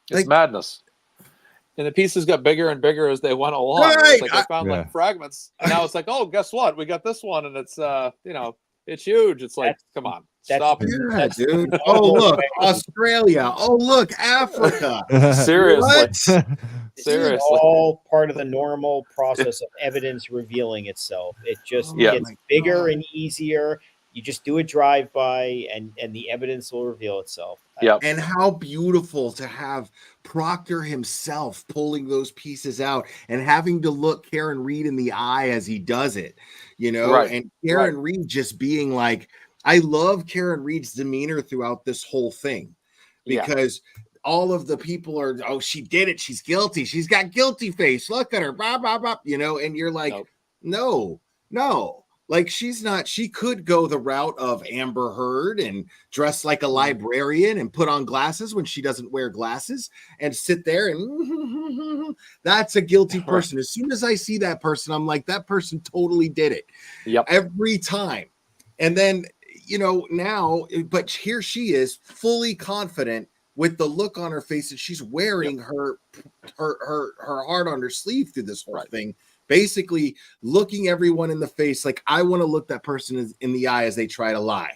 It's madness. And the pieces got bigger and bigger as they went along. Right. It's like they found like fragments. And now it's like, oh, guess what? We got this one, and it's it's huge. It's like, come on, stop it. Yeah, dude. Oh, look, Australia. Oh, look, Africa. Seriously. Seriously. It's all part of the normal process of evidence revealing itself. It just gets bigger and easier. You just do a drive-by and the evidence will reveal itself. Yeah. And how beautiful to have Proctor himself pulling those pieces out and having to look Karen Reed in the eye as he does it, and Karen Reed just being like, I love Karen Reed's demeanor throughout this whole thing because all of the people are, oh, she did it. She's guilty. She's got guilty face. Look at her. Blah, blah, blah, and you're like, no. Like she could go the route of Amber Heard and dress like a librarian and put on glasses when she doesn't wear glasses and sit there and that's a guilty person. As soon as I see that person, I'm like, that person totally did it. Yep. Every time. And then, now, but here she is fully confident with the look on her face, and she's wearing her heart on her sleeve through this whole thing. Basically looking everyone in the face like, I want to look that person in the eye as they try to lie.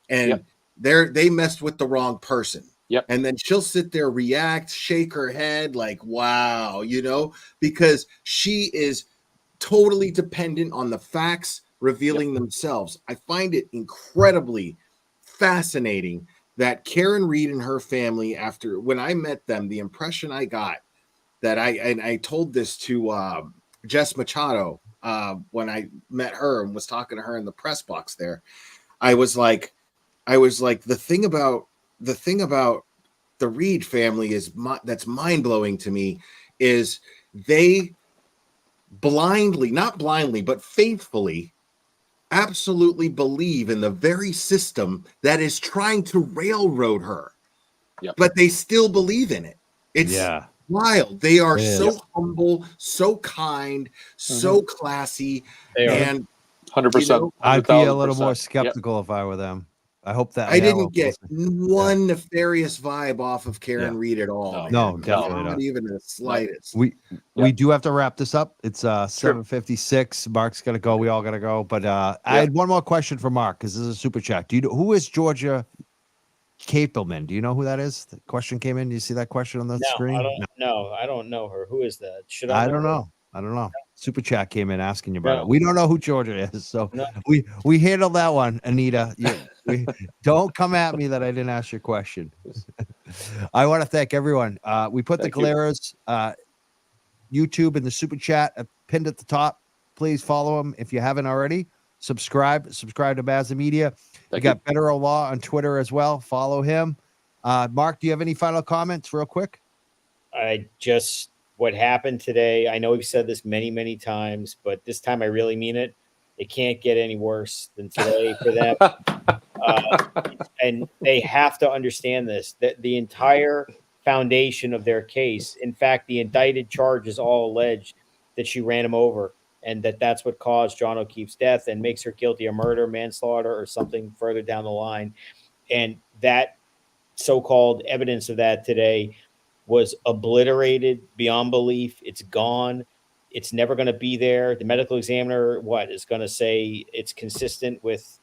And they messed with the wrong person. Yep. And then she'll sit there, react, shake her head like, wow, because she is totally dependent on the facts revealing themselves. I find it incredibly fascinating that Karen Reed and her family, when I met them, the impression I got that I told this to Jess Machado when I met her and was talking to her in the press box there. I was like, the thing about the Reed family that's mind-blowing to me is they not blindly, but faithfully absolutely believe in the very system that is trying to railroad her. Yep. But they still believe in it. It's wild. They are so humble, so kind, so classy, and 100%. I'd be a little more skeptical if I were them. I hope that I didn't get one nefarious vibe off of Karen Reed at all. No, definitely not even the slightest. We do have to wrap this up. It's 7:56. Mark's gonna go. We all gotta go. But I had one more question for Mark because this is a super chat. Who is Georgia Capelman? Do you know who that is? The question came in. Do you see that question on the screen? I don't know her. Who is that? Should I don't know. I don't know. Super chat came in asking you about it. We don't know who Georgia is, so we handled that one, Anita. Don't come at me that I didn't ask your question. I want to thank everyone. We put the Galeras YouTube in the super chat pinned at the top. Please follow them if you haven't already. Subscribe to Mazda Media. You got Bederow Law on Twitter as well. Follow him. Mark, do you have any final comments real quick? What happened today, I know we've said this many, many times, but this time I really mean it. It can't get any worse than today for them. And they have to understand this, that the entire foundation of their case, in fact, the indicted charges all allege that she ran him over and that's what caused John O'Keefe's death and makes her guilty of murder, manslaughter, or something further down the line. And that so-called evidence of that today was obliterated beyond belief. It's gone. It's never going to be there. The medical examiner, is going to say it's consistent with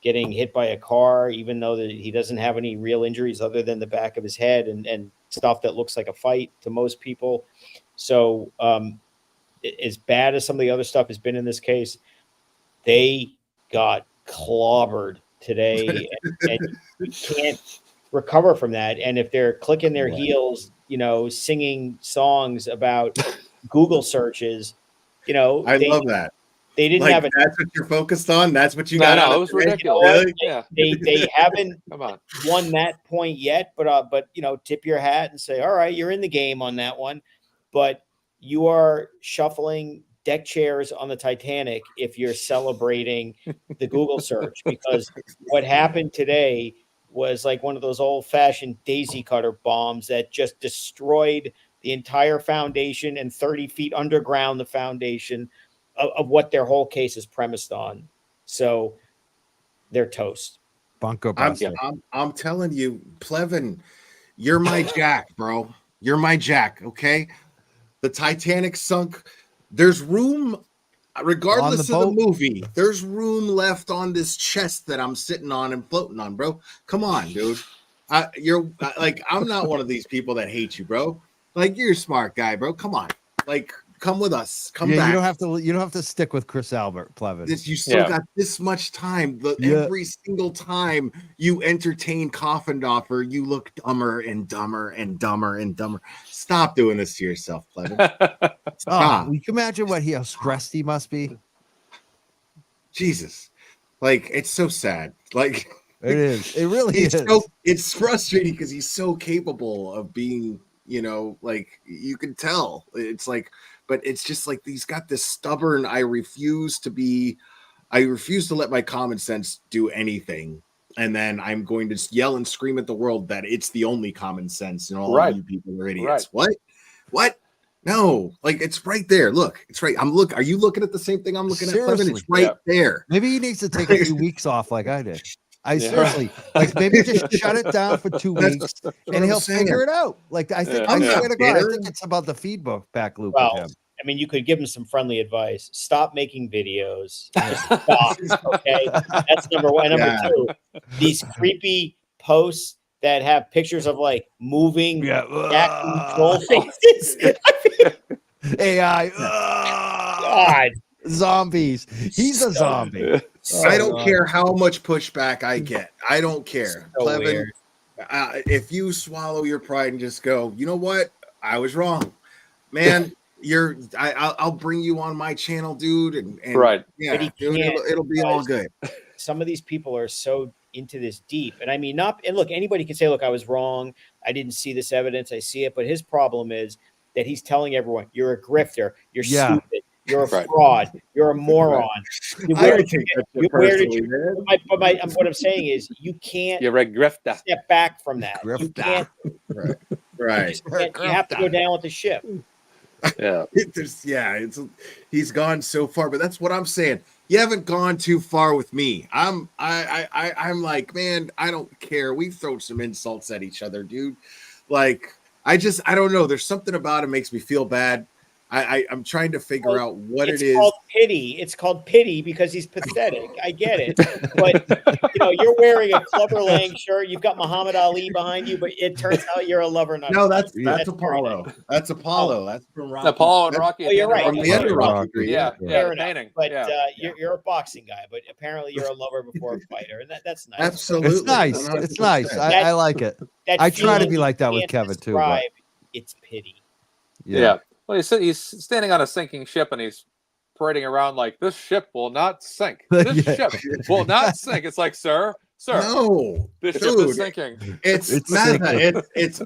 getting hit by a car, even though he doesn't have any real injuries other than the back of his head and stuff that looks like a fight to most people. So as bad as some of the other stuff has been in this case, they got clobbered today and you can't recover from that. And if they're clicking their heels, singing songs about Google searches, I love that. They didn't have that's what you're focused on. That's what you got. No, it was ridiculous. Really? Yeah. They haven't Come on. won that point yet, but tip your hat and say, all right, you're in the game on that one. But you are shuffling deck chairs on the Titanic if you're celebrating the Google search, because what happened today was like one of those old-fashioned daisy cutter bombs that just destroyed the entire foundation and 30 feet underground the foundation of what their whole case is premised on. So they're toast. Bunko. I'm telling you, Plevin, you're my Jack, bro. You're my Jack, okay? The Titanic sunk. There's room, regardless of the movie, there's room left on this chest that I'm sitting on and floating on, bro. Come on, dude. You're like, I'm not one of these people that hate you, bro. Like, you're a smart guy, bro. Come on. Like, come with us. Come back. You don't have to stick with Chris Albert, Plevin. You still got this much time. Every single time you entertain Coffindoffer, you look dumber and dumber and dumber and dumber. Stop doing this to yourself, Plevin. Stop. You can imagine how stressed he must be. Jesus. Like, it's so sad. Like, it is. It really is. It's frustrating because he's so capable of being, like, you can tell. It's like, but it's just like he's got this stubborn, I refuse to be I refuse to let my common sense do anything. And then I'm going to yell and scream at the world that it's the only common sense and all Right. of you people are idiots. Right. What? What? No, like it's right there. Look, it's right. Are you looking at the same thing I'm looking at, Clevin? Seriously. It's right there. Maybe he needs to take a few weeks off like I did. Yeah. Seriously, like maybe just shut it down for 2 That's weeks what and I'm he'll saying. figure it out. Like I think, Yeah. I I'm swear not to God, I bitter. think it's about the feedback loop Well, with him. I mean, you could give him some friendly advice. Stop making videos. Just stop. Okay, that's number one. And number Yeah. two, these creepy posts that have pictures of like moving vacuum troll faces. AI. God, Zombies. He's a So- zombie. I don't care how much pushback I get. I don't care. So Clevin, weird. if you swallow your pride and just go, you know what? I was wrong, man. I'll bring you on my channel, dude. And Right. yeah, But he dude, can't, it'll be all good. some of these people are so into this deep. And I mean, not, and look, anybody can say, look, I was wrong. I didn't see this evidence. I see it. But his problem is that he's telling everyone, you're a grifter. You're Yeah. stupid. You're a Right. fraud. You're a moron. I don't take that shit where did personally, man. what I'm saying is you can't You're a grifter. step back from that. You Grifter. can't, Right. you have to go down with the ship. Yeah. He's gone so far, but that's what I'm saying. You haven't gone too far with me. I'm like, man, I don't care. We throw some insults at each other, dude. Like, I don't know. There's something about it makes me feel bad. I'm trying to figure out what It's it is. called pity. It's called pity because he's pathetic. I get it. But you're wearing a Clubber Lang shirt. You've got Muhammad Ali behind you, but it turns out you're a lover. Not No, that's That's Apollo. That's Apollo. That's from Rocky. Apollo and That's Rocky. Oh, you're at the end right. of from Rocky the end of Three. Rocky. Three, Yeah, yeah. yeah, Fair enough. painting. But Yeah. you're a boxing guy, but apparently you're a lover before a fighter, and that's nice. Absolutely. It's nice. It's nice. 100%. I like it. That I try to feeling be like that you with can't Kevin too. But describe, It's pity. Yeah. Well, he's standing on a sinking ship and he's parading around like, this ship will not sink. This Yeah. ship will not sink. It's like, sir, No, this ship dude. is sinking. It's It's meta. sick. It's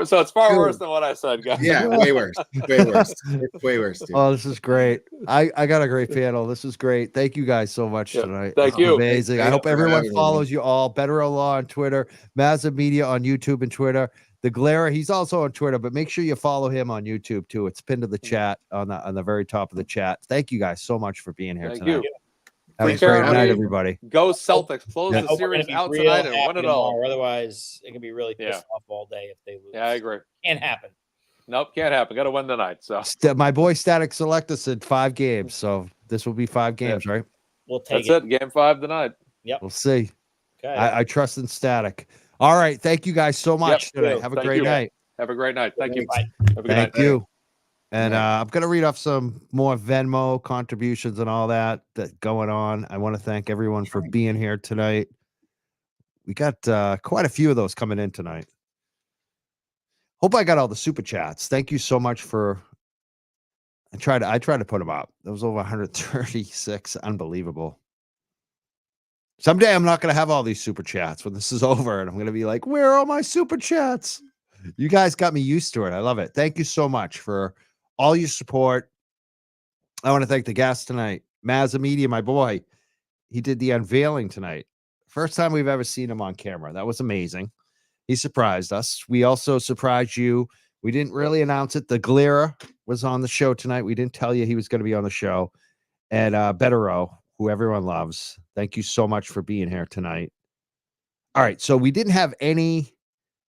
So it's far worse than what I said, guys. yeah, way worse. Way worse. It's way worse, dude. Oh, this is great. I got a great panel. This is great. Thank you guys so much Yeah, tonight. thank This is you. Amazing. I Thank hope you for everyone having me. follows you all. Bederow Law on Twitter, Mazza Media on YouTube and Twitter. The Glare, he's also on Twitter, but make sure you follow him on YouTube too. It's pinned to the chat on the very top of the chat. Thank you guys so much for being here Thank tonight. you. Have Take a care, great night, everybody. everybody. Go Celtics. Close Yeah. the Hope we're gonna series be out real tonight and happy win it all. tomorrow. Otherwise, it can be really pissed off all day if they lose. Yeah, I agree. Can't happen. Nope, can't happen. Got to win tonight. So My boy Static Selecta said 5 games, so this will be 5 games, right? We'll take that's it. Game 5 tonight. We'll see. Okay. I trust in Static. All right. Thank you guys so much Yep. today. Have a Thank great you. night. Have a great night. Thank you. Bye. Have a good Thank night. you. And Yeah. I'm going to read off some more Venmo contributions and all that going on. I want to thank everyone for being here tonight. We got quite a few of those coming in tonight. Hope I got all the super chats. Thank you so much for. I tried to put them up. There was over 136. Unbelievable. Someday I'm not going to have all these super chats when this is over, and I'm going to be like, "Where are all my super chats?" You guys got me used to it. I love it. Thank you so much for all your support. I want to thank the guests tonight. Mazza Media, my boy. He did the unveiling tonight. First time we've ever seen him on camera. That was amazing. He surprised us. We also surprised you. We didn't really announce it. The Glera was on the show tonight. We didn't tell you he was going to be on the show. And Bederow, who everyone loves. Thank you so much for being here tonight. All right. So we didn't have any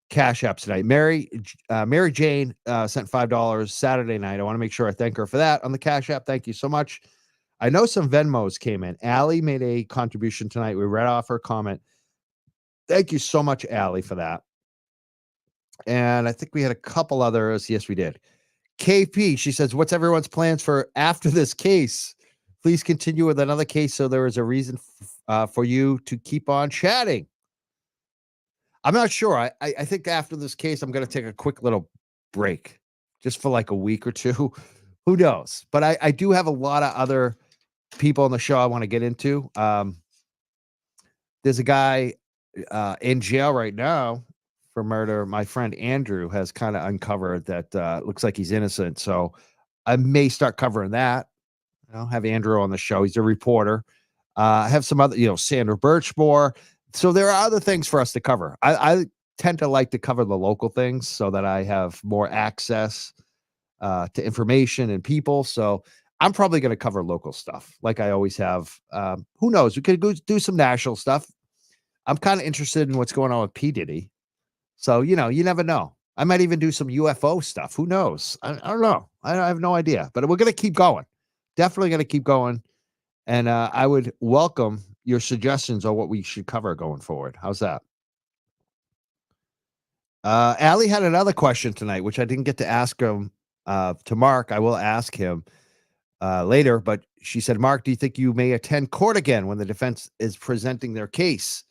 cash apps tonight. Mary Jane sent $5 Saturday night. I want to make sure I thank her for that on the cash app. Thank you so much. I know some Venmos came in. Allie made a contribution tonight. We read off her comment. Thank you so much, Allie, for that. And I think we had a couple others. Yes, we did. KP, she says, what's everyone's plans for after this case? Please continue with another case so there is a reason for you to keep on chatting. I'm not sure. I think after this case, I'm going to take a quick little break just for like a week or two. Who knows? But I do have a lot of other people on the show I want to get into. There's a guy in jail right now for murder. My friend Andrew has kind of uncovered that looks like he's innocent. So I may start covering that. I'll have Andrew on the show. He's a reporter. I have some other, Sandra Birchmore. So there are other things for us to cover. I tend to like to cover the local things so that I have more access to information and people. So I'm probably going to cover local stuff like I always have. Who knows? We could go do some national stuff. I'm kind of interested in what's going on with P. Diddy. So, you never know. I might even do some UFO stuff. Who knows? I don't know. I have no idea. But we're going to keep going. Definitely going to keep going. And I would welcome your suggestions on what we should cover going forward. How's that? Allie had another question tonight, which I didn't get to ask him to Mark. I will ask him later. But she said, Mark, do you think you may attend court again when the defense is presenting their case?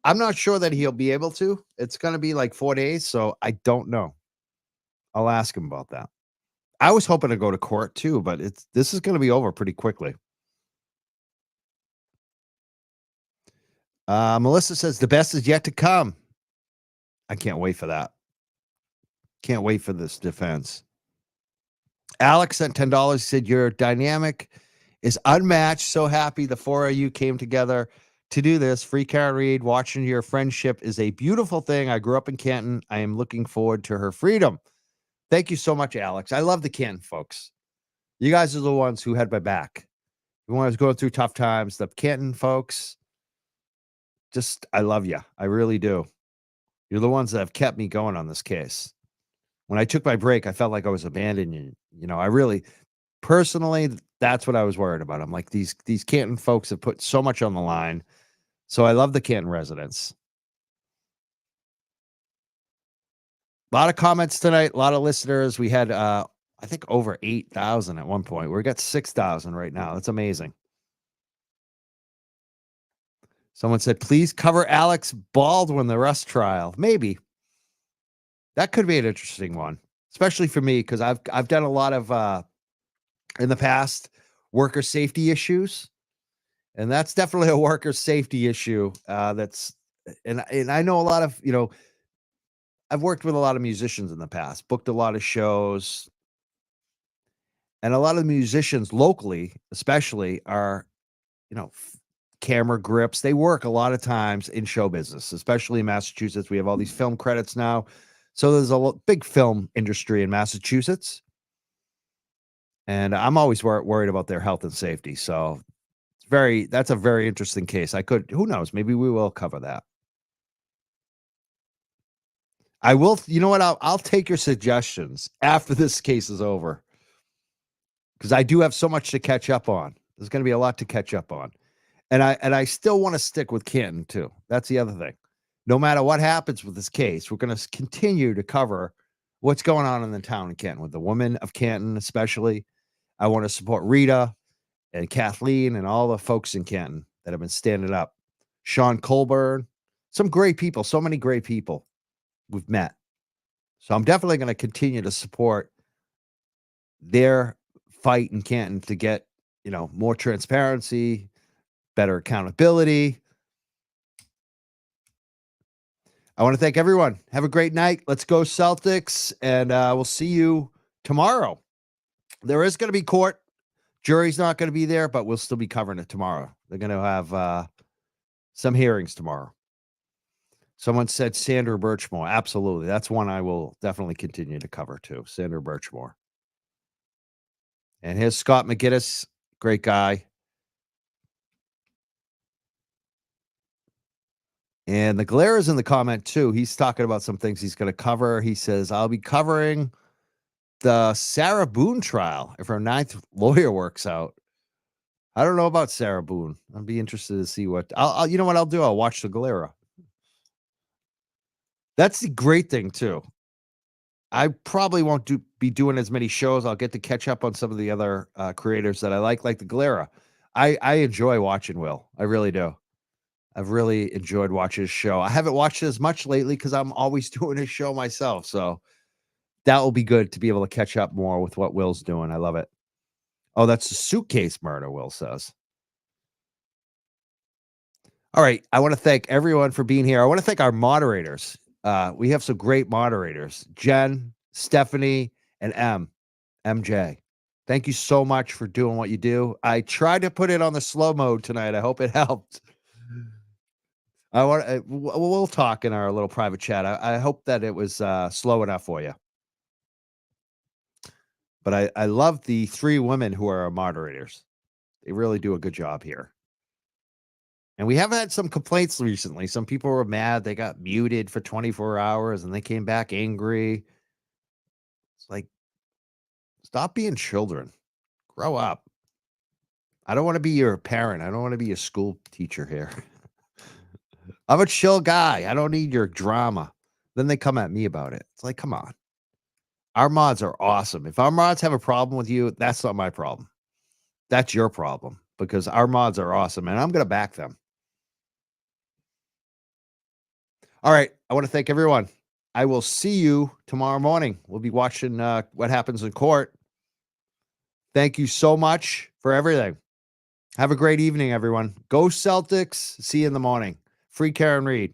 I'm not sure that he'll be able to. It's going to be like 4 days. So I don't know. I'll ask him about that. I was hoping to go to court too, but this is going to be over pretty quickly. Melissa says the best is yet to come. I can't wait for that. Can't wait for this defense. Alex sent $10. He said, your dynamic is unmatched. So happy the four of you came together to do this. Free Karen Reed, watching your friendship is a beautiful thing. I grew up in Canton. I am looking forward to her freedom. Thank you so much, Alex. I love the Canton folks. You guys are the ones who had my back. When I was going through tough times, the Canton folks, I love you. I really do. You're the ones that have kept me going on this case. When I took my break, I felt like I was abandoning you. I really, personally, that's what I was worried about. I'm like, these Canton folks have put so much on the line. So I love the Canton residents. A lot of comments tonight, a lot of listeners. We had, I think, over 8,000 at one point. We got 6,000 right now. That's amazing. Someone said, please cover Alex Baldwin, the Rust trial. Maybe. That could be an interesting one, especially for me, because I've done a lot of, in the past, worker safety issues. And that's definitely a worker safety issue. And I know a lot of, I've worked with a lot of musicians in the past, booked a lot of shows. And a lot of musicians locally, especially, are, camera grips. They work a lot of times in show business, especially in Massachusetts. We have all these film credits now. So there's a big film industry in Massachusetts. And I'm always worried about their health and safety. So that's a very interesting case. Who knows? Maybe we will cover that. I will, you know what? I'll take your suggestions after this case is over, because I do have so much to catch up on. There's going to be a lot to catch up on. And I still want to stick with Canton too. That's the other thing. No matter what happens with this case, we're going to continue to cover what's going on in the town of Canton with the women of Canton, especially. I want to support Rita and Kathleen and all the folks in Canton that have been standing up. Sean Colburn, some great people, so many great people we've met. So I'm definitely going to continue to support their fight in Canton to get, more transparency, better accountability. I want to thank everyone. Have a great night. Let's go Celtics, and we'll see you tomorrow. There is going to be court. Jury's not going to be there, but we'll still be covering it tomorrow. They're going to have some hearings tomorrow. Someone said Sandra Birchmore. Absolutely. That's one I will definitely continue to cover too. Sandra Birchmore. And here's Scott McGinnis. Great guy. And the glare is in the comment too. He's talking about some things he's going to cover. He says, I'll be covering the Sarah Boone trial if her ninth lawyer works out. I don't know about Sarah Boone. I'd be interested to see what you know what I'll do. I'll watch the Galera. That's the great thing too. I probably won't be doing as many shows. I'll get to catch up on some of the other creators that I like the Galera. I enjoy watching Will. I really do. I've really enjoyed watching his show. I haven't watched it as much lately because I'm always doing his show myself. So that will be good to be able to catch up more with what Will's doing. I love it. Oh, that's a suitcase murder, Will says. All right. I want to thank everyone for being here. I want to thank our moderators. We have some great moderators, Jen, Stephanie, and MJ. Thank you so much for doing what you do. I tried to put it on the slow mode tonight. I hope it helped. We'll talk in our little private chat. I hope that it was slow enough for you. But I love the 3 women who are our moderators. They really do a good job here. And we have had some complaints recently. Some people were mad. They got muted for 24 hours and they came back angry. It's like, stop being children. Grow up. I don't want to be your parent. I don't want to be a school teacher here. I'm a chill guy. I don't need your drama. Then they come at me about it. It's like, come on. Our mods are awesome. If our mods have a problem with you, that's not my problem. That's your problem because our mods are awesome and I'm going to back them. All right. I want to thank everyone. I will see you tomorrow morning. We'll be watching what happens in court. Thank you so much for everything. Have a great evening, everyone. Go Celtics. See you in the morning. Free Karen Reed.